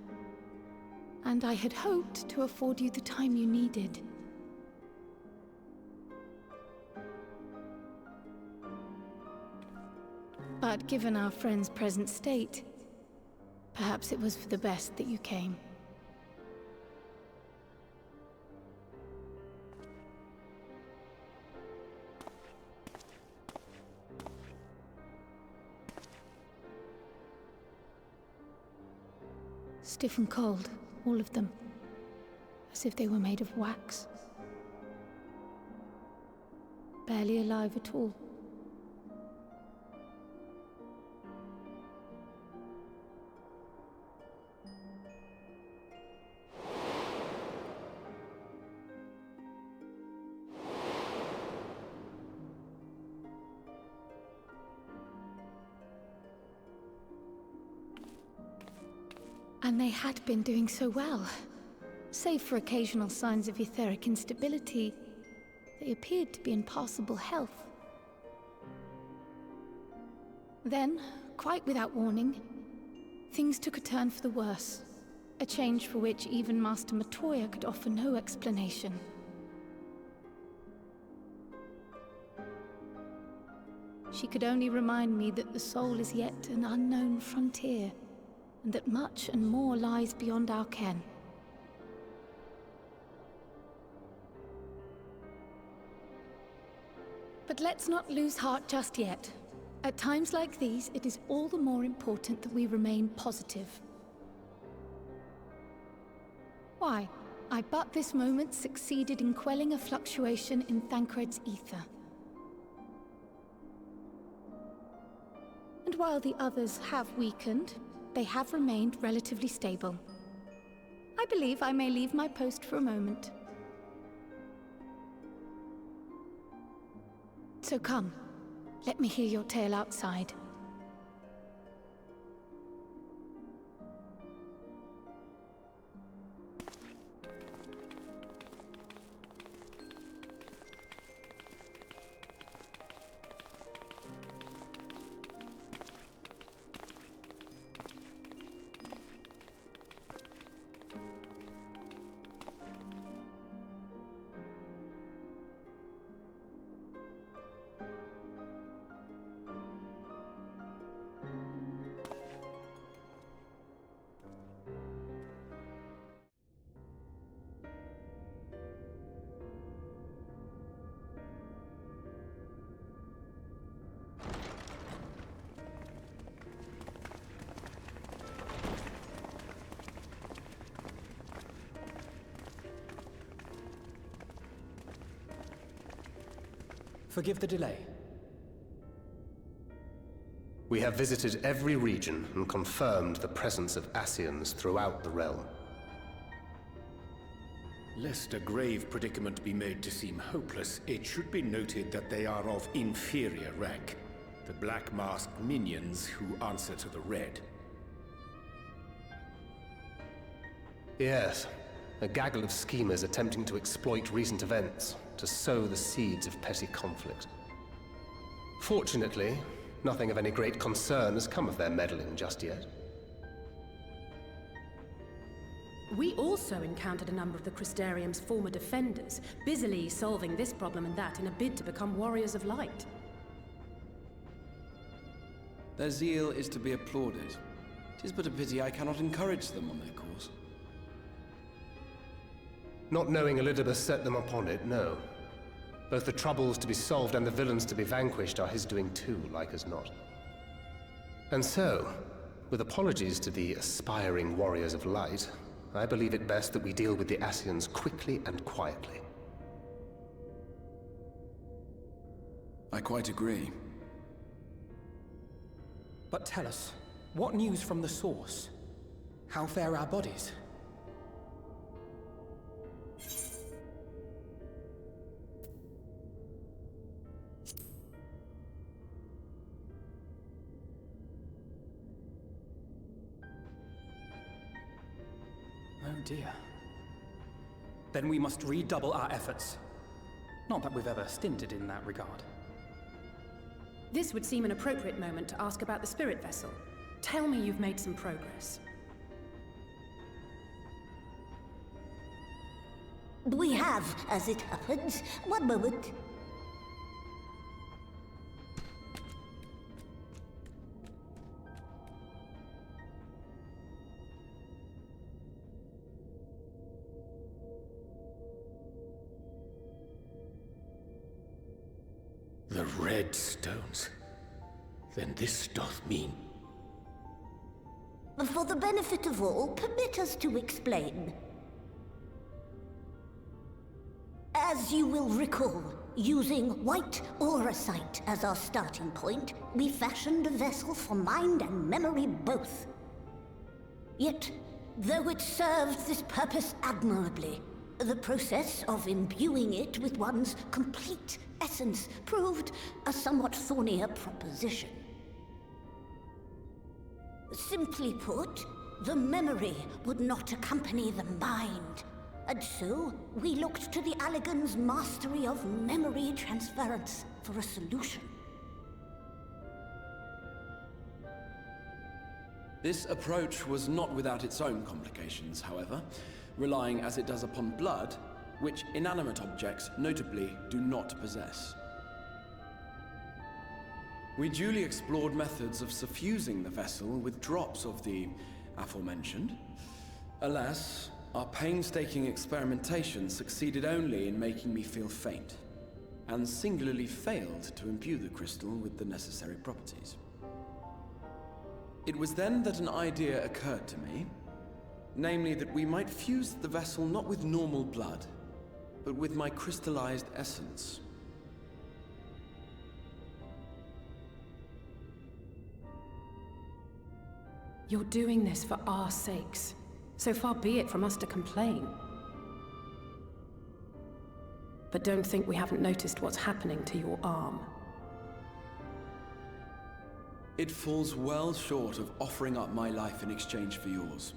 And I had hoped to afford you the time you needed. But given our friend's present state, perhaps it was for the best that you came. Stiff and cold, all of them. As if they were made of wax. Barely alive at all. And they had been doing so well. Save for occasional signs of etheric instability, they appeared to be in passable health. Then, quite without warning, things took a turn for the worse. A change for which even Master Matoya could offer no explanation. She could only remind me that the soul is yet an unknown frontier, and that much and more lies beyond our ken. But let's not lose heart just yet. At times like these, it is all the more important that we remain positive. Why? I but this moment succeeded in quelling a fluctuation in Thancred's ether. And while the others have weakened, they have remained relatively stable. I believe I may leave my post for a moment. So come, let me hear your tale outside. Forgive the delay. We have visited every region and confirmed the presence of Ascians throughout the realm. Lest a grave predicament be made to seem hopeless, it should be noted that they are of inferior rank. The black-masked minions who answer to the Red. Yes, a gaggle of schemers attempting to exploit recent events to sow the seeds of petty conflict. Fortunately, nothing of any great concern has come of their meddling just yet. We also encountered a number of the Crystarium's former defenders, busily solving this problem and that in a bid to become warriors of light. Their zeal is to be applauded. 'Tis but a pity I cannot encourage them on their course. Not knowing Elizabeth set them upon it, no. Both the troubles to be solved and the villains to be vanquished are his doing too, like as not. And so, with apologies to the aspiring warriors of light, I believe it best that we deal with the Ascians quickly and quietly. I quite agree. But tell us, what news from the source? How fare our bodies? Oh dear. Then we must redouble our efforts. Not that we've ever stinted in that regard. This would seem an appropriate moment to ask about the spirit vessel. Tell me you've made some progress. We have, as it happens. One moment. The red stones. Then this doth mean... For the benefit of all, permit us to explain. As you will recall, using white auracite as our starting point, we fashioned a vessel for mind and memory both. Yet, though it served this purpose admirably, the process of imbuing it with one's complete essence proved a somewhat thornier proposition. Simply put, the memory would not accompany the mind. And so, we looked to the Allagan's mastery of memory transference for a solution. This approach was not without its own complications, however, relying as it does upon blood, which inanimate objects, notably, do not possess. We duly explored methods of suffusing the vessel with drops of the aforementioned. Alas, our painstaking experimentation succeeded only in making me feel faint, and singularly failed to imbue the crystal with the necessary properties. It was then that an idea occurred to me, namely that we might fuse the vessel not with normal blood, but with my crystallized essence. You're doing this for our sakes. So far be it from us to complain. But don't think we haven't noticed what's happening to your arm. It falls well short of offering up my life in exchange for yours,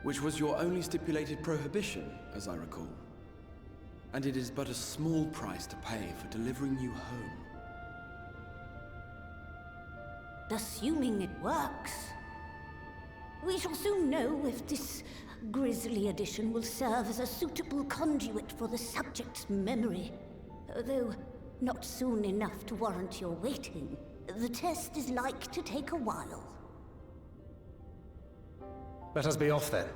which was your only stipulated prohibition, as I recall. And it is but a small price to pay for delivering you home. Assuming it works. We shall soon know if this grisly addition will serve as a suitable conduit for the subject's memory. Although not soon enough to warrant your waiting. The test is like to take a while. Let us be off then.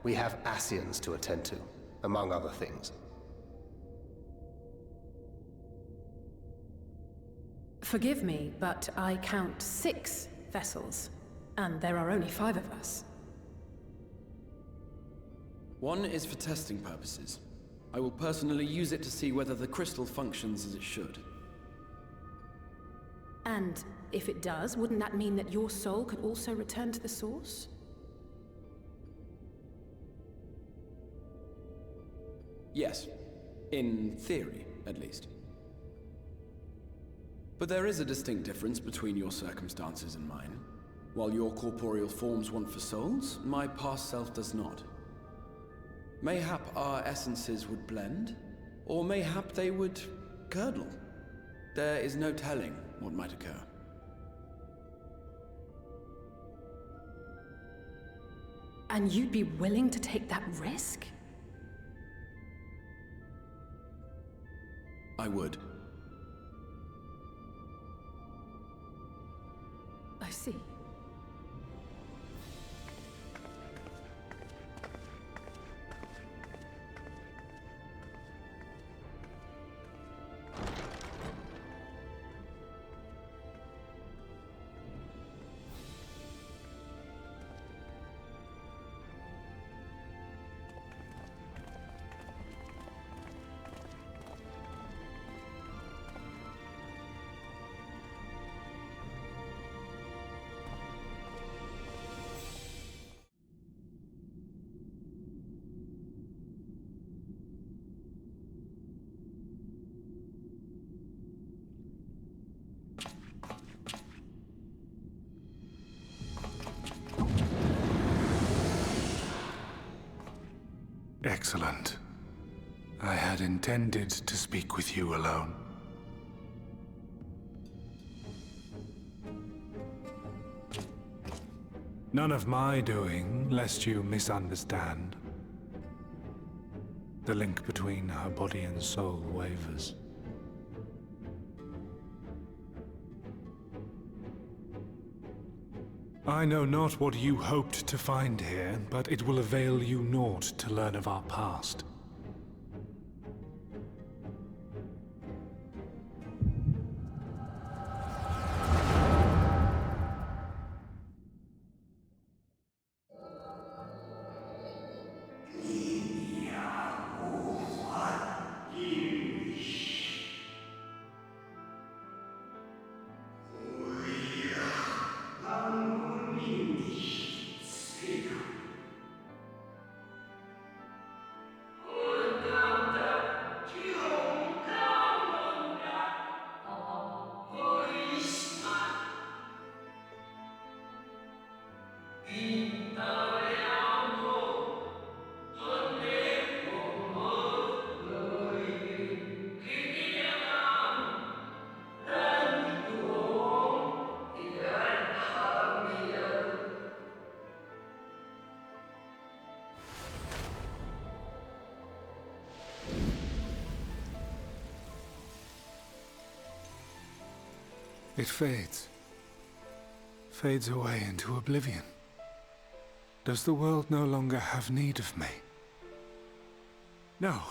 We have Ascians to attend to, among other things. Forgive me, but I count 6 vessels, and there are only 5 of us. One is for testing purposes. I will personally use it to see whether the crystal functions as it should. And if it does, wouldn't that mean that your soul could also return to the source? Yes. In theory, at least. But there is a distinct difference between your circumstances and mine. While your corporeal forms want for souls, my past self does not. Mayhap our essences would blend, or mayhap they would curdle. There is no telling what might occur. And you'd be willing to take that risk? I would. I see. Excellent. I had intended to speak with you alone. None of my doing, lest you misunderstand. The link between her body and soul wavers. I know not what you hoped to find here, but it will avail you naught to learn of our past. It fades. Fades away into oblivion. Does the world no longer have need of me? No.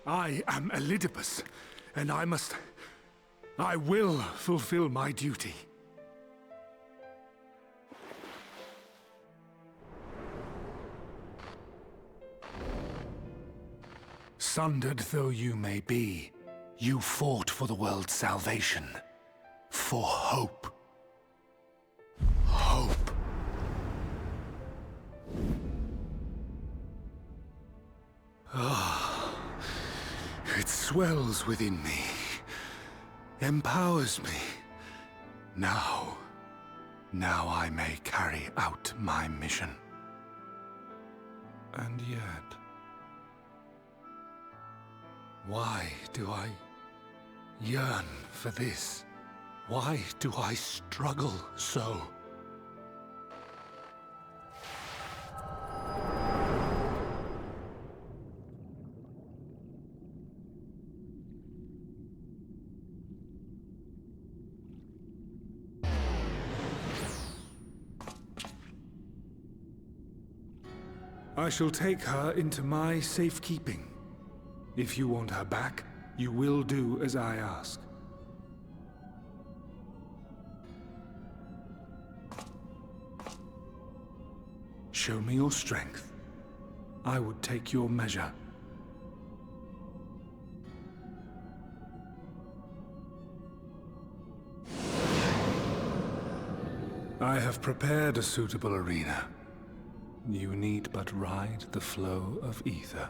I am Elidibus, and I will fulfill my duty. Sundered though you may be, you fought for the world's salvation. For hope. Hope. Ah, it swells within me, empowers me. Now I may carry out my mission. And yet, why do I yearn for this? Why do I struggle so? I shall take her into my safekeeping. If you want her back, you will do as I ask. Show me your strength. I would take your measure. I have prepared a suitable arena. You need but ride the flow of ether.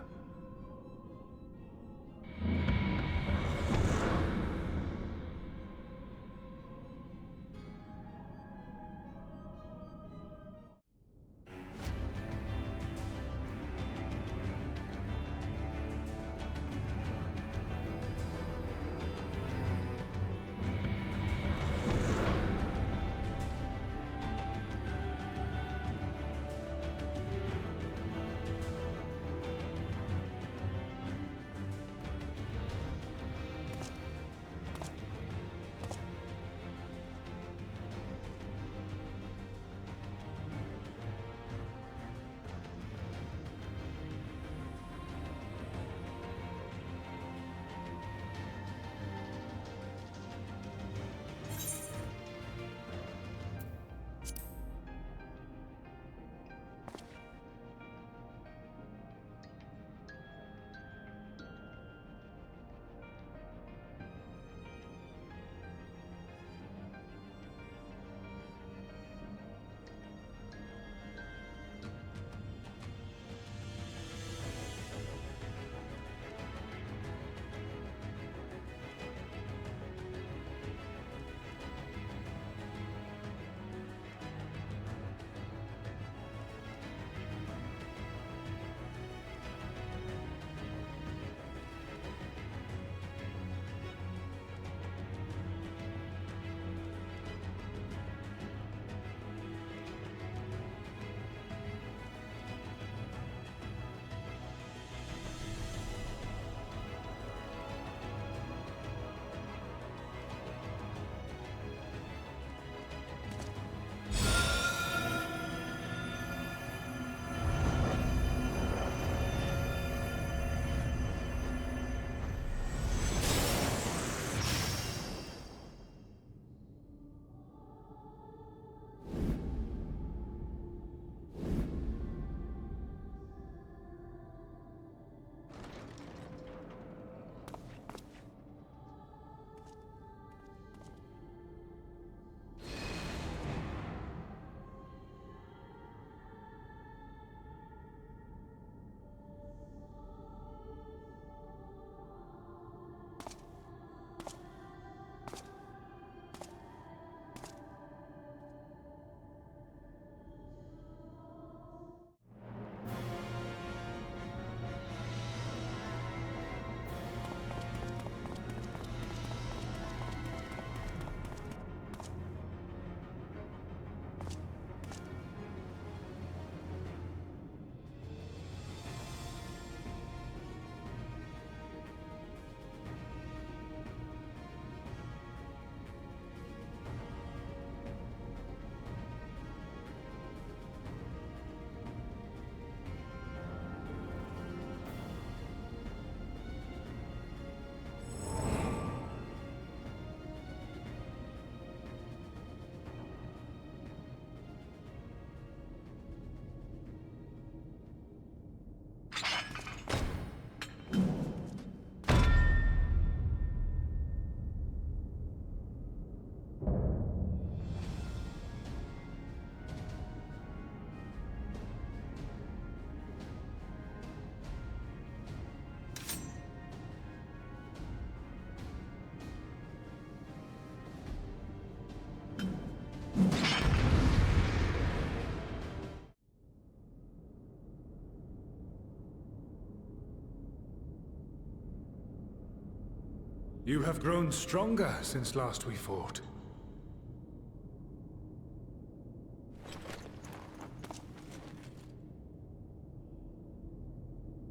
You have grown stronger since last we fought.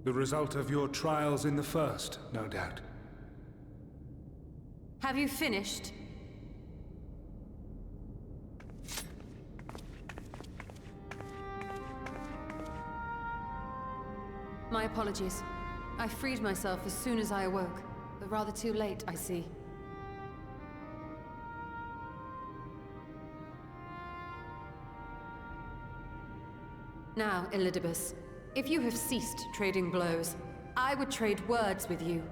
The result of your trials in the first, no doubt. Have you finished? My apologies. I freed myself as soon as I awoke, but rather too late, I see. Now, Elidibus, if you have ceased trading blows, I would trade words with you.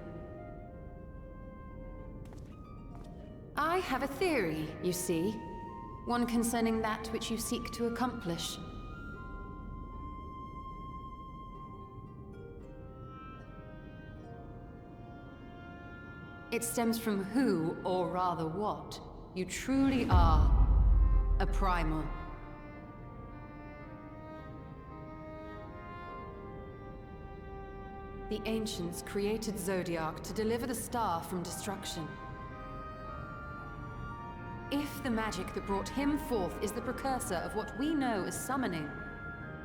I have a theory, you see. One concerning that which you seek to accomplish. It stems from who, or rather what, you truly are. A primal. The Ancients created Zodiac to deliver the star from destruction. If the magic that brought him forth is the precursor of what we know as summoning,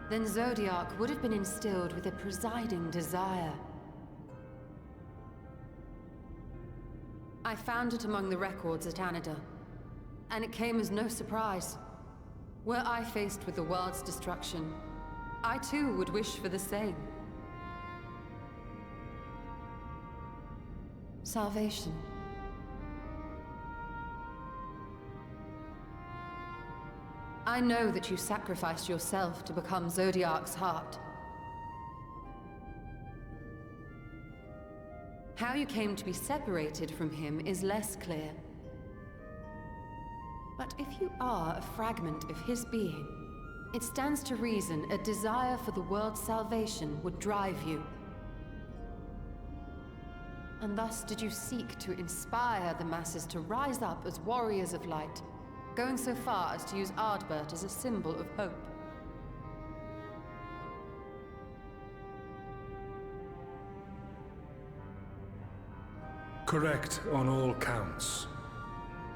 then Zodiac would have been instilled with a presiding desire. I found it among the records at Anida, and it came as no surprise. Were I faced with the world's destruction, I too would wish for the same. Salvation. I know that you sacrificed yourself to become Zodiac's heart. How you came to be separated from him is less clear. But if you are a fragment of his being, it stands to reason a desire for the world's salvation would drive you. And thus did you seek to inspire the masses to rise up as warriors of light, going so far as to use Ardbert as a symbol of hope. Correct on all counts.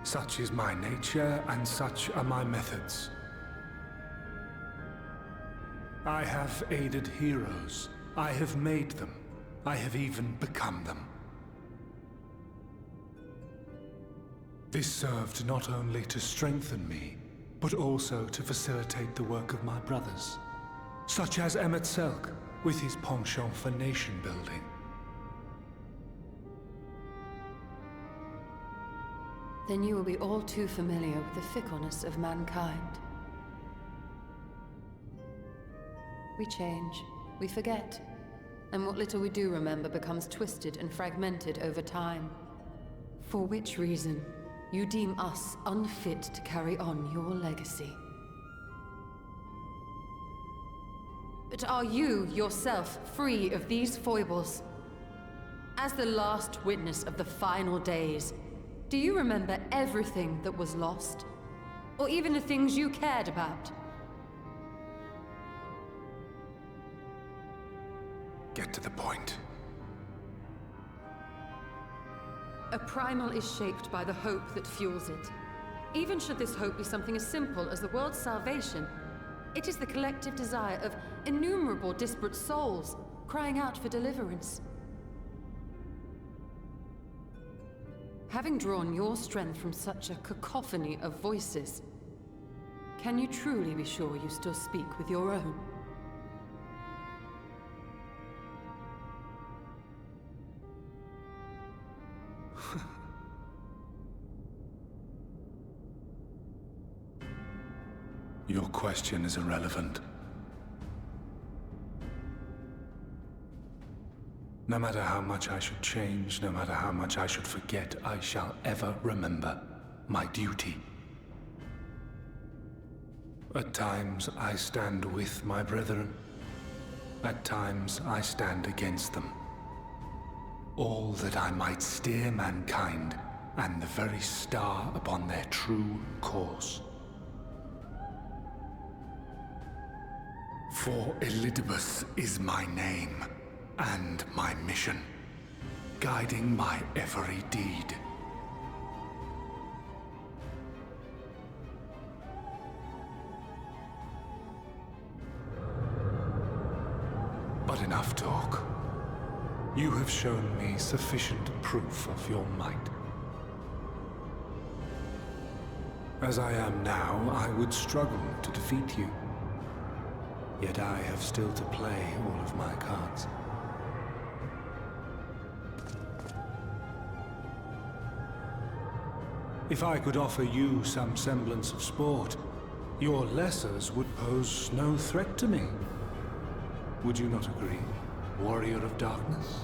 Such is my nature, and such are my methods. I have aided heroes. I have made them. I have even become them. This served not only to strengthen me, but also to facilitate the work of my brothers, such as Emmett Selk, with his penchant for nation building. Then you will be all too familiar with the fickleness of mankind. We change, we forget, and what little we do remember becomes twisted and fragmented over time. For which reason, you deem us unfit to carry on your legacy. But are you, yourself, free of these foibles? As the last witness of the final days, do you remember everything that was lost? Or even the things you cared about? Get to the point. A primal is shaped by the hope that fuels it. Even should this hope be something as simple as the world's salvation, it is the collective desire of innumerable disparate souls crying out for deliverance. Having drawn your strength from such a cacophony of voices, can you truly be sure you still speak with your own? Your question is irrelevant. No matter how much I should change, no matter how much I should forget, I shall ever remember my duty. At times I stand with my brethren. At times I stand against them. All that I might steer mankind and the very star upon their true course. For Elidibus is my name and my mission. guiding my every deed. But enough talk. You have shown me sufficient proof of your might. As I am now, I would struggle to defeat you. Yet I have still to play all of my cards. If I could offer you some semblance of sport, your lessers would pose no threat to me. Would you not agree, Warrior of Darkness?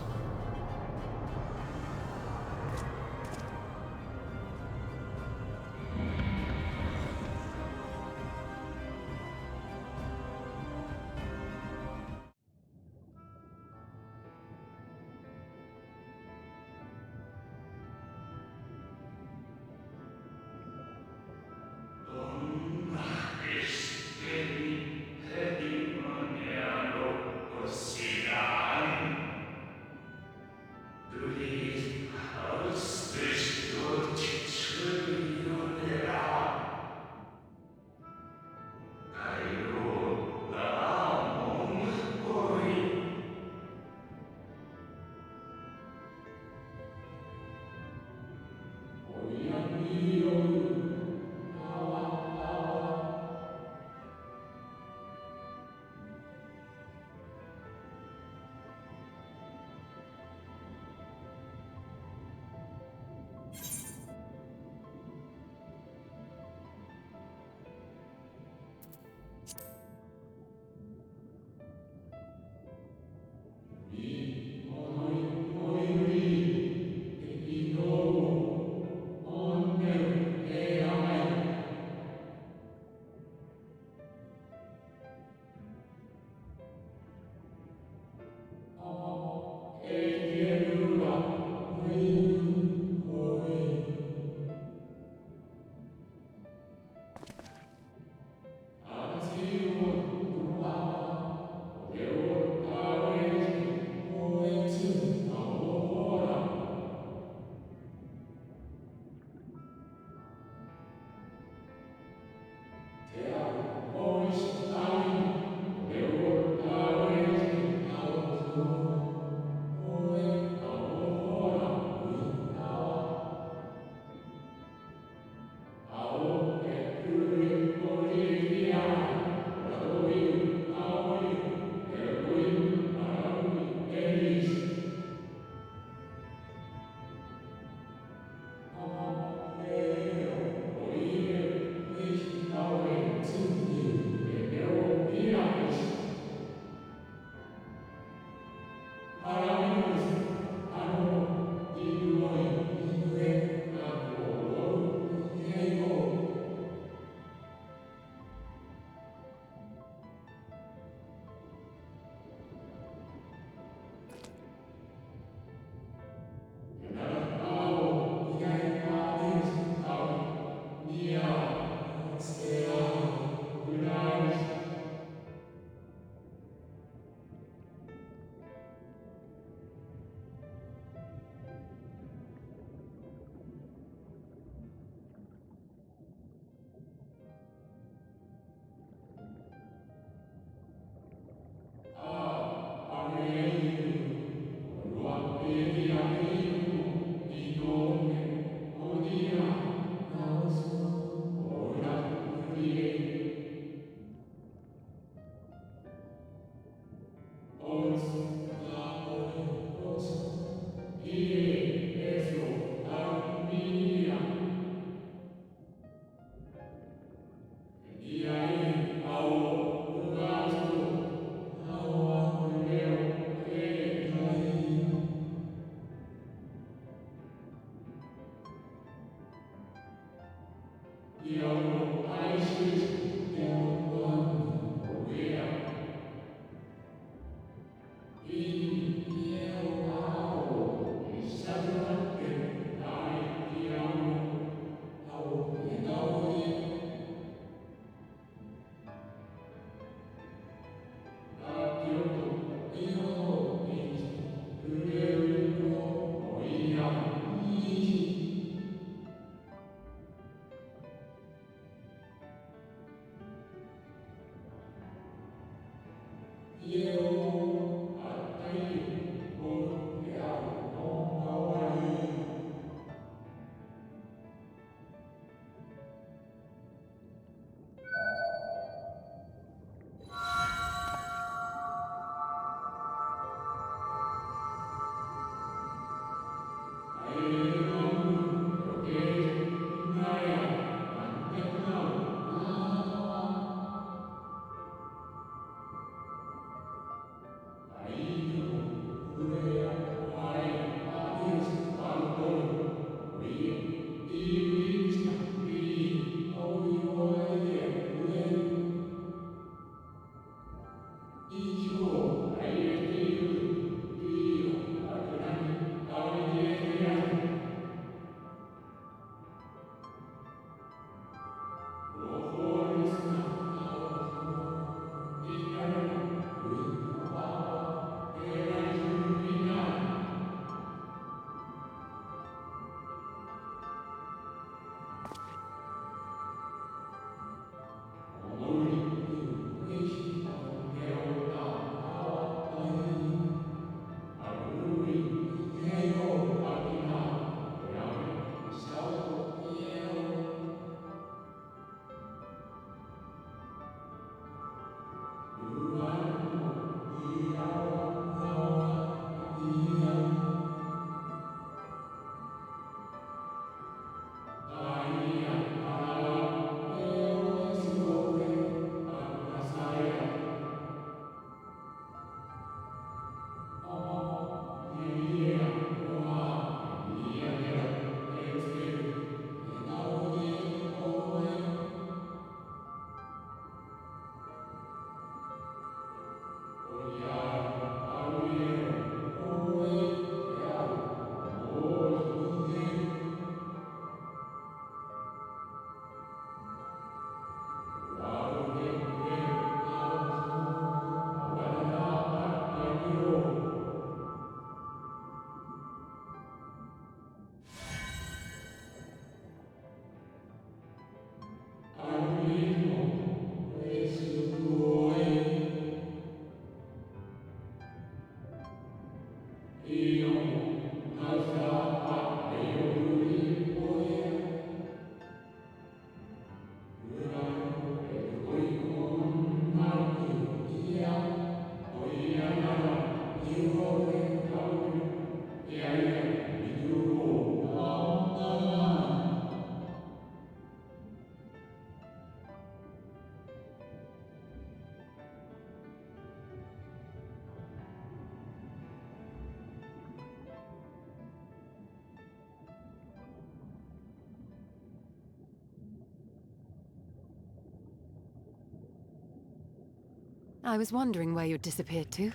I was wondering where you'd disappeared to.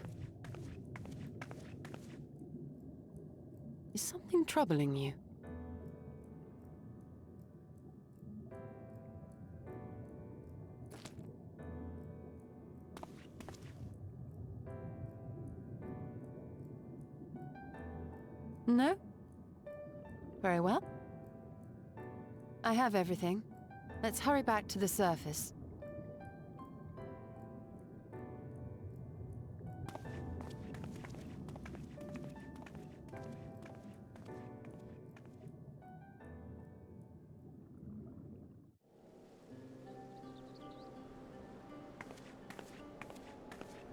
Is something troubling you? No? Very well. I have everything. Let's hurry back to the surface.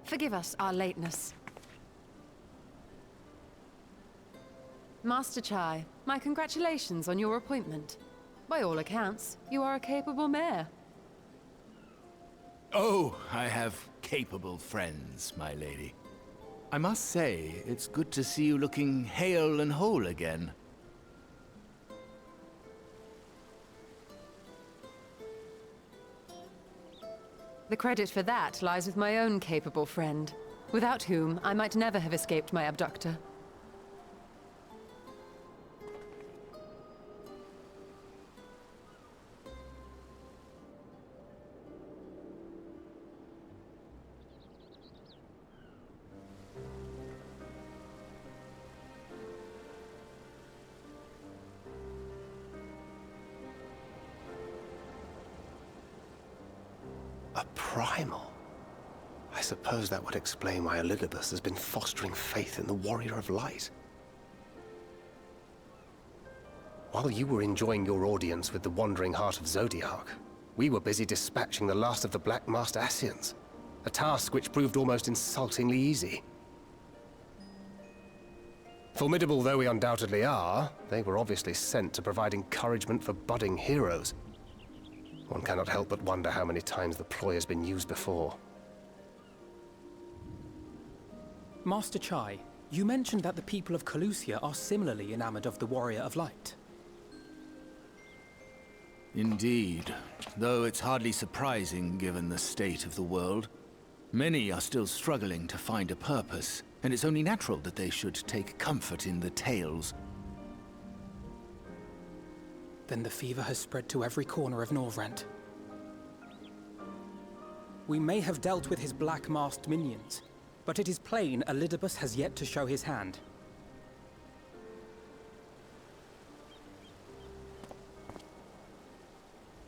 Forgive us our lateness. Master Chai, my congratulations on your appointment. By all accounts, you are a capable mayor. Oh, I have capable friends, my lady. I must say, it's good to see you looking hale and whole again. The credit for that lies with my own capable friend, without whom I might never have escaped my abductor. A primal? I suppose that would explain why Elidibus has been fostering faith in the Warrior of Light. While you were enjoying your audience with the Wandering Heart of Zodiac, we were busy dispatching the last of the Black Masked Ascians, a task which proved almost insultingly easy. Formidable though we undoubtedly are, they were obviously sent to provide encouragement for budding heroes. One cannot help but wonder how many times the ploy has been used before. Master Chai, you mentioned that the people of Calusia are similarly enamored of the Warrior of Light. Indeed, though it's hardly surprising given the state of the world. Many are still struggling to find a purpose, and it's only natural that they should take comfort in the tales. Then the fever has spread to every corner of Norvrent. We may have dealt with his black-masked minions, but it is plain Elidibus has yet to show his hand.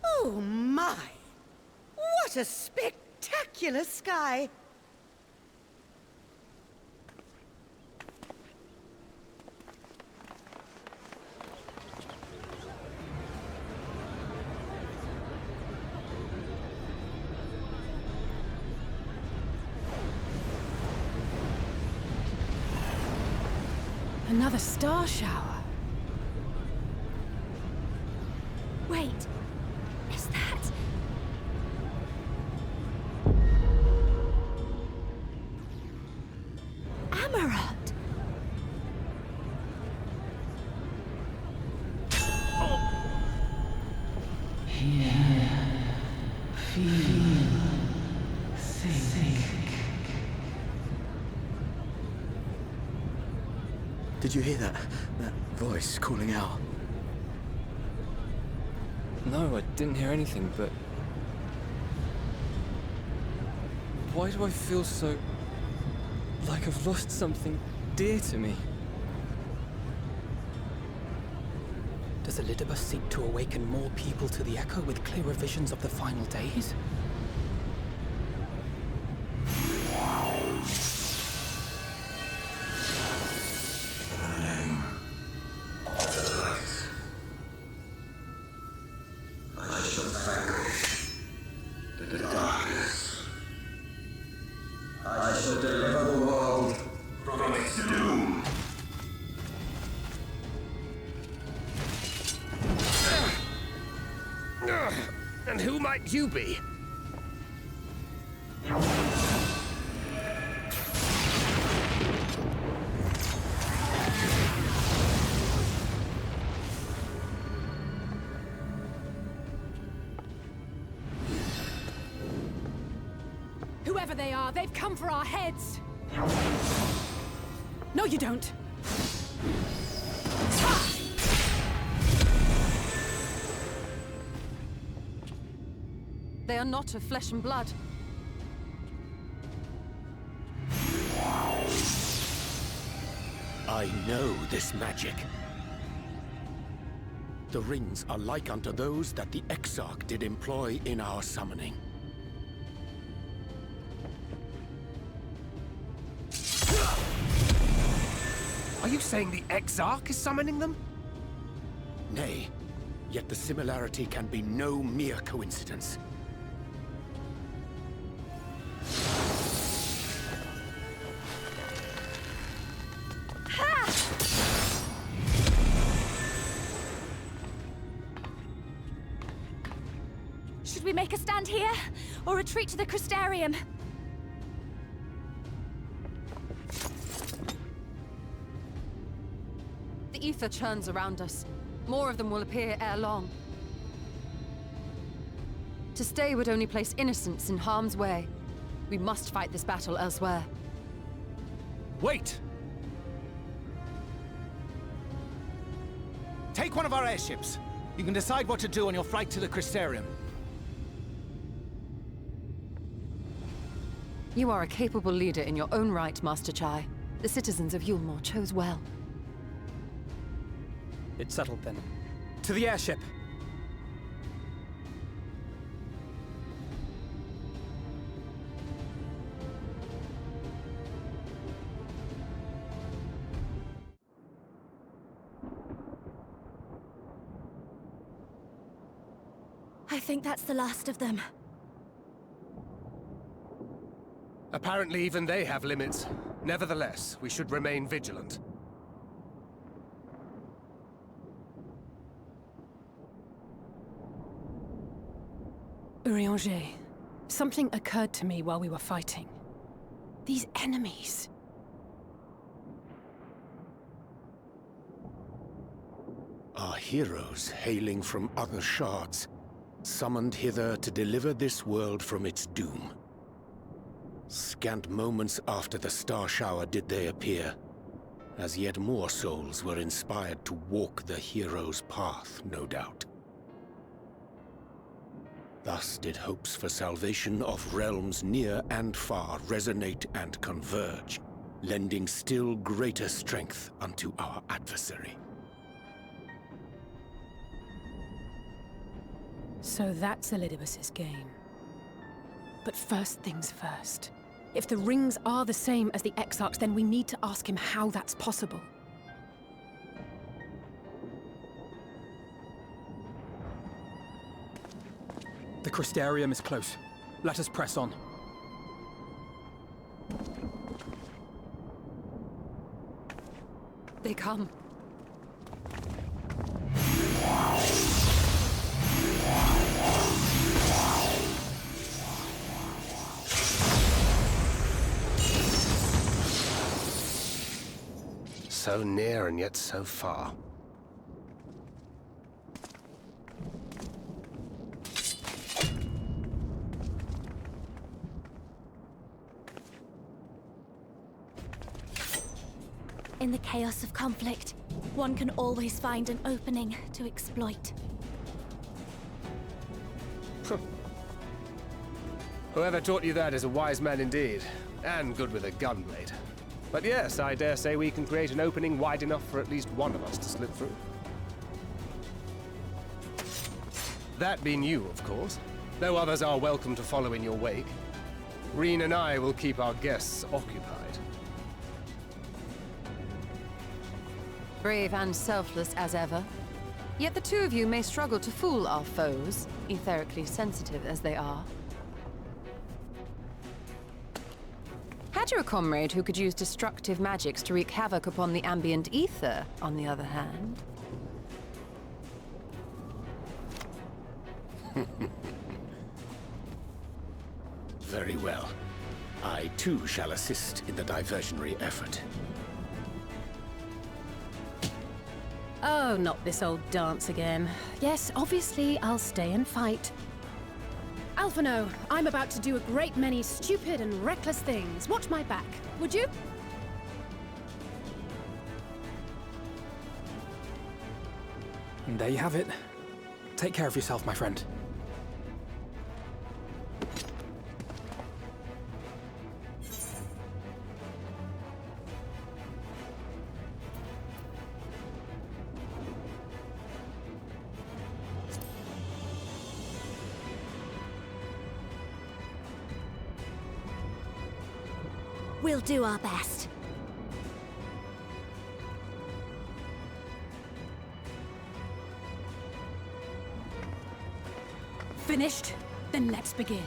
Oh my! What a spectacular sky! Another star shower. Wait, is that... Amaranth? Did you hear that? That voice calling out? No, I didn't hear anything, but... Why do I feel so... like I've lost something dear to me? Does Elidibus seek to awaken more people to the Echo with clearer visions of the final days? And who might you be? Whoever they are, they've come for our heads! No, you don't! They are not of flesh and blood. I know this magic. The rings are like unto those that the Exarch did employ in our summoning. Are you saying the Exarch is summoning them? Nay, yet the similarity can be no mere coincidence. Should we make a stand here, or retreat to the Crystarium? The ether churns around us. More of them will appear ere long. To stay would only place innocents in harm's way. We must fight this battle elsewhere. Wait! Take one of our airships. You can decide what to do on your flight to the Crystarium. You are a capable leader in your own right, Master Chai. The citizens of Yulmore chose well. It's settled then. To the airship! I think that's the last of them. Apparently even they have limits. Nevertheless, we should remain vigilant. Urianger, something occurred to me while we were fighting. These enemies. Are heroes hailing from other shards, summoned hither to deliver this world from its doom. Scant moments after the star shower did they appear, as yet more souls were inspired to walk the hero's path, no doubt. Thus did hopes for salvation of realms near and far resonate and converge, lending still greater strength unto our adversary. So that's Elidibus's game. But first things first. If the rings are the same as the Exarchs, then we need to ask him how that's possible. The Crystarium is close. Let us press on. They come. So near and yet so far. In the chaos of conflict, one can always find an opening to exploit. Whoever taught you that is a wise man indeed, and good with a gunblade. But yes, I dare say we can create an opening wide enough for at least one of us to slip through. That being you, of course. Though others are welcome to follow in your wake. Reen and I will keep our guests occupied. Brave and selfless as ever. Yet the two of you may struggle to fool our foes, etherically sensitive as they are. Had you a comrade who could use destructive magics to wreak havoc upon the ambient ether, on the other hand? Very well. I too shall assist in the diversionary effort. Oh, not this old dance again. Yes, obviously I'll stay and fight. Alphino, I'm about to do a great many stupid and reckless things. Watch my back, would you? And there you have it. Take care of yourself, my friend. We'll do our best. Finished? Then let's begin.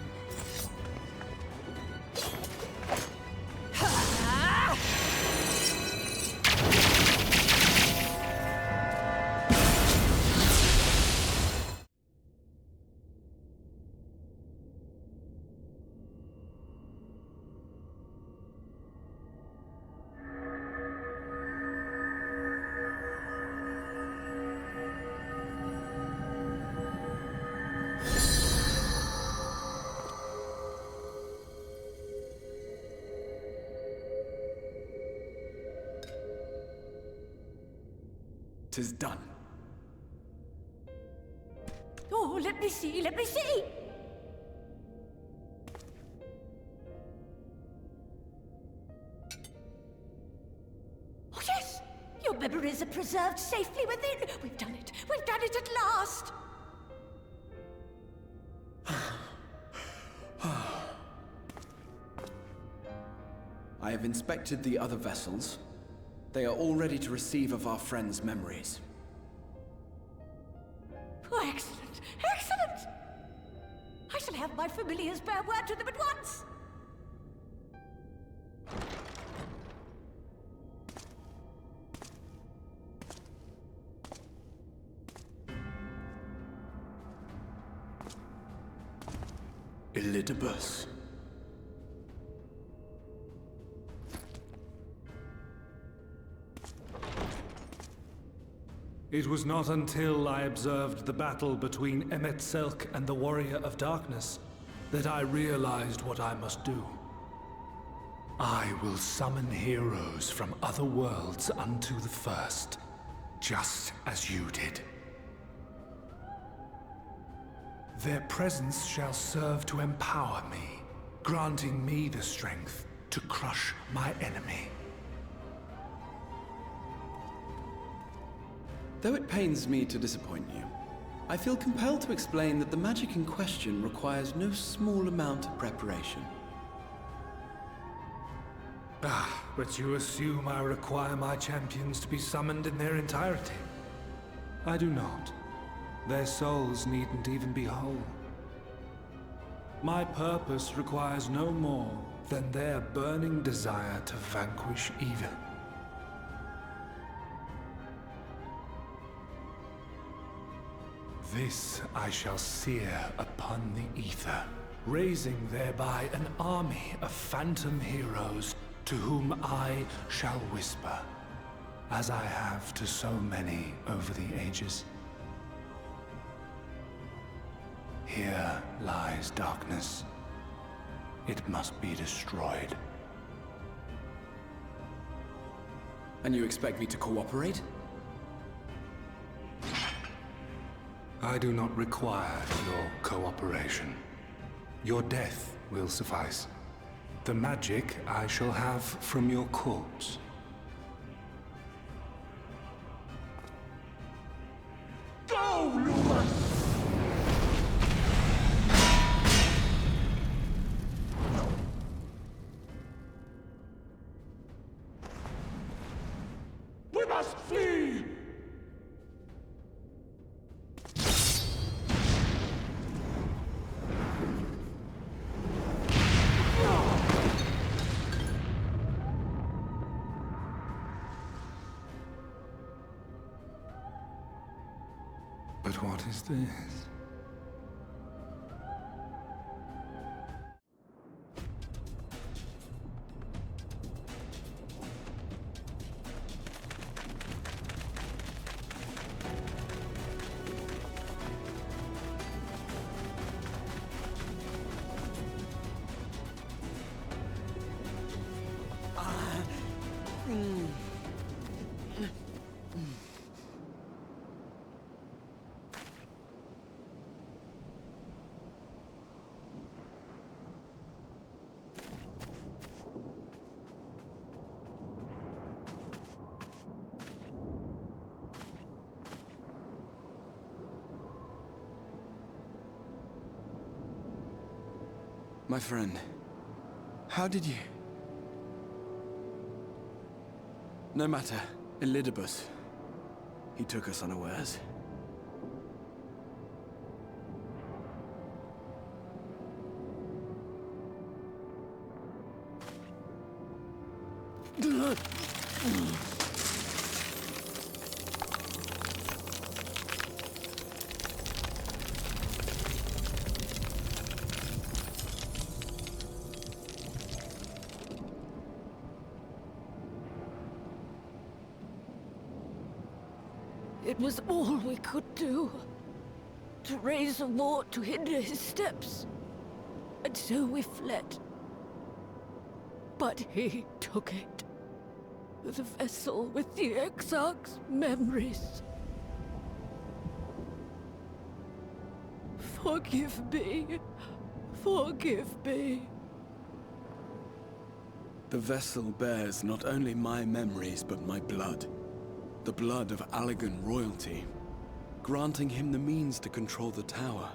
Tis done. Oh, let me see, let me see! Oh, yes! Your memories are preserved safely within! We've done it! We've done it at last! I have inspected the other vessels. They are all ready to receive of our friends' memories. Oh, excellent! Excellent! I shall have my familiars bear word to them at once! Elidibus. It was not until I observed the battle between Emet-Selch and the Warrior of Darkness that I realized what I must do. I will summon heroes from other worlds unto the first, just as you did. Their presence shall serve to empower me, granting me the strength to crush my enemy. Though it pains me to disappoint you, I feel compelled to explain that the magic in question requires no small amount of preparation. But you assume I require my champions to be summoned in their entirety. I do not. Their souls needn't even be whole. My purpose requires no more than their burning desire to vanquish evil. This I shall sear upon the ether, raising thereby an army of phantom heroes to whom I shall whisper, as I have to so many over the ages. Here lies darkness. It must be destroyed. And you expect me to cooperate? I do not require your cooperation. Your death will suffice. The magic I shall have from your corpse. Go, Lumos! We must flee! But what is this? My friend, how did you... No matter, Elidibus. He took us unawares. It was all we could do. To raise a war to hinder his steps. And so we fled. But he took it. The vessel with the Exarch's memories. Forgive me. Forgive me. The vessel bears not only my memories, but my blood. The blood of Allegan royalty, granting him the means to control the tower.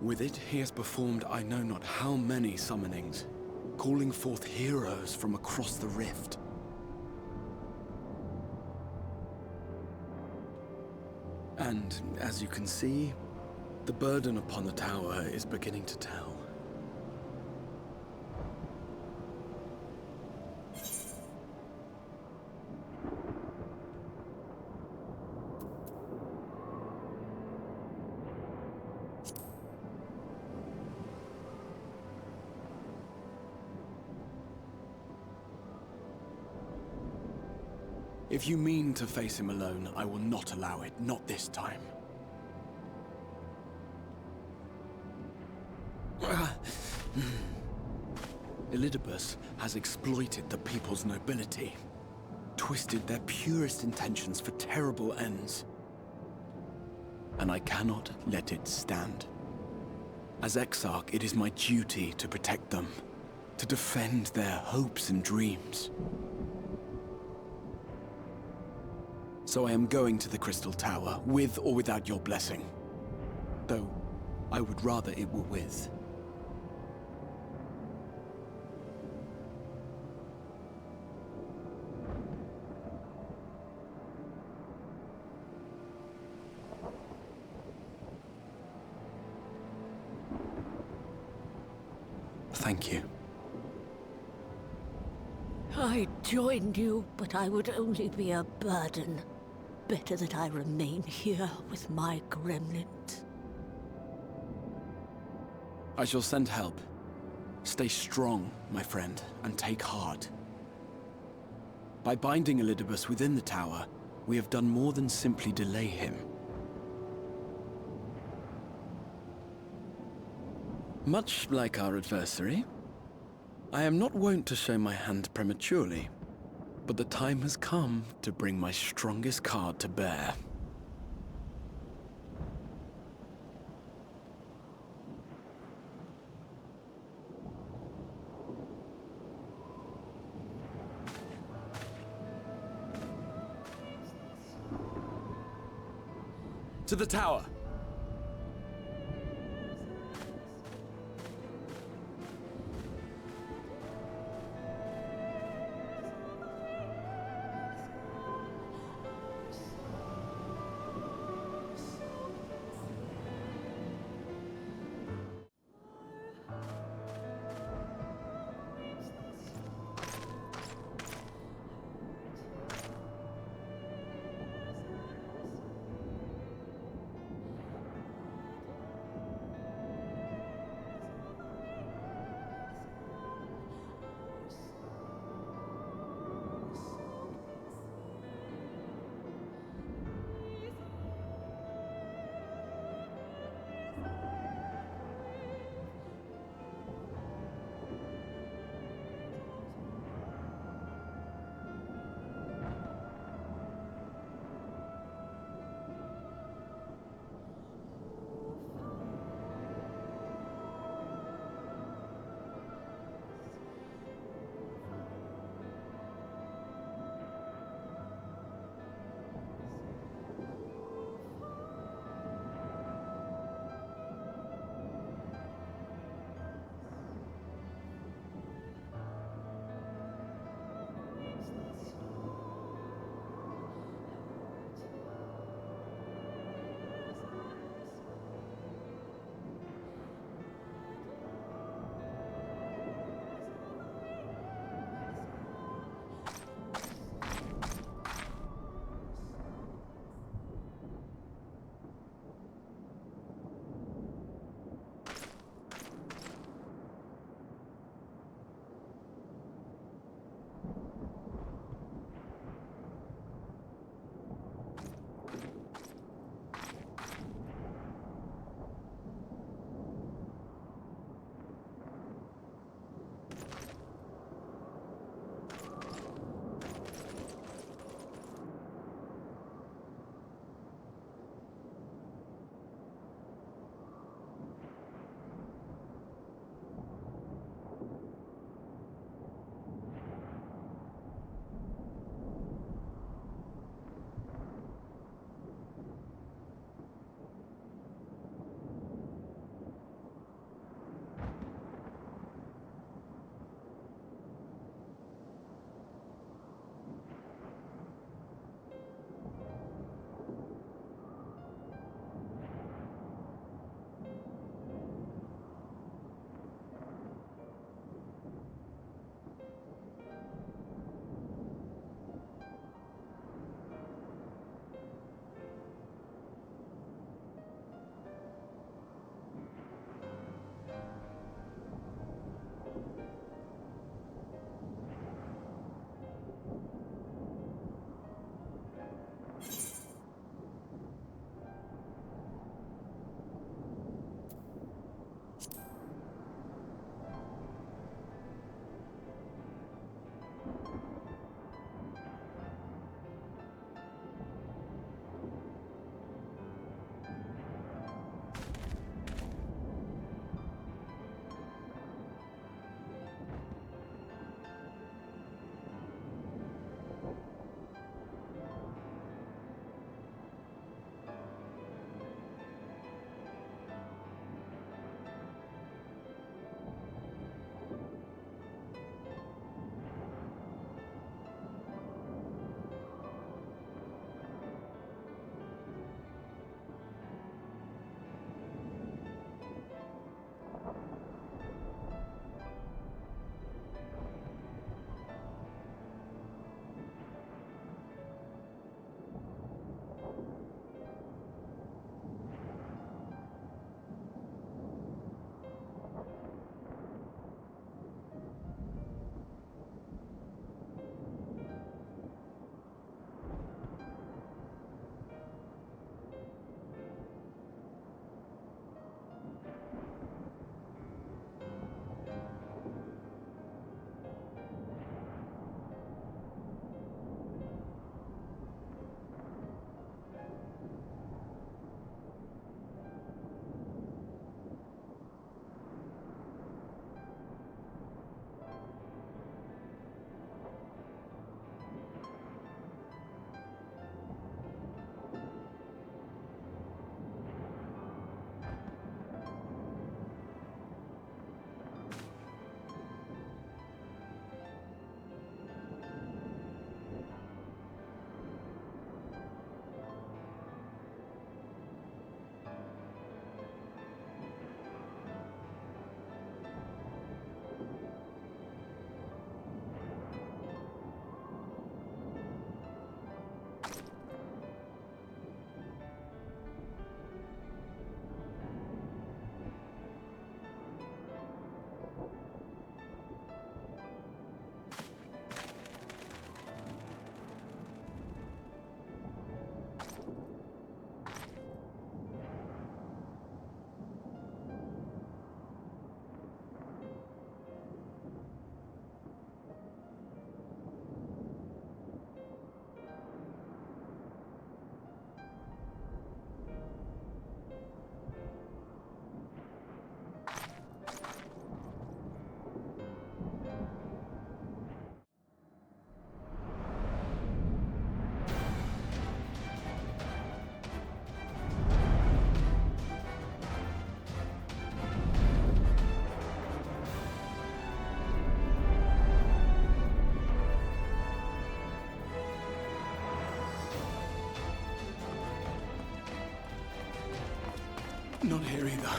With it, he has performed I know not how many summonings, calling forth heroes from across the rift. And, as you can see, the burden upon the tower is beginning to tell. If you mean to face him alone, I will not allow it, not this time. Elidibus has exploited the people's nobility, twisted their purest intentions for terrible ends. And I cannot let it stand. As Exarch, it is my duty to protect them, to defend their hopes and dreams. So I am going to the Crystal Tower, with or without your blessing. Though, I would rather it were with. Thank you. I joined you, but I would only be a burden. Better that I remain here with my gremlins. I shall send help. Stay strong, my friend, and take heart. By binding Elidibus within the tower, we have done more than simply delay him. Much like our adversary, I am not wont to show my hand prematurely, but the time has come to bring my strongest card to bear. To the tower! Not here either.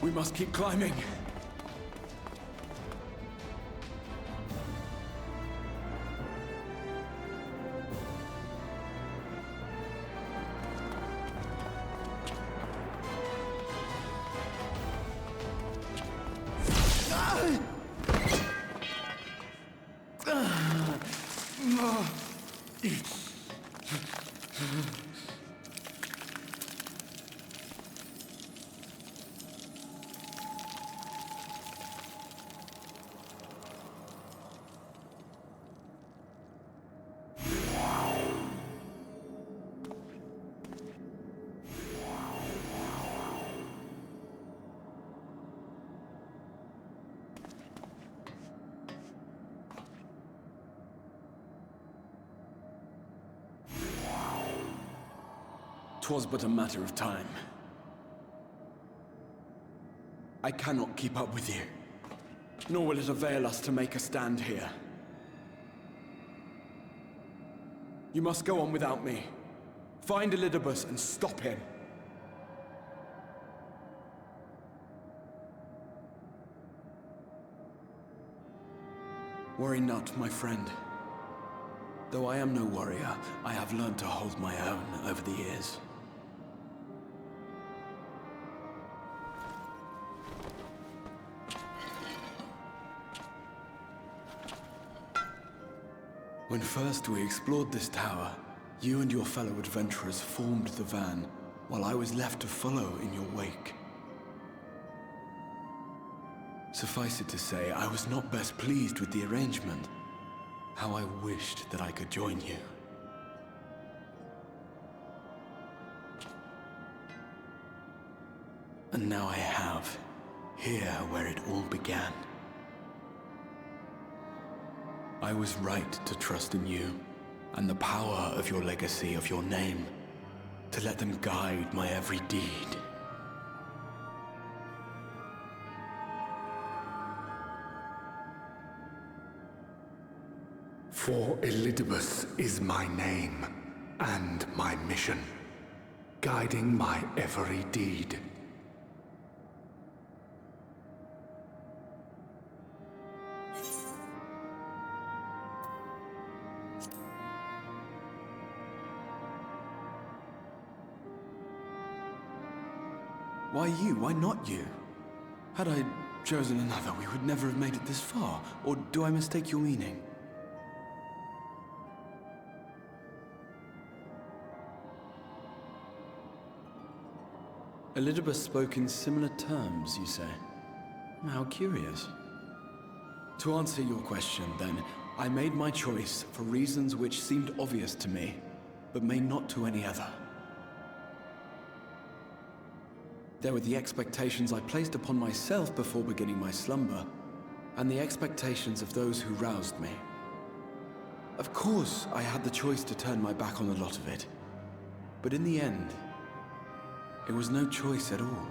We must keep climbing. Twas but a matter of time. I cannot keep up with you, nor will it avail us to make a stand here. You must go on without me. Find Elidibus and stop him. Worry not, my friend. Though I am no warrior, I have learned to hold my own over the years. When first we explored this tower, you and your fellow adventurers formed the van, while I was left to follow in your wake. Suffice it to say, I was not best pleased with the arrangement. How I wished that I could join you. And now I have, here where it all began. I was right to trust in you, and the power of your legacy, of your name, to let them guide my every deed. For Elidibus is my name, and my mission, guiding my every deed. Why you? Why not you? Had I chosen another, we would never have made it this far. Or do I mistake your meaning? Elidibus spoke in similar terms, you say? How curious. To answer your question, then, I made my choice for reasons which seemed obvious to me, but may not to any other. There were the expectations I placed upon myself before beginning my slumber, and the expectations of those who roused me. Of course, I had the choice to turn my back on a lot of it, but in the end, it was no choice at all.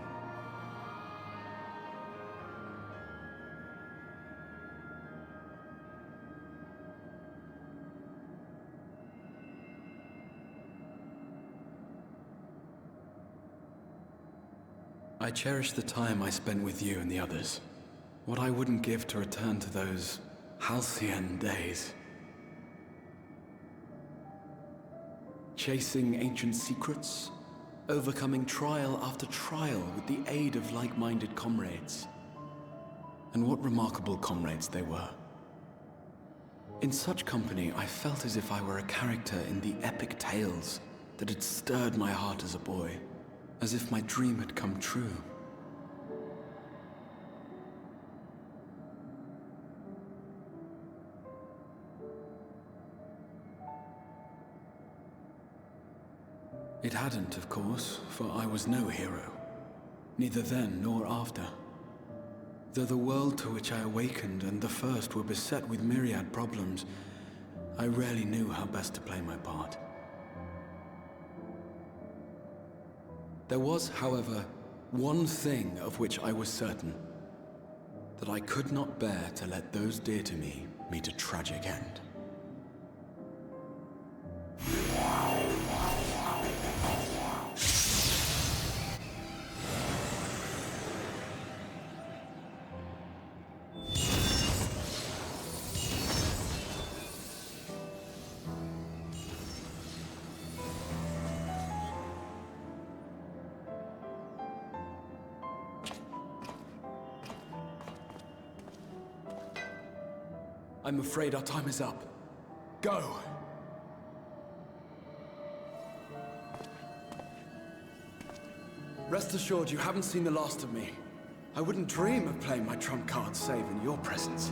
I cherish the time I spent with you and the others. What I wouldn't give to return to those halcyon days. Chasing ancient secrets, overcoming trial after trial with the aid of like-minded comrades. And what remarkable comrades they were. In such company, I felt as if I were a character in the epic tales that had stirred my heart as a boy. As if my dream had come true. It hadn't, of course, for I was no hero. Neither then nor after. Though the world to which I awakened and the first were beset with myriad problems, I rarely knew how best to play my part. There was, however, one thing of which I was certain. That I could not bear to let those dear to me meet a tragic end. I'm afraid our time is up. Go! Rest assured, you haven't seen the last of me. I wouldn't dream of playing my trump card save in your presence.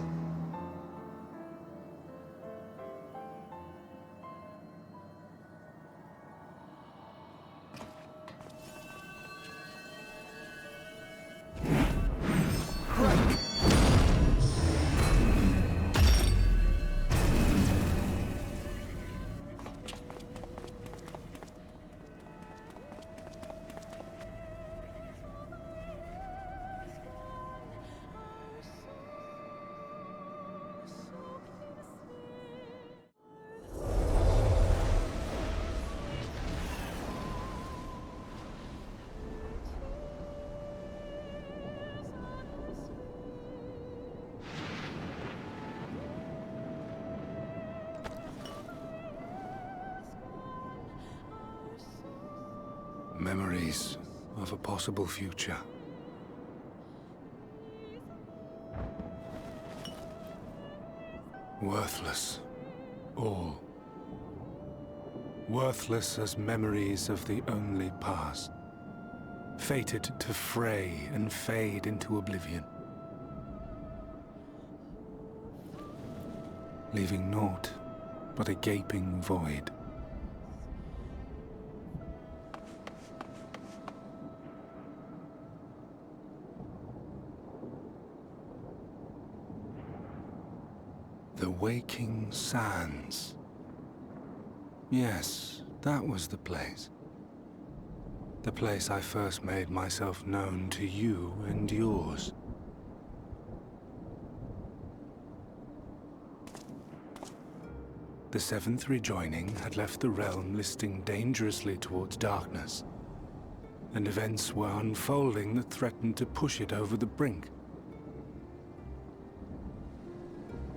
Memories of a possible future. Worthless. All. Worthless as memories of the only past. Fated to fray and fade into oblivion. Leaving naught but a gaping void. The Waking Sands. Yes, that was the place. The place I first made myself known to you and yours. The Seventh Rejoining had left the realm listing dangerously towards darkness, and events were unfolding that threatened to push it over the brink.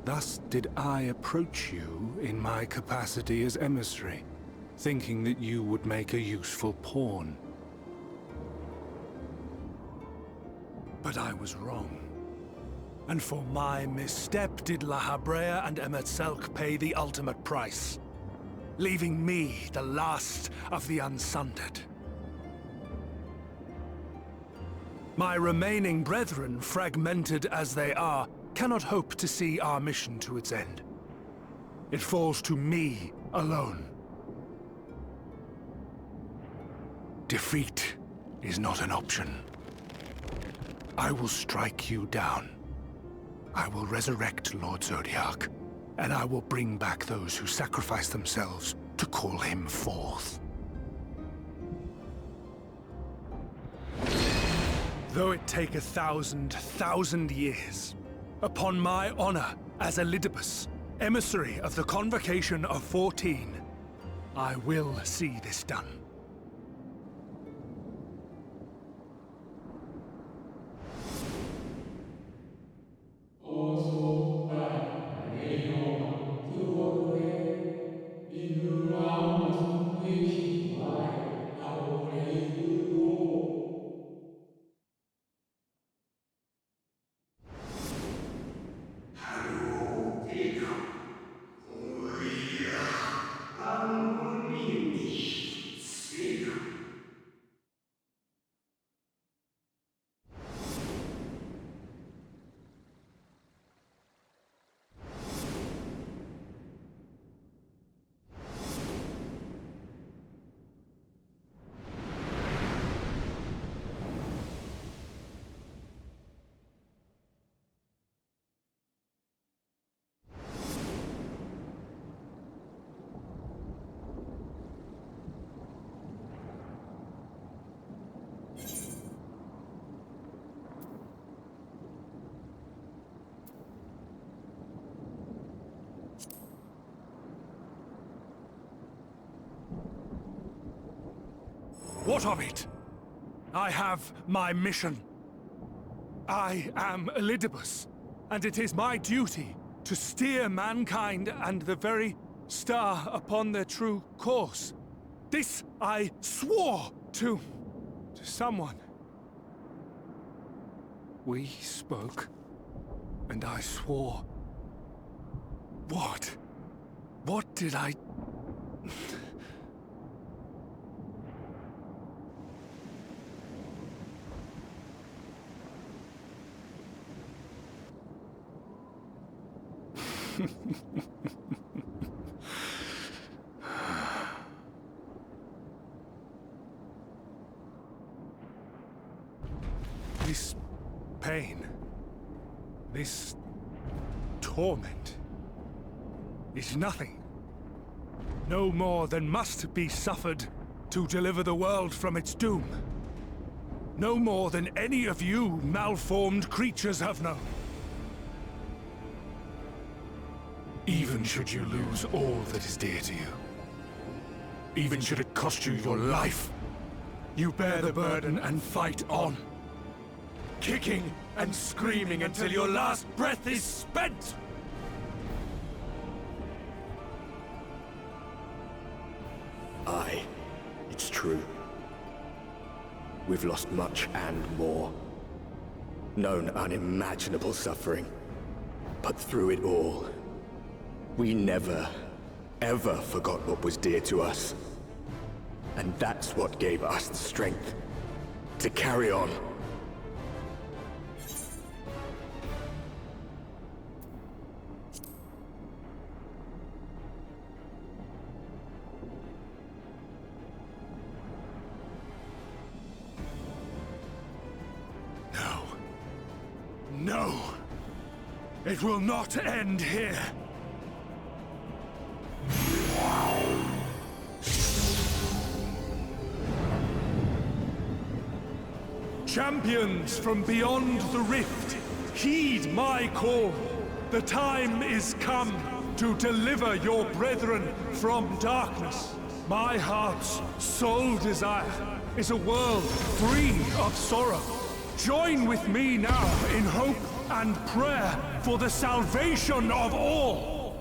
Thus did I approach you in my capacity as emissary, thinking that you would make a useful pawn. But I was wrong. And for my misstep did La Habrea and Emet-Selch pay the ultimate price, leaving me the last of the Unsundered. My remaining brethren, fragmented as they are, cannot hope to see our mission to its end. It falls to me alone. Defeat is not an option. I will strike you down. I will resurrect Lord Zodiac, and I will bring back those who sacrifice themselves to call him forth. Though it take 1,000 years, upon my honor as Elidibus, emissary of the Convocation of 14, I will see this done. What of it? I have my mission. I am Elidibus, and it is my duty to steer mankind and the very star upon their true course. This I swore to someone. We spoke, and I swore. What? What did I... This pain, this torment, is nothing. No more than must be suffered to deliver the world from its doom. No more than any of you malformed creatures have known. Even should you lose all that is dear to you, even should it cost you your life, you bear the burden and fight on, kicking and screaming until your last breath is spent! Aye, it's true. We've lost much and more. Known unimaginable suffering. But through it all, we never, ever forgot what was dear to us. And that's what gave us the strength to carry on. No! It will not end here! Champions from beyond the rift, heed my call! The time is come to deliver your brethren from darkness. My heart's sole desire is a world free of sorrow. Join with me now in hope and prayer for the salvation of all!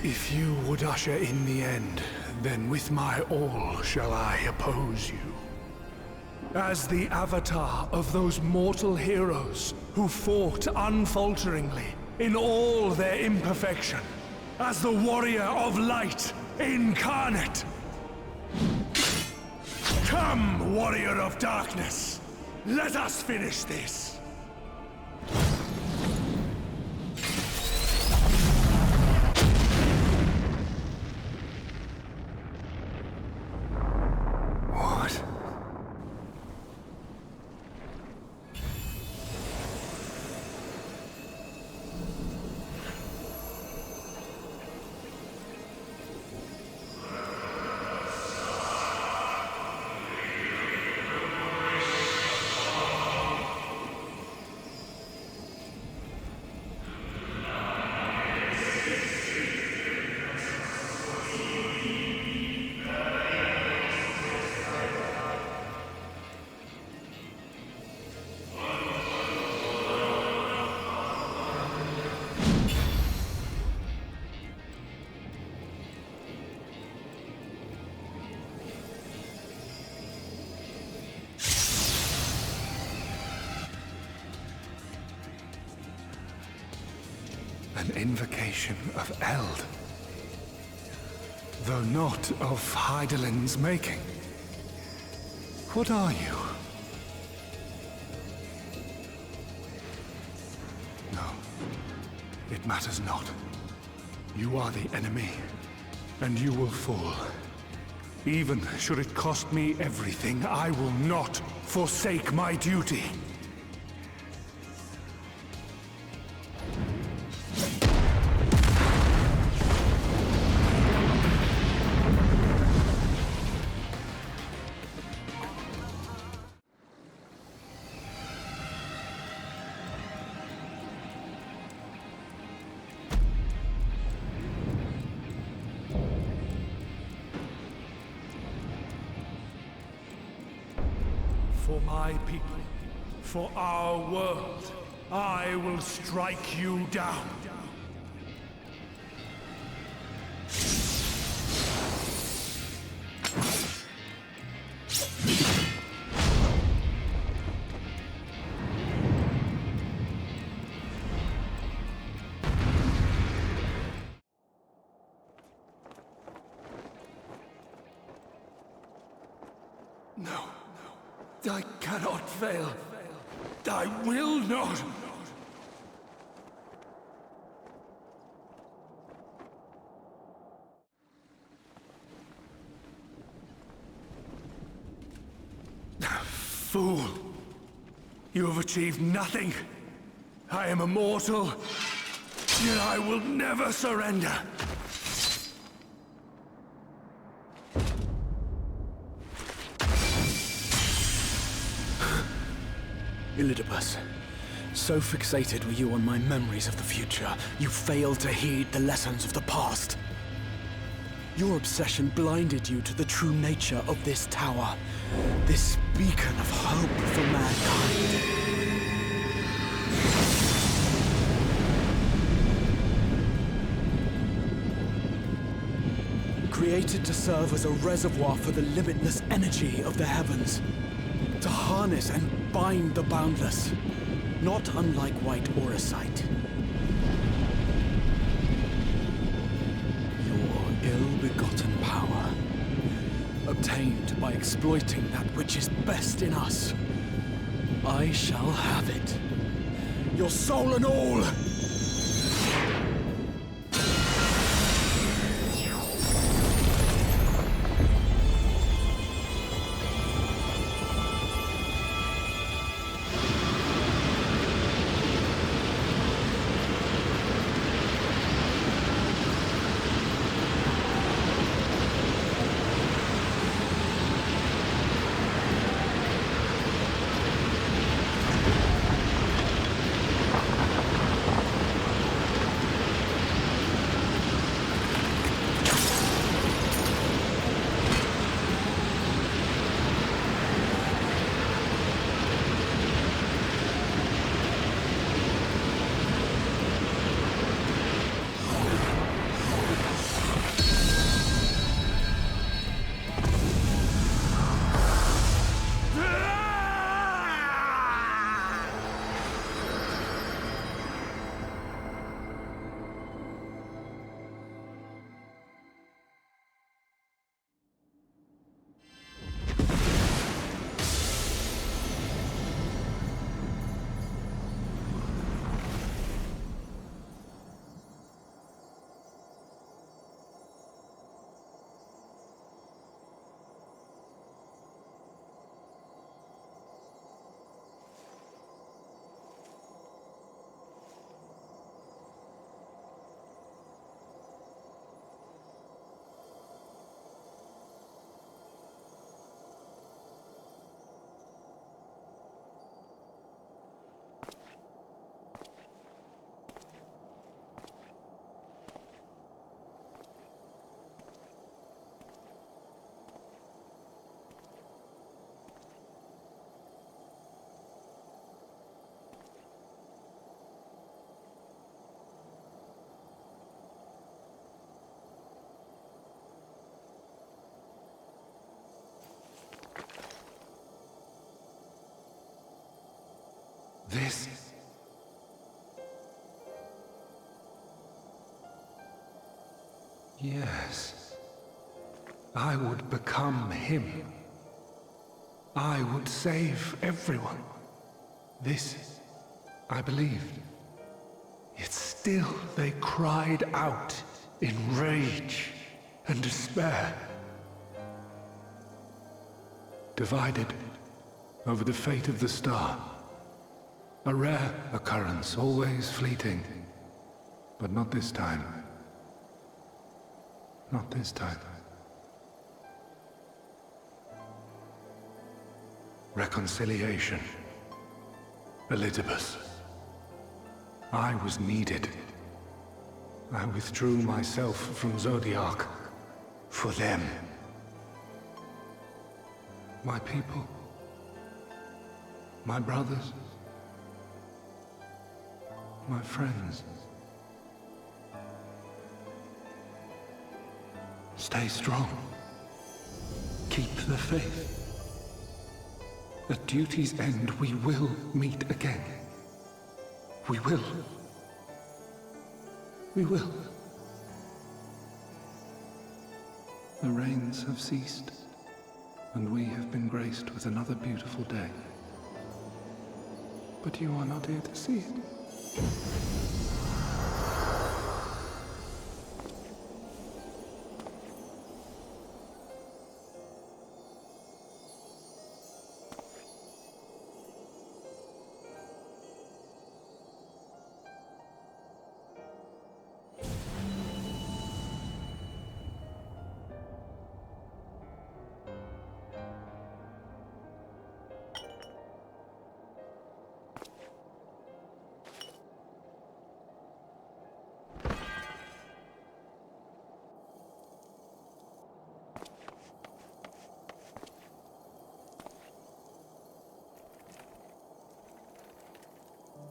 If you would usher in the end, then with my all shall I oppose you. As the avatar of those mortal heroes who fought unfalteringly in all their imperfection. As the warrior of light incarnate. Come, warrior of darkness. Let us finish this. What? An invocation of Eld, though not of Hydaelyn's making. What are you? No, it matters not. You are the enemy, and you will fall. Even should it cost me everything, I will not forsake my duty. For my people, for our world, I will strike you down. No. I cannot fail. I will not. Fool! You have achieved nothing. I am immortal, yet I will never surrender. Elidibus, so fixated were you on my memories of the future, you failed to heed the lessons of the past. Your obsession blinded you to the true nature of this tower, this beacon of hope for mankind. Created to serve as a reservoir for the limitless energy of the heavens, to harness and bind the boundless, not unlike white auracite. Your ill-begotten power, obtained by exploiting that which is best in us. I shall have it. Your soul and all! This... Yes. I would become him. I would save everyone. This, I believed. Yet still they cried out in rage and despair. Divided over the fate of the star. A rare occurrence, always fleeting. But not this time. Not this time. Reconciliation. Elidibus. I was needed. I withdrew myself from Zodiac. For them. My people. My brothers. My friends. Stay strong. Keep the faith. At duty's end, we will meet again. We will. We will. The rains have ceased. and we have been graced with another beautiful day. But you are not here to see it.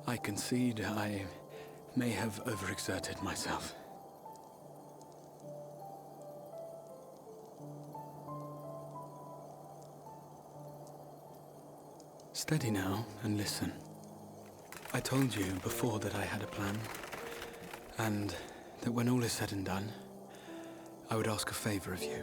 I concede I may have overexerted myself. Steady now and listen. I told you before that I had a plan, and that when all is said and done, I would ask a favor of you.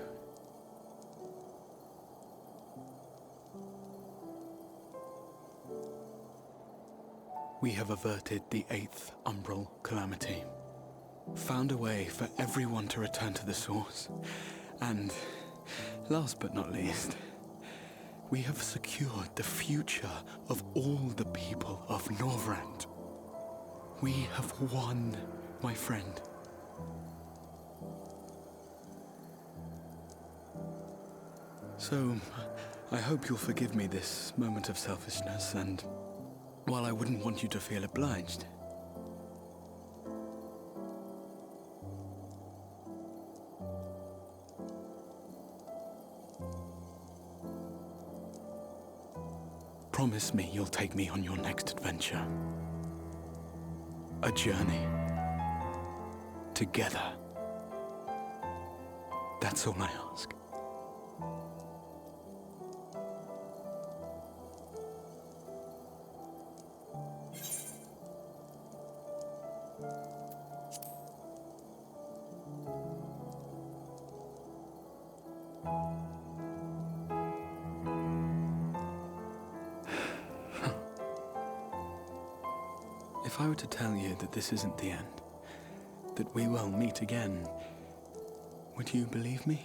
We have averted the 8th Umbral Calamity, found a way for everyone to return to the source, and, last but not least, we have secured the future of all the people of Norvrand. We have won, my friend. So, I hope you'll forgive me this moment of selfishness, and while I wouldn't want you to feel obliged, promise me you'll take me on your next adventure. A journey. Together. That's all I ask. If I were to tell you that this isn't the end, that we will meet again, would you believe me?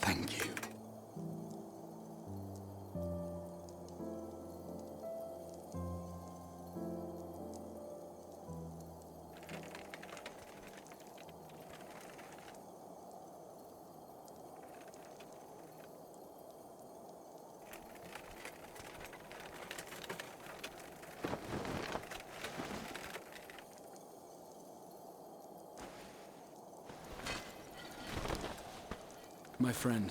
Thank you. My friend,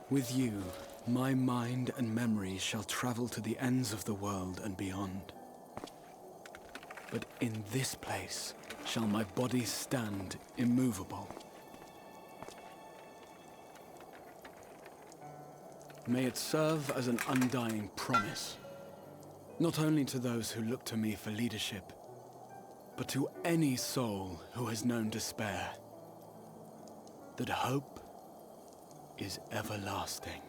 with you, my mind and memories shall travel to the ends of the world and beyond. But in this place shall my body stand immovable. May it serve as an undying promise, not only to those who look to me for leadership, but to any soul who has known despair, that hope is everlasting.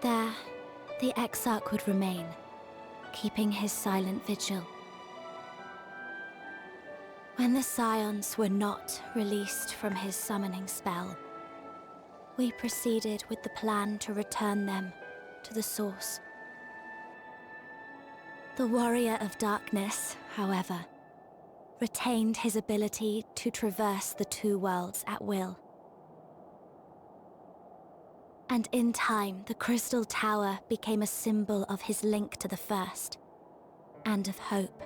There, the Exarch would remain, keeping his silent vigil. When the Scions were not released from his summoning spell, we proceeded with the plan to return them to the Source. The Warrior of Darkness, however, retained his ability to traverse the two worlds at will. And in time, the Crystal Tower became a symbol of his link to the First, and of hope.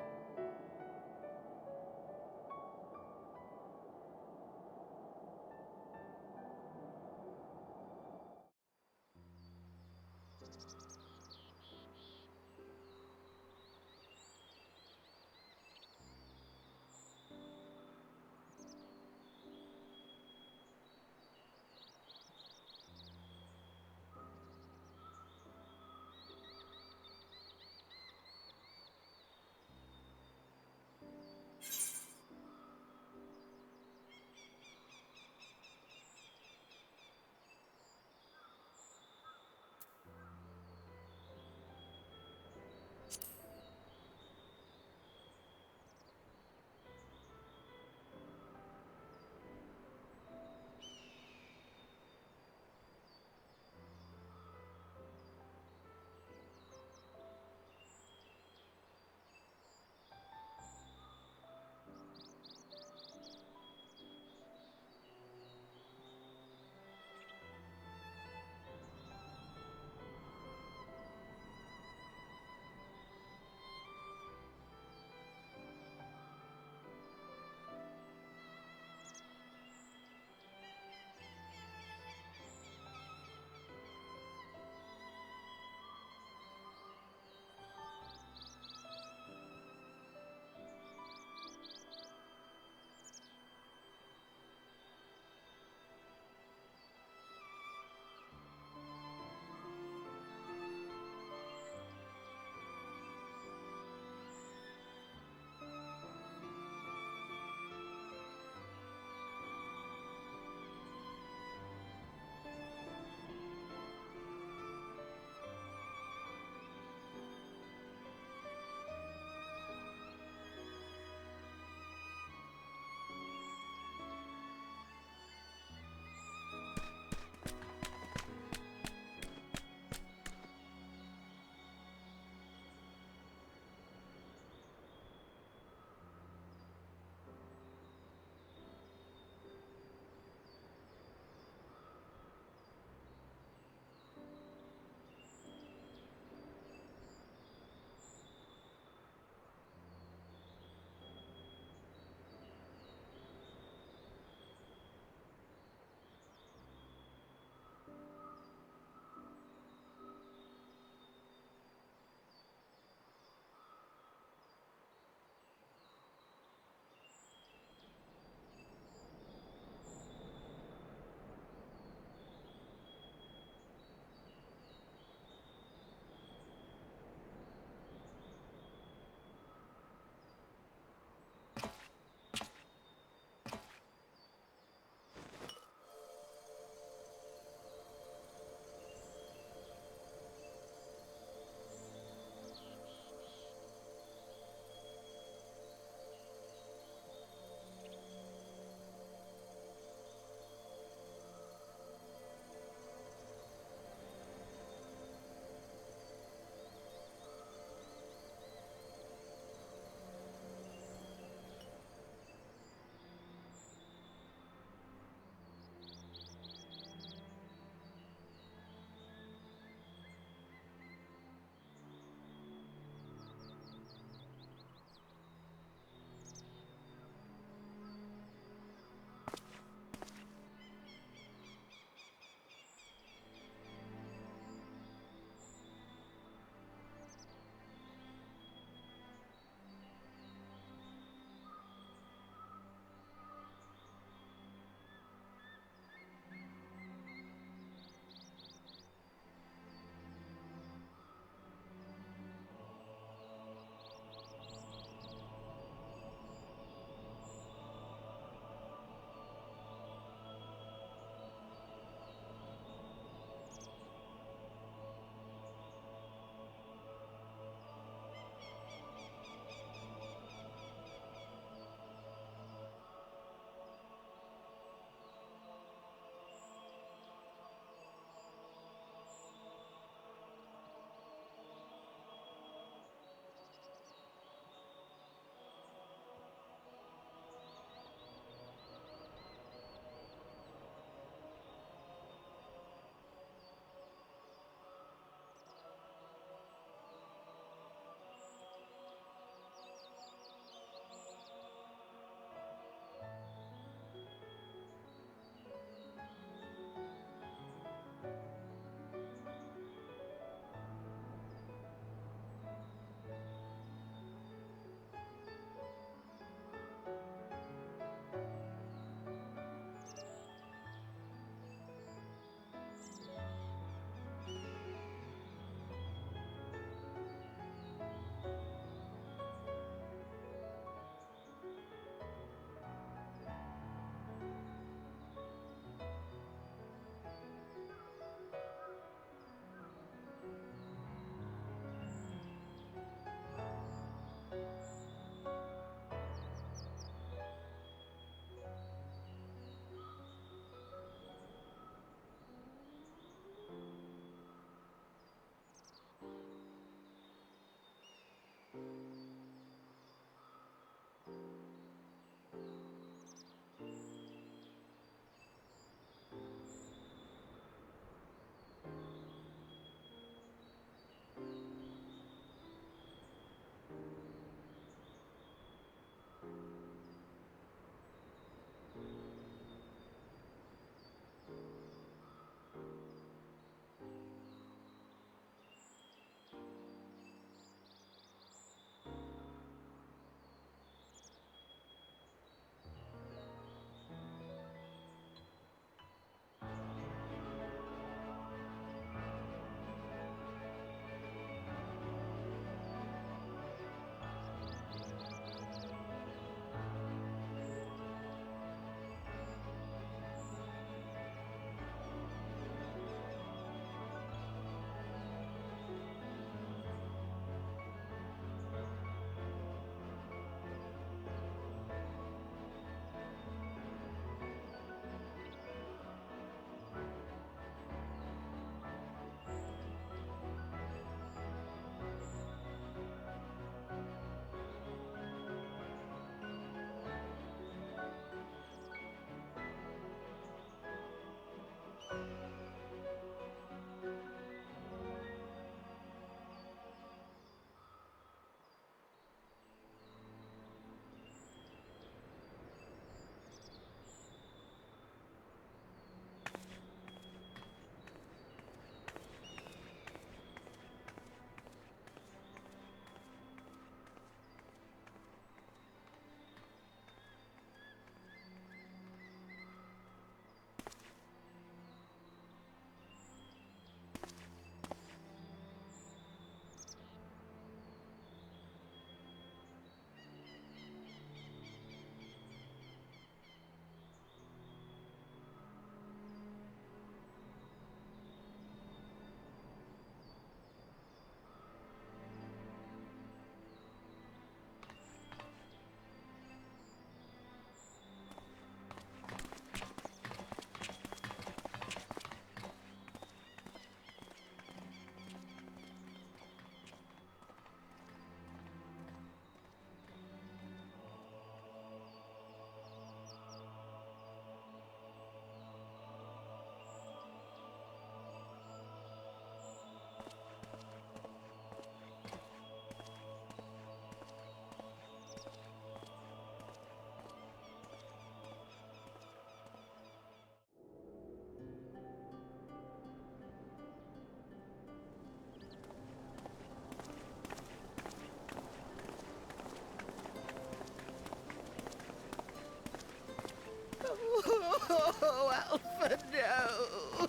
Oh, Alpha, no!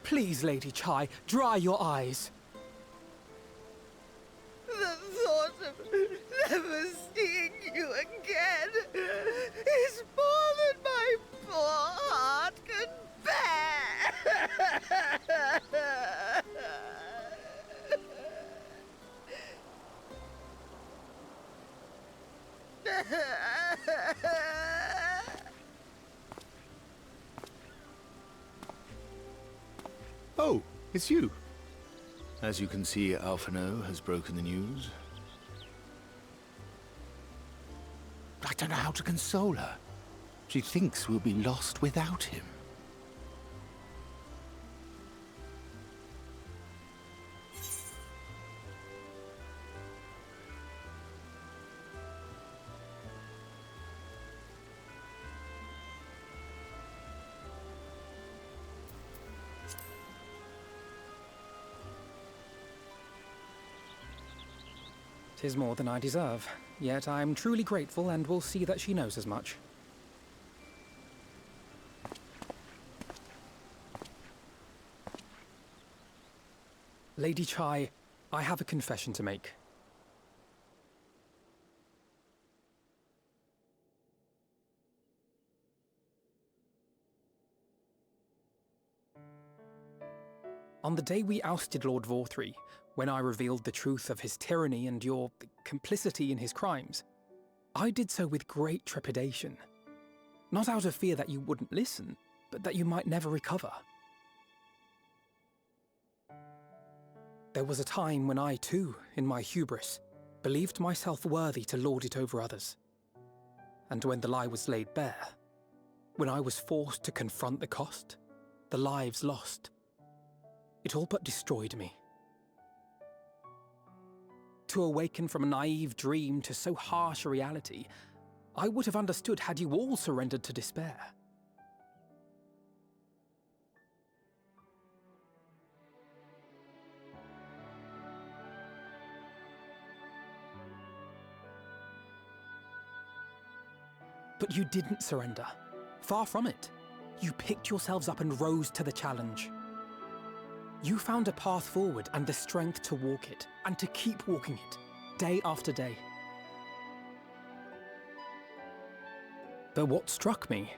Please, Lady Chai, dry your eyes. The thought of never seeing you again is more than my poor heart can bear! Oh, it's you. As you can see, Alphino has broken the news. I don't know how to console her. She thinks we'll be lost without him. Tis more than I deserve, yet I'm truly grateful and will see that she knows as much. Lady Chai, I have a confession to make. On the day we ousted Lord Vorthree, when I revealed the truth of his tyranny and your complicity in his crimes, I did so with great trepidation. Not out of fear that you wouldn't listen, but that you might never recover. There was a time when I too, in my hubris, believed myself worthy to lord it over others. And when the lie was laid bare, when I was forced to confront the cost, the lives lost, it all but destroyed me. To awaken from a naive dream to so harsh a reality, I would have understood had you all surrendered to despair. But you didn't surrender. Far from it. You picked yourselves up and rose to the challenge. You found a path forward and the strength to walk it, and to keep walking it, day after day. But what struck me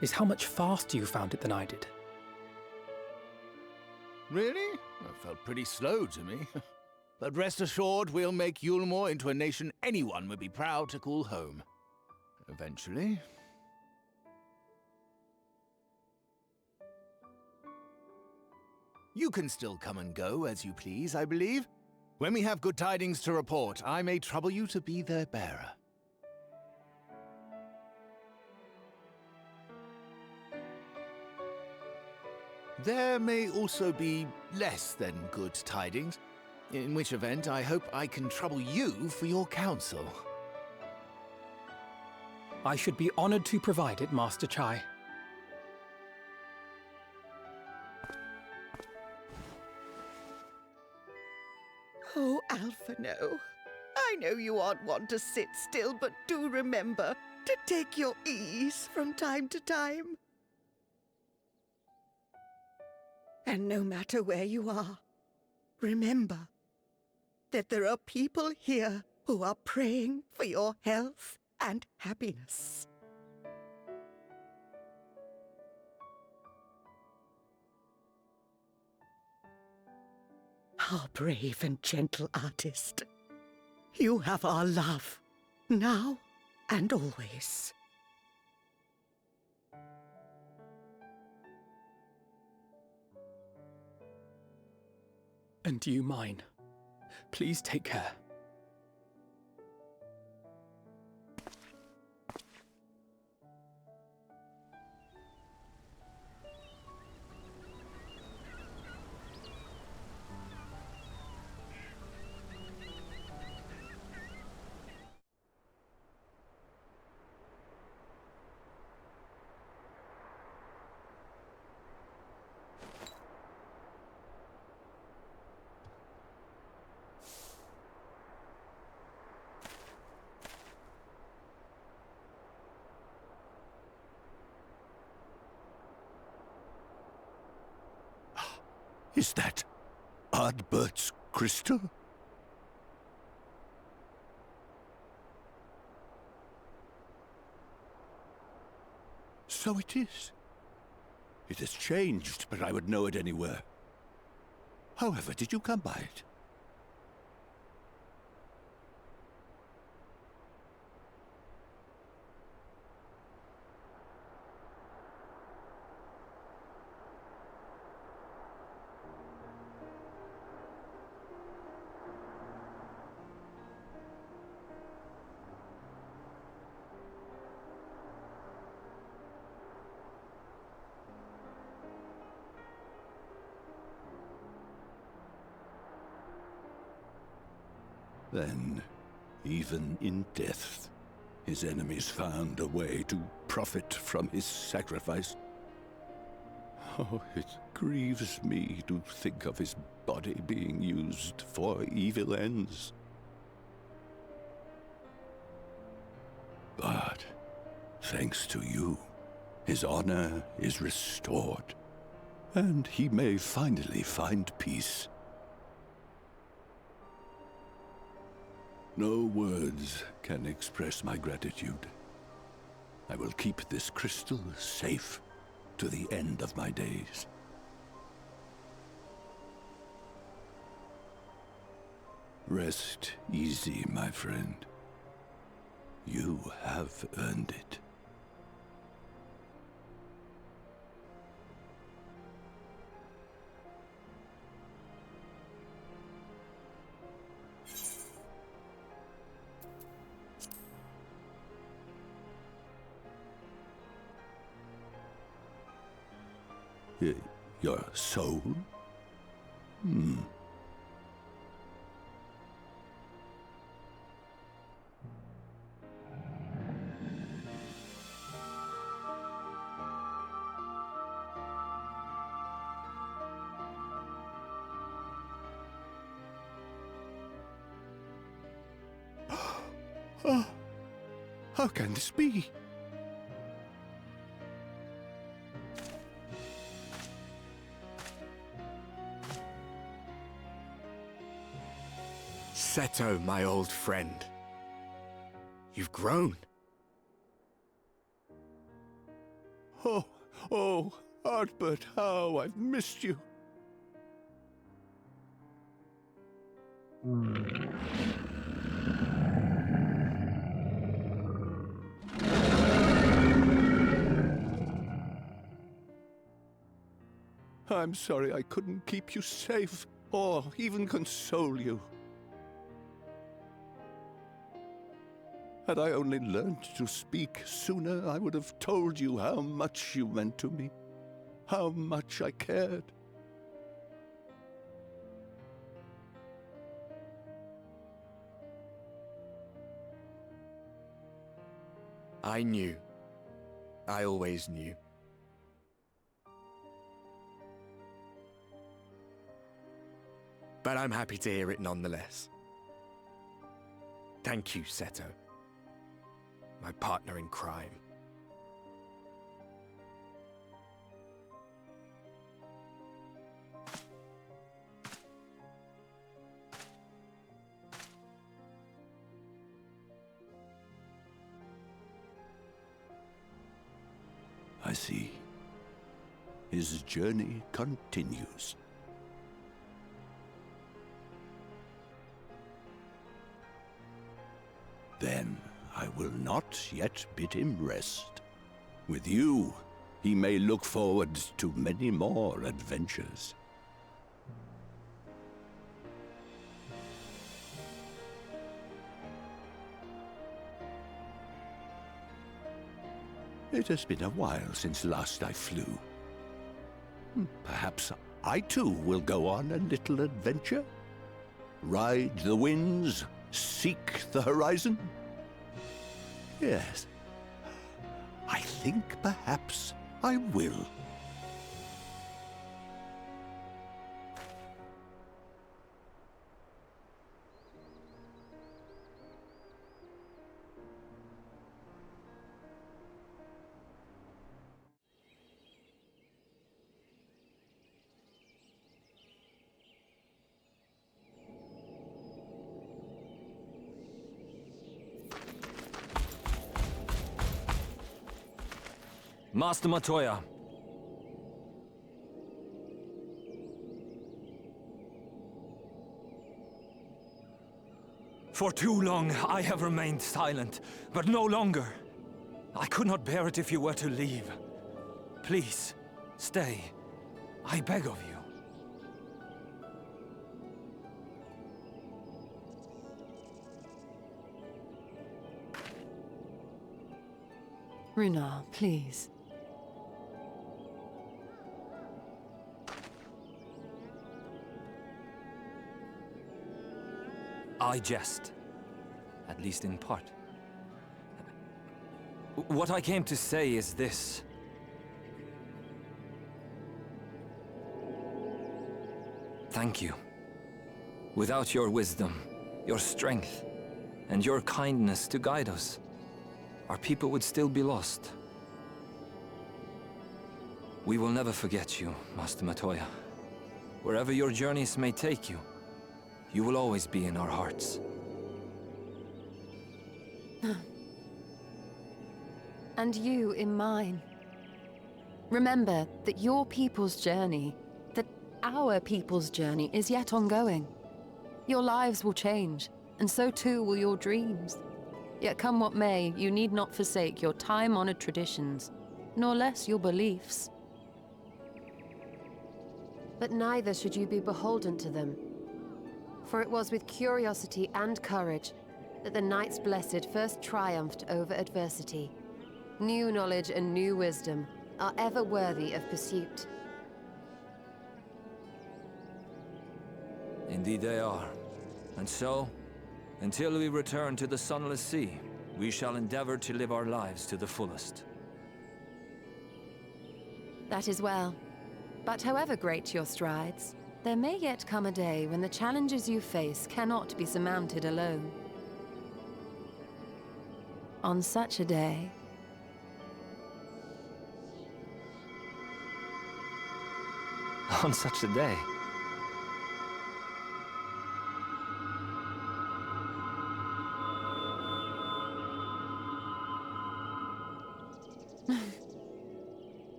is how much faster you found it than I did. Really? That felt pretty slow to me. But rest assured, we'll make Yulmore into a nation anyone would be proud to call home. Eventually. You can still come and go as you please, I believe. When we have good tidings to report, I may trouble you to be their bearer. There may also be less than good tidings, in which event I hope I can trouble you for your counsel. I should be honored to provide it, Master Chai. Oh, Alphino. I know you aren't one to sit still, but do remember to take your ease from time to time. And no matter where you are, remember that there are people here who are praying for your health and happiness. Our brave and gentle artist, you have our love, now and always. And you mine. Please take care. Is that Ardbert's crystal? So it is. It has changed, but I would know it anywhere. However, did you come by it? Then, even in death, his enemies found a way to profit from his sacrifice. Oh, it grieves me to think of his body being used for evil ends. But, thanks to you, his honor is restored, and he may finally find peace. No words can express my gratitude. I will keep this crystal safe to the end of my days. Rest easy, my friend. You have earned it. Your soul? Oh, how can this be? Seto, my old friend. You've grown. Oh, Ardbert, how I've missed you. I'm sorry I couldn't keep you safe, or even console you. Had I only learned to speak sooner, I would have told you how much you meant to me, how much I cared. I knew. I always knew. But I'm happy to hear it nonetheless. Thank you, Seto. My partner in crime. I see. His journey continues. Then I will not yet bid him rest. With you, he may look forward to many more adventures. It has been a while since last I flew. Perhaps I too will go on a little adventure? Ride the winds, seek the horizon? Yes, I think perhaps I will. Master Matoya. For too long, I have remained silent, but no longer. I could not bear it if you were to leave. Please, stay. I beg of you. Runar, please. I jest. At least in part. What I came to say is this. Thank you. Without your wisdom, your strength, and your kindness to guide us, our people would still be lost. We will never forget you, Master Matoya. Wherever your journeys may take you, you will always be in our hearts. And you in mine. Remember that your people's journey, that our people's journey is yet ongoing. Your lives will change, and so too will your dreams. Yet come what may, you need not forsake your time-honored traditions, nor less your beliefs. But neither should you be beholden to them. For it was with curiosity and courage that the Knights Blessed first triumphed over adversity. New knowledge and new wisdom are ever worthy of pursuit. Indeed they are. And so, until we return to the Sunless Sea, we shall endeavor to live our lives to the fullest. That is well. But however great your strides, there may yet come a day when the challenges you face cannot be surmounted alone. On such a day... On such a day.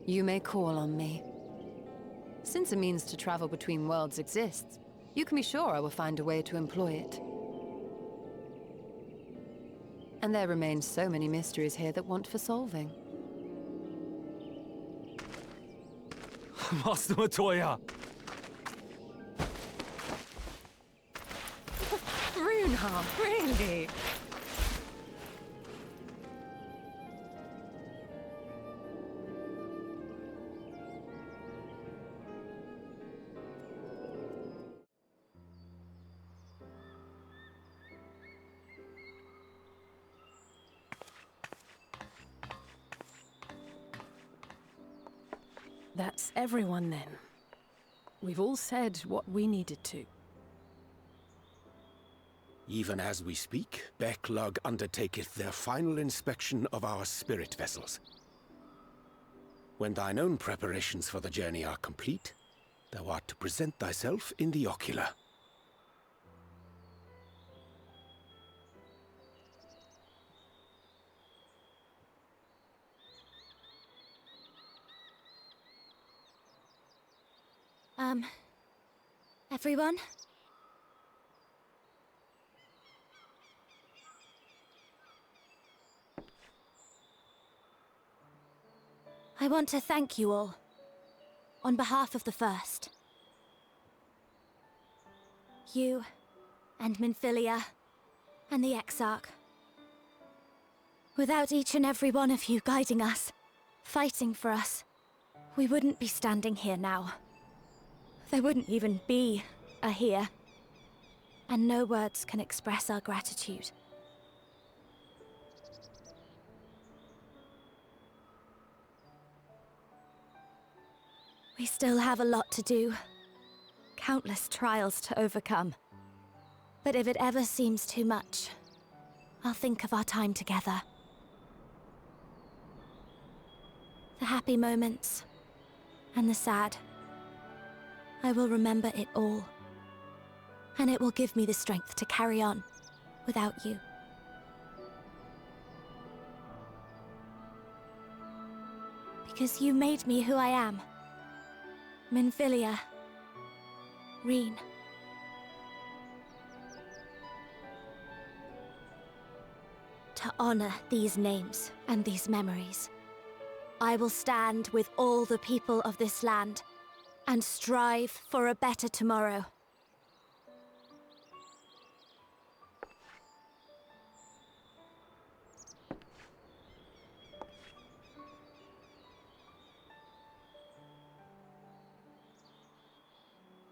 You may call on me. Since a means to travel between worlds exists, you can be sure I will find a way to employ it. And there remain so many mysteries here that want for solving. Master Matoya! Oh, really? That's everyone then. We've all said what we needed to. Even as we speak, Backlog undertaketh their final inspection of our spirit vessels. When thine own preparations for the journey are complete, thou art to present thyself in the ocular. Everyone? I want to thank you all, on behalf of the First. You, and Minfilia, and the Exarch. Without each and every one of you guiding us, fighting for us, we wouldn't be standing here now. There wouldn't even be a here. And no words can express our gratitude. We still have a lot to do. Countless trials to overcome. But if it ever seems too much, I'll think of our time together. The happy moments, and the sad. I will remember it all. And it will give me the strength to carry on without you. Because you made me who I am. Minfilia. Reen. To honor these names and these memories, I will stand with all the people of this land and strive for a better tomorrow.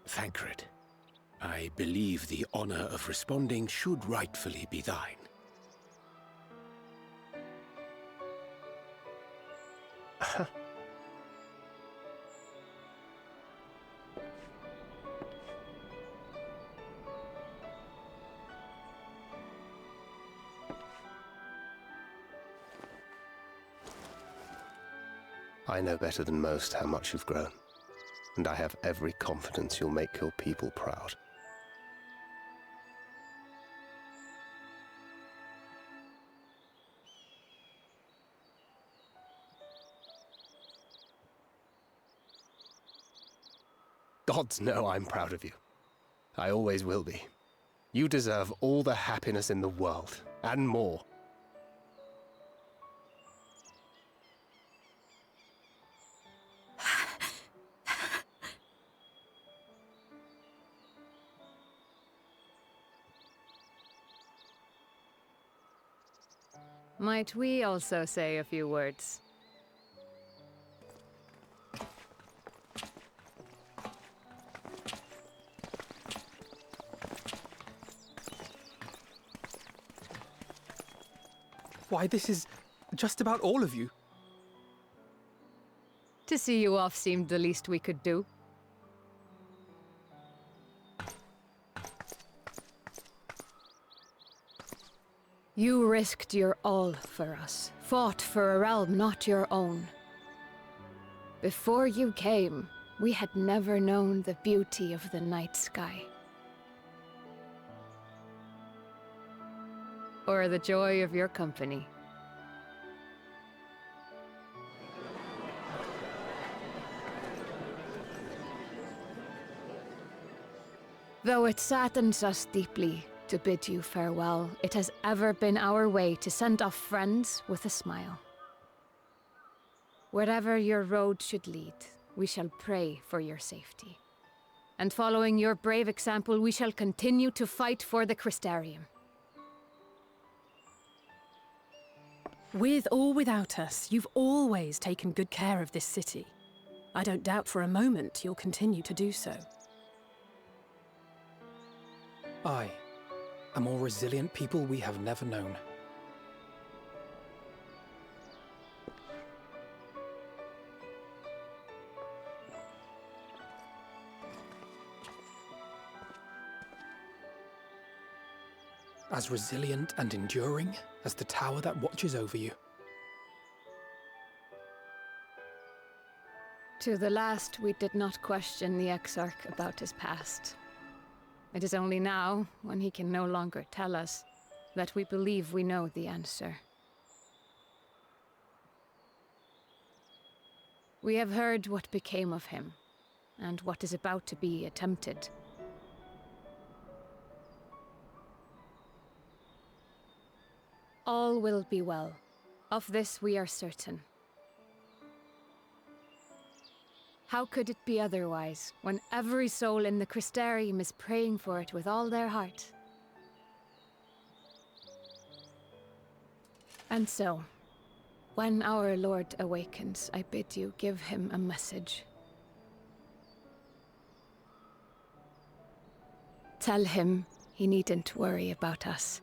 Thancred, I believe the honor of responding should rightfully be thine. I know better than most how much you've grown, and I have every confidence you'll make your people proud. Gods know I'm proud of you. I always will be. You deserve all the happiness in the world, and more. Might we also say a few words? Why, this is just about all of you. To see you off seemed the least we could do. You risked your all for us, fought for a realm not your own. Before you came, we had never known the beauty of the night sky. Or the joy of your company. Though it saddens us deeply to bid you farewell, it has ever been our way to send off friends with a smile. Wherever your road should lead, we shall pray for your safety. And following your brave example, we shall continue to fight for the Crystarium. With or without us, you've always taken good care of this city. I don't doubt for a moment you'll continue to do so. Aye, a more resilient people we have never known. As resilient and enduring as the tower that watches over you. To the last, we did not question the Exarch about his past. It is only now, when he can no longer tell us, that we believe we know the answer. We have heard what became of him, and what is about to be attempted. All will be well. Of this we are certain. How could it be otherwise, when every soul in the Crystarium is praying for it with all their heart? And so, when our Lord awakens, I bid you give him a message. Tell him he needn't worry about us.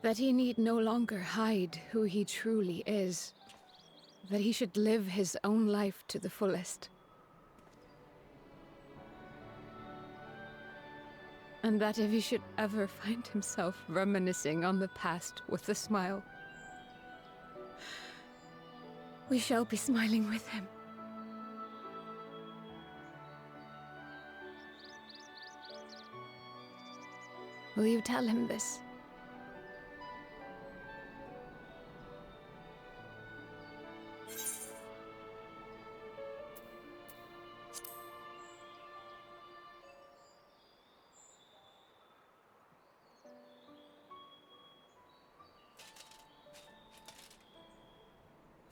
That he need no longer hide who he truly is. That he should live his own life to the fullest. And that if he should ever find himself reminiscing on the past with a smile, we shall be smiling with him. Will you tell him this?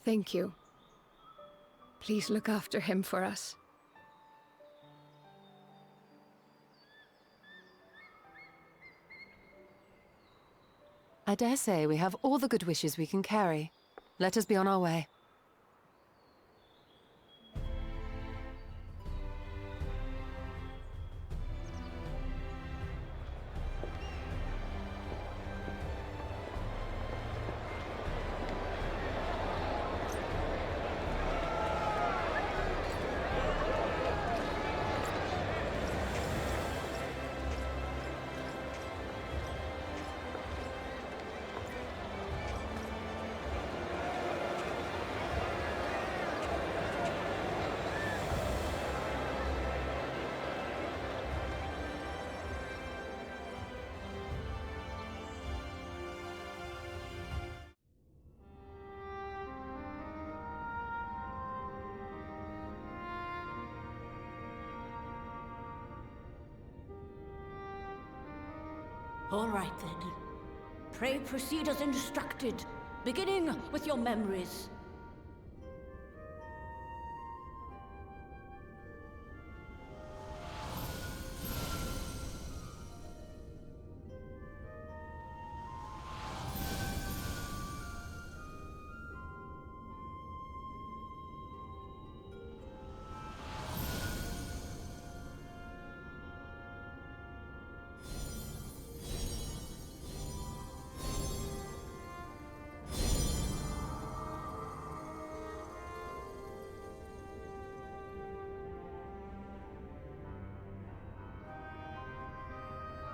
Thank you. Please look after him for us. I dare say we have all the good wishes we can carry. Let us be on our way. All right then. Pray proceed as instructed, beginning with your memories.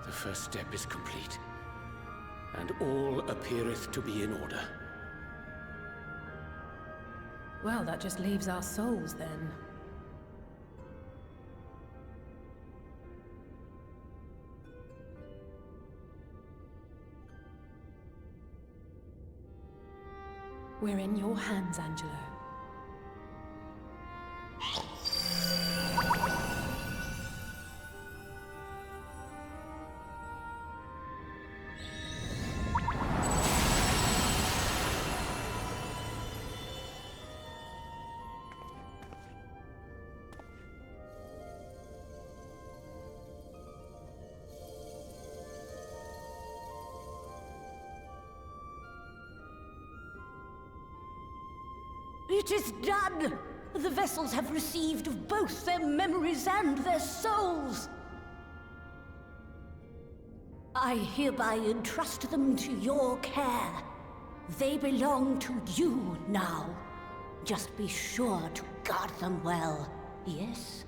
The first step is complete, and all appeareth to be in order. Well, that just leaves our souls then. We're in your hands, Angelo. It is done! The vessels have received both their memories and their souls. I hereby entrust them to your care. They belong to you now. Just be sure to guard them well, yes?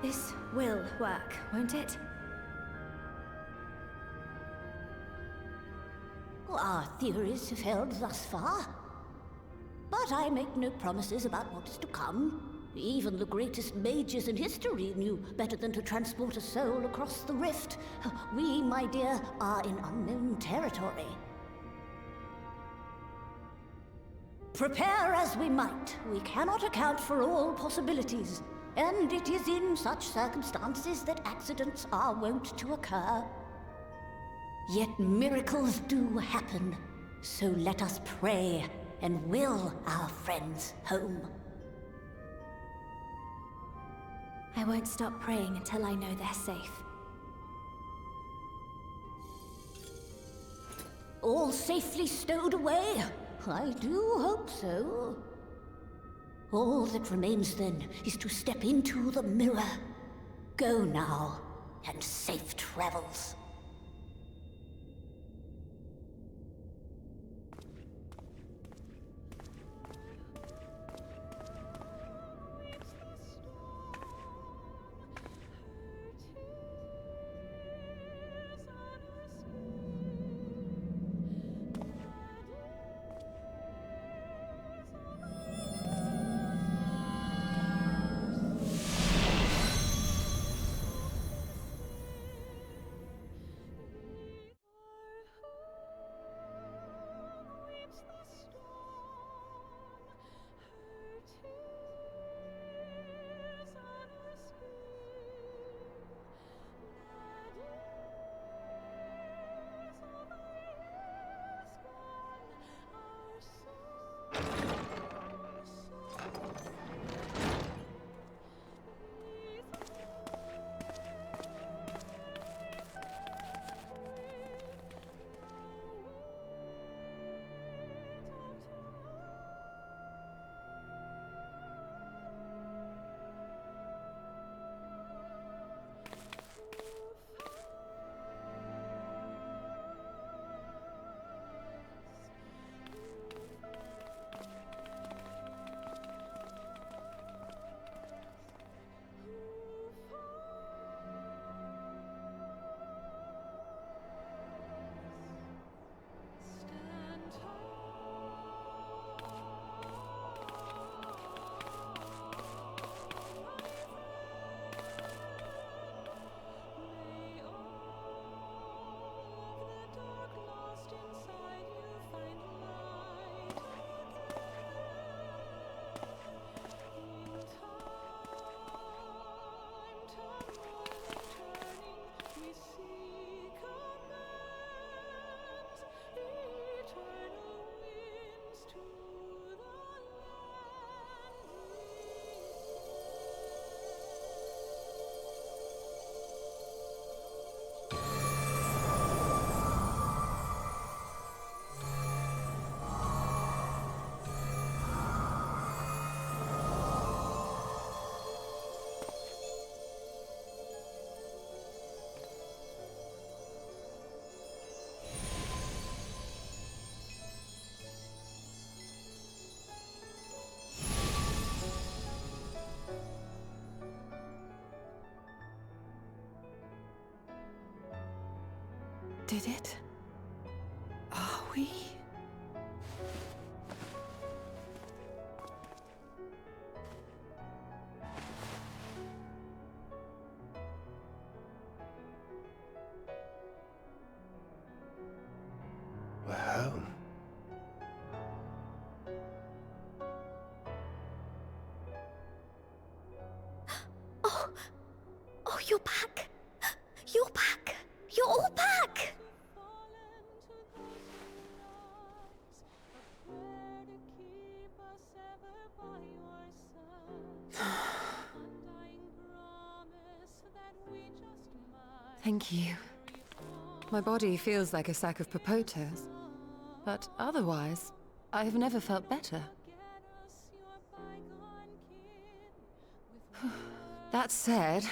This will work, won't it? Our theories have held thus far. But I make no promises about what is to come. Even the greatest mages in history knew better than to transport a soul across the rift. We, my dear, are in unknown territory. Prepare as we might, we cannot account for all possibilities. And it is in such circumstances that accidents are wont to occur. Yet miracles do happen. So let us pray and will our friends home. I won't stop praying until I know they're safe. All safely stowed away? I do hope so. All that remains then is to step into the mirror. Go now, and safe travels. Did it? Are we? We're home. Oh, you're back! You're back! You're all back! Thank you. My body feels like a sack of potatoes. But otherwise, I have never felt better. That said,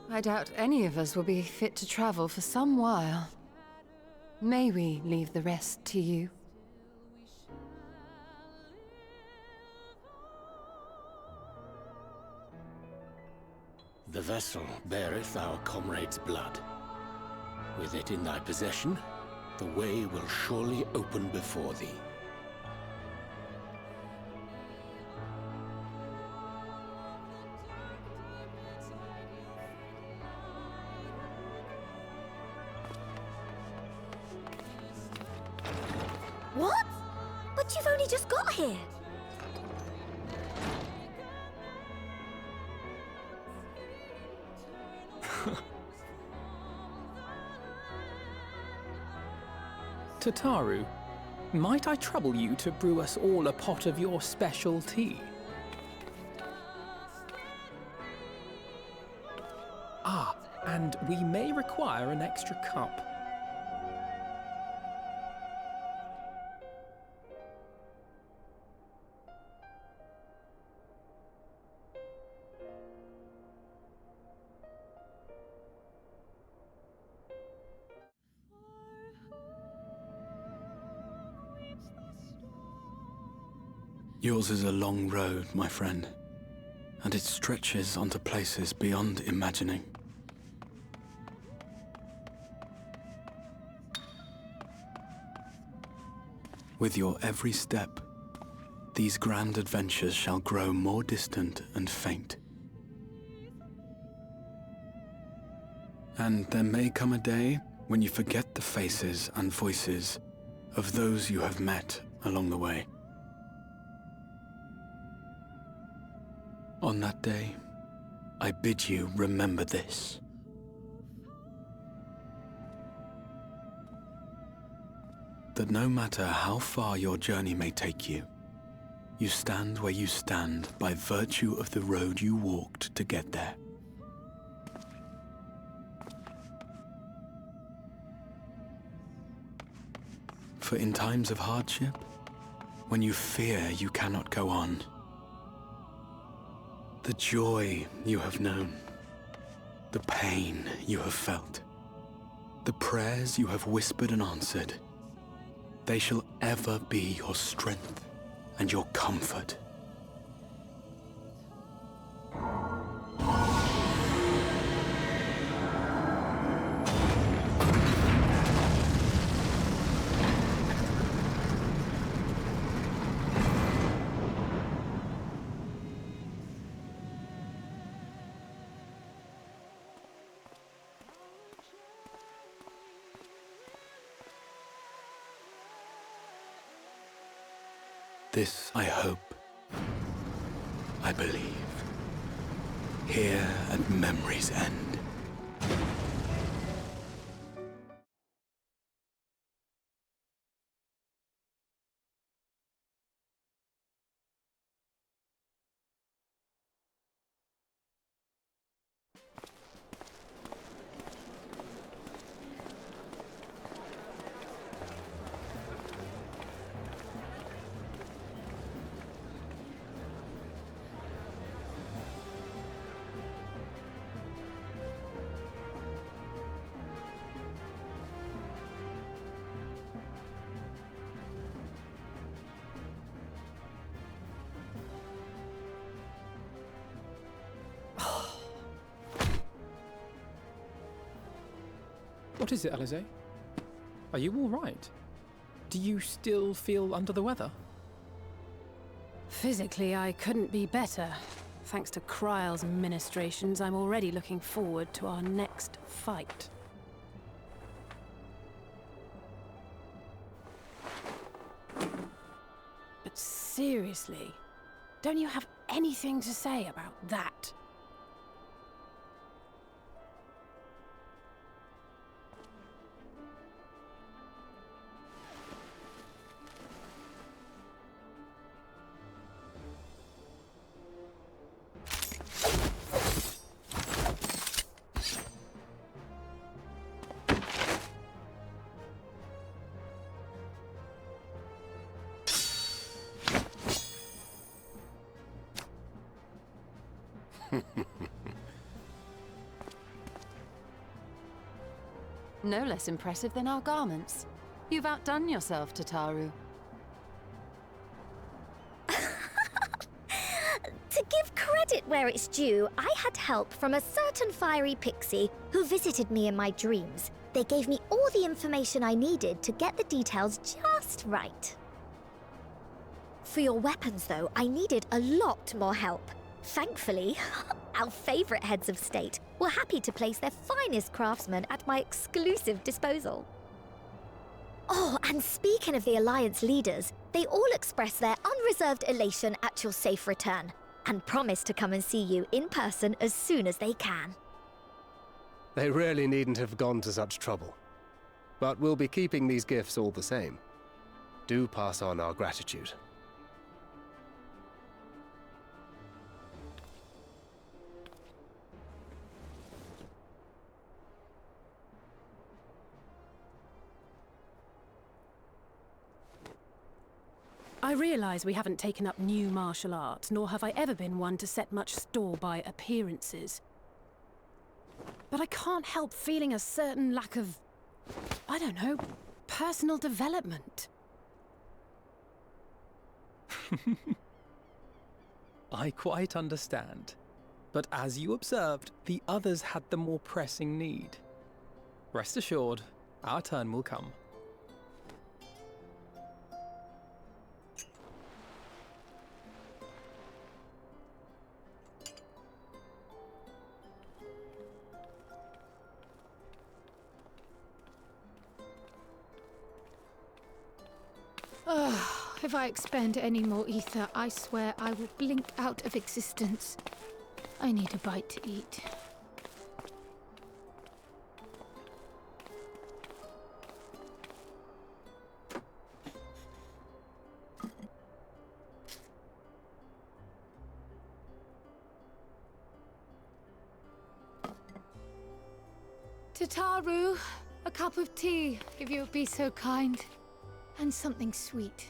I doubt any of us will be fit to travel for some while. May we leave the rest to you? The vessel beareth our comrade's blood. With it in thy possession, the way will surely open before thee. What? But you've only just got here. Tataru, might I trouble you to brew us all a pot of your special tea? Ah, and we may require an extra cup. Yours is a long road, my friend, and it stretches onto places beyond imagining. With your every step, these grand adventures shall grow more distant and faint. And there may come a day when you forget the faces and voices of those you have met along the way. On that day, I bid you remember this. That no matter how far your journey may take you, you stand where you stand by virtue of the road you walked to get there. For in times of hardship, when you fear you cannot go on, the joy you have known, the pain you have felt, the prayers you have whispered and answered, they shall ever be your strength and your comfort. This I hope, I believe, here at memory's end. What is it, Alize? Are you all right? Do you still feel under the weather? Physically, I couldn't be better. Thanks to Kryle's ministrations, I'm already looking forward to our next fight. But seriously, don't you have anything to say about that? No less impressive than our garments. You've outdone yourself, Tataru. To give credit where it's due, I had help from a certain fiery pixie who visited me in my dreams. They gave me all the information I needed to get the details just right. For your weapons, though, I needed a lot more help. Thankfully, our favorite heads of state were happy to place their finest craftsmen at my exclusive disposal. Oh, and speaking of the Alliance leaders, they all expressed their unreserved elation at your safe return, and promise to come and see you in person as soon as they can. They really needn't have gone to such trouble. But we'll be keeping these gifts all the same. Do pass on our gratitude. I realise we haven't taken up new martial arts, nor have I ever been one to set much store by appearances. But I can't help feeling a certain lack of, I don't know, personal development. I quite understand. But as you observed, the others had the more pressing need. Rest assured, our turn will come. If I expend any more ether, I swear I will blink out of existence. I need a bite to eat. Tataru, a cup of tea, if you would be so kind. And something sweet.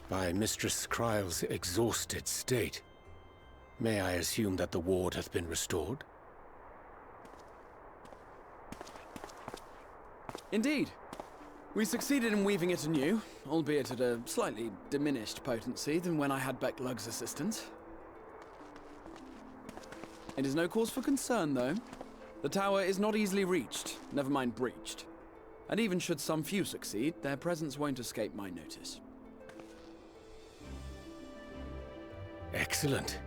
By Mistress Kryle's exhausted state, may I assume that the ward hath been restored? Indeed. We succeeded in weaving it anew, albeit at a slightly diminished potency than when I had Becklug's assistance. It is no cause for concern, though. The tower is not easily reached, never mind breached. And even should some few succeed, their presence won't escape my notice. Excellent.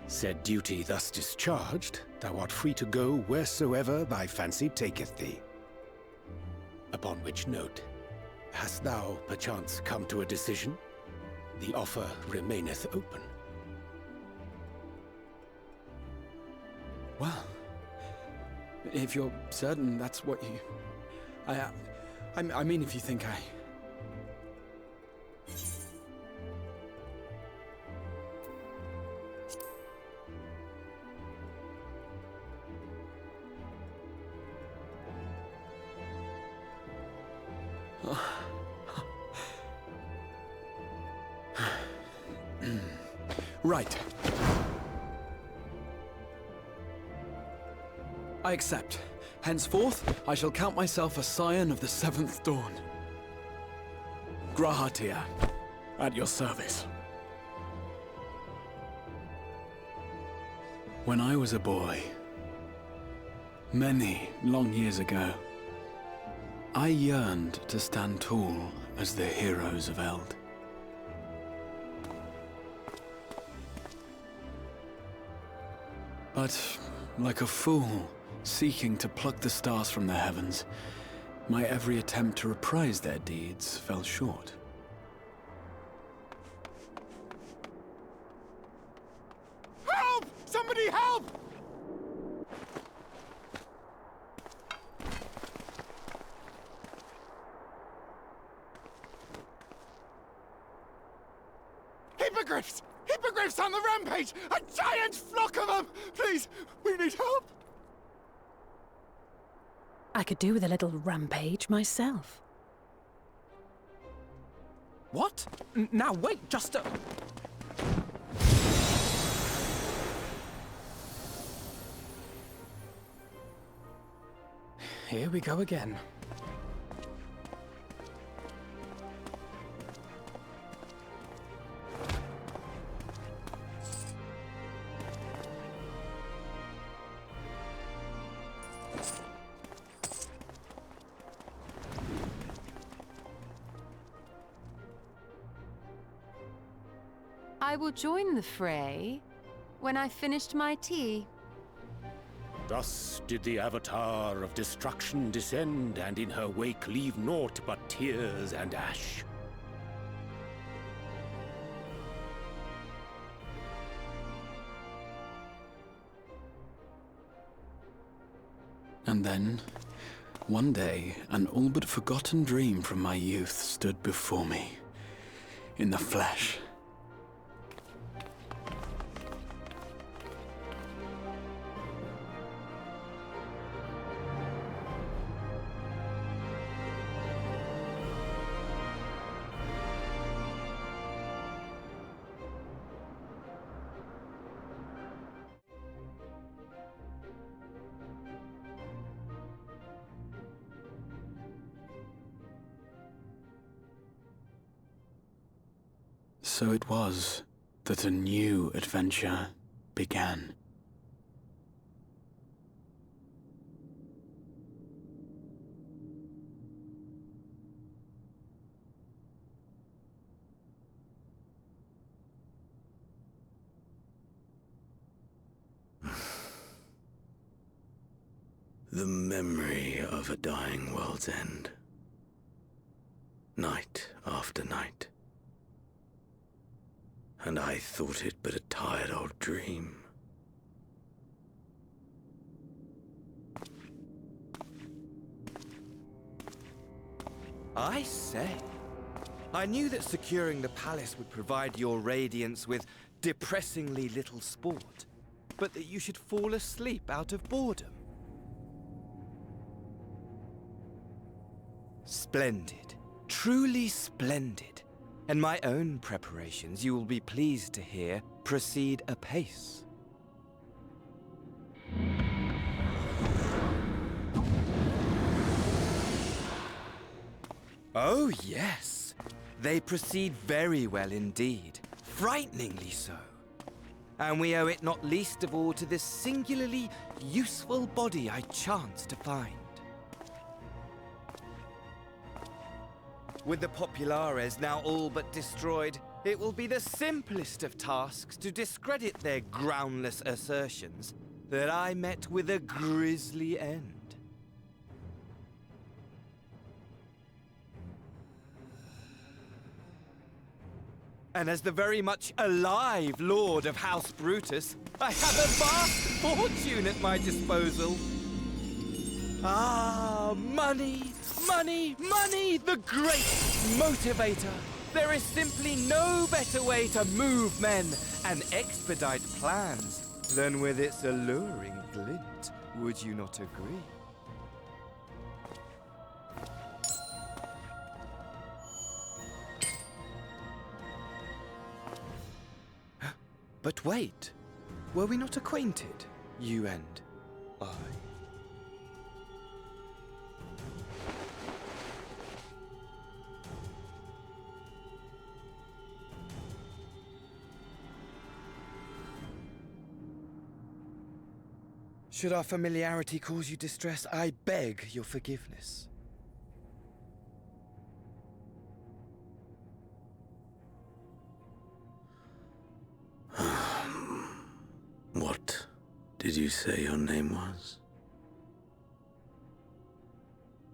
Said duty thus discharged, thou art free to go wheresoever thy fancy taketh thee. Upon which note, hast thou perchance come to a decision? The offer remaineth open. Well, if you're certain that's what you... I mean, if you think I... Right. I accept. Henceforth, I shall count myself a scion of the Seventh Dawn. Grahatia, at your service. When I was a boy, many long years ago, I yearned to stand tall as the heroes of Eld. But, like a fool, seeking to pluck the stars from the heavens, my every attempt to reprise their deeds fell short. Help! Somebody help! Hippogriffs! Hippogriffs on the rampage! A giant flock of them! Please, we need help! I could do with a little rampage myself. What? Now wait, just a... here we go again. I will join the fray when I've finished my tea. Thus did the Avatar of Destruction descend, and in her wake leave naught but tears and ash. And then, one day, an all but forgotten dream from my youth stood before me, in the flesh. So it was that a new adventure began. The memory of a dying world's end. Night after night. And I thought it but a tired old dream. I say, I knew that securing the palace would provide your Radiance with depressingly little sport, but that you should fall asleep out of boredom. Splendid. Truly splendid. And my own preparations, you will be pleased to hear, proceed apace. Oh, yes. They proceed very well indeed. Frighteningly so. And we owe it not least of all to this singularly useful body I chanced to find. With the Populares now all but destroyed, it will be the simplest of tasks to discredit their groundless assertions that I met with a grisly end. And as the very much alive Lord of House Brutus, I have a vast fortune at my disposal. Ah, money! Money, money, the great motivator. There is simply no better way to move men and expedite plans than with its alluring glint. Would you not agree? But wait, were we not acquainted, you and I? Should our familiarity cause you distress, I beg your forgiveness. What did you say your name was?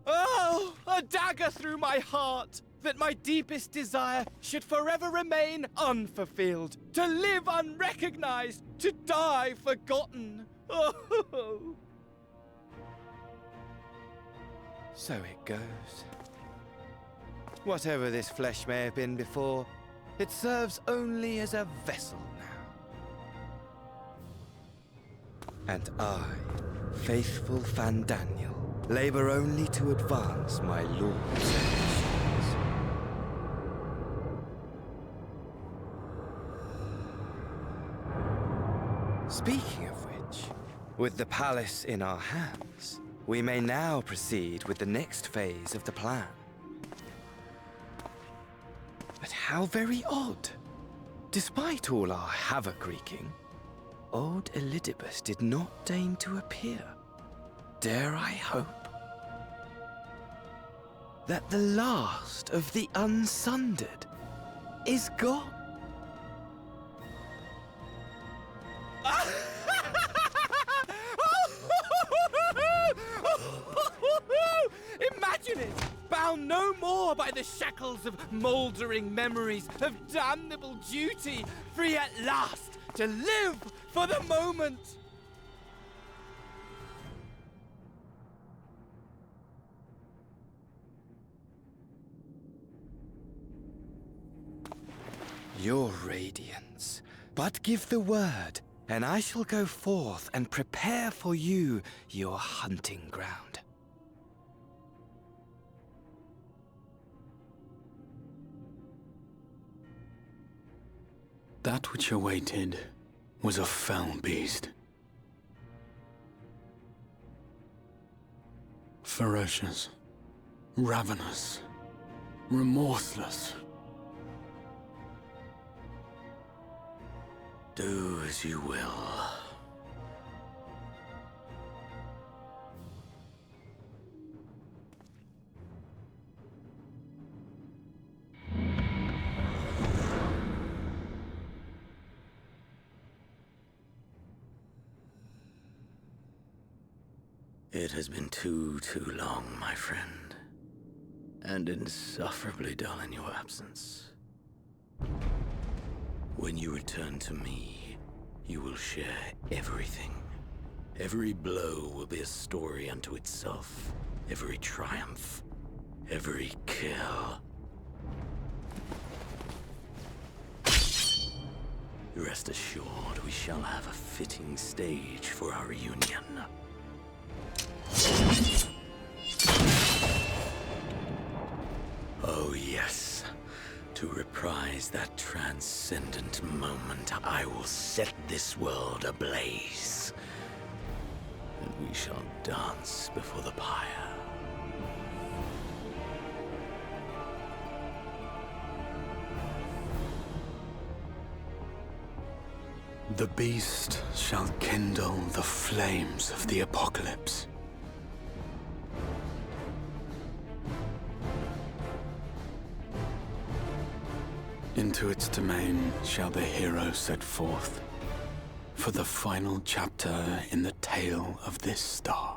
Oh, a dagger through my heart! That my deepest desire should forever remain unfulfilled, to live unrecognized, to die forgotten. Oh. So it goes. Whatever this flesh may have been before, it serves only as a vessel now. And I, faithful Fandaniel, labor only to advance my lord's ambitions. Speaking of which, with the palace in our hands, We may now proceed with the next phase of the plan. But how very odd. Despite all our havoc wreaking, old Elidibus did not deign to appear. Dare I hope that the last of the Unsundered is gone? Imagine it! Bound no more by the shackles of mouldering memories of damnable duty, free at last to live for the moment! Your radiance. But give the word, and I shall go forth and prepare for you your hunting ground. That which awaited was a fell beast. Ferocious, ravenous, remorseless. Do as you will. It has been too long, my friend, and insufferably dull in your absence. When you return to me, you will share everything. Every blow will be a story unto itself. Every triumph, every kill. Rest assured, we shall have a fitting stage for our reunion. Oh yes. To reprise that transcendent moment, I will set this world ablaze. And we shall dance before the pyre. The beast shall kindle the flames of the apocalypse. Into its domain shall the hero set forth for the final chapter in the tale of this star.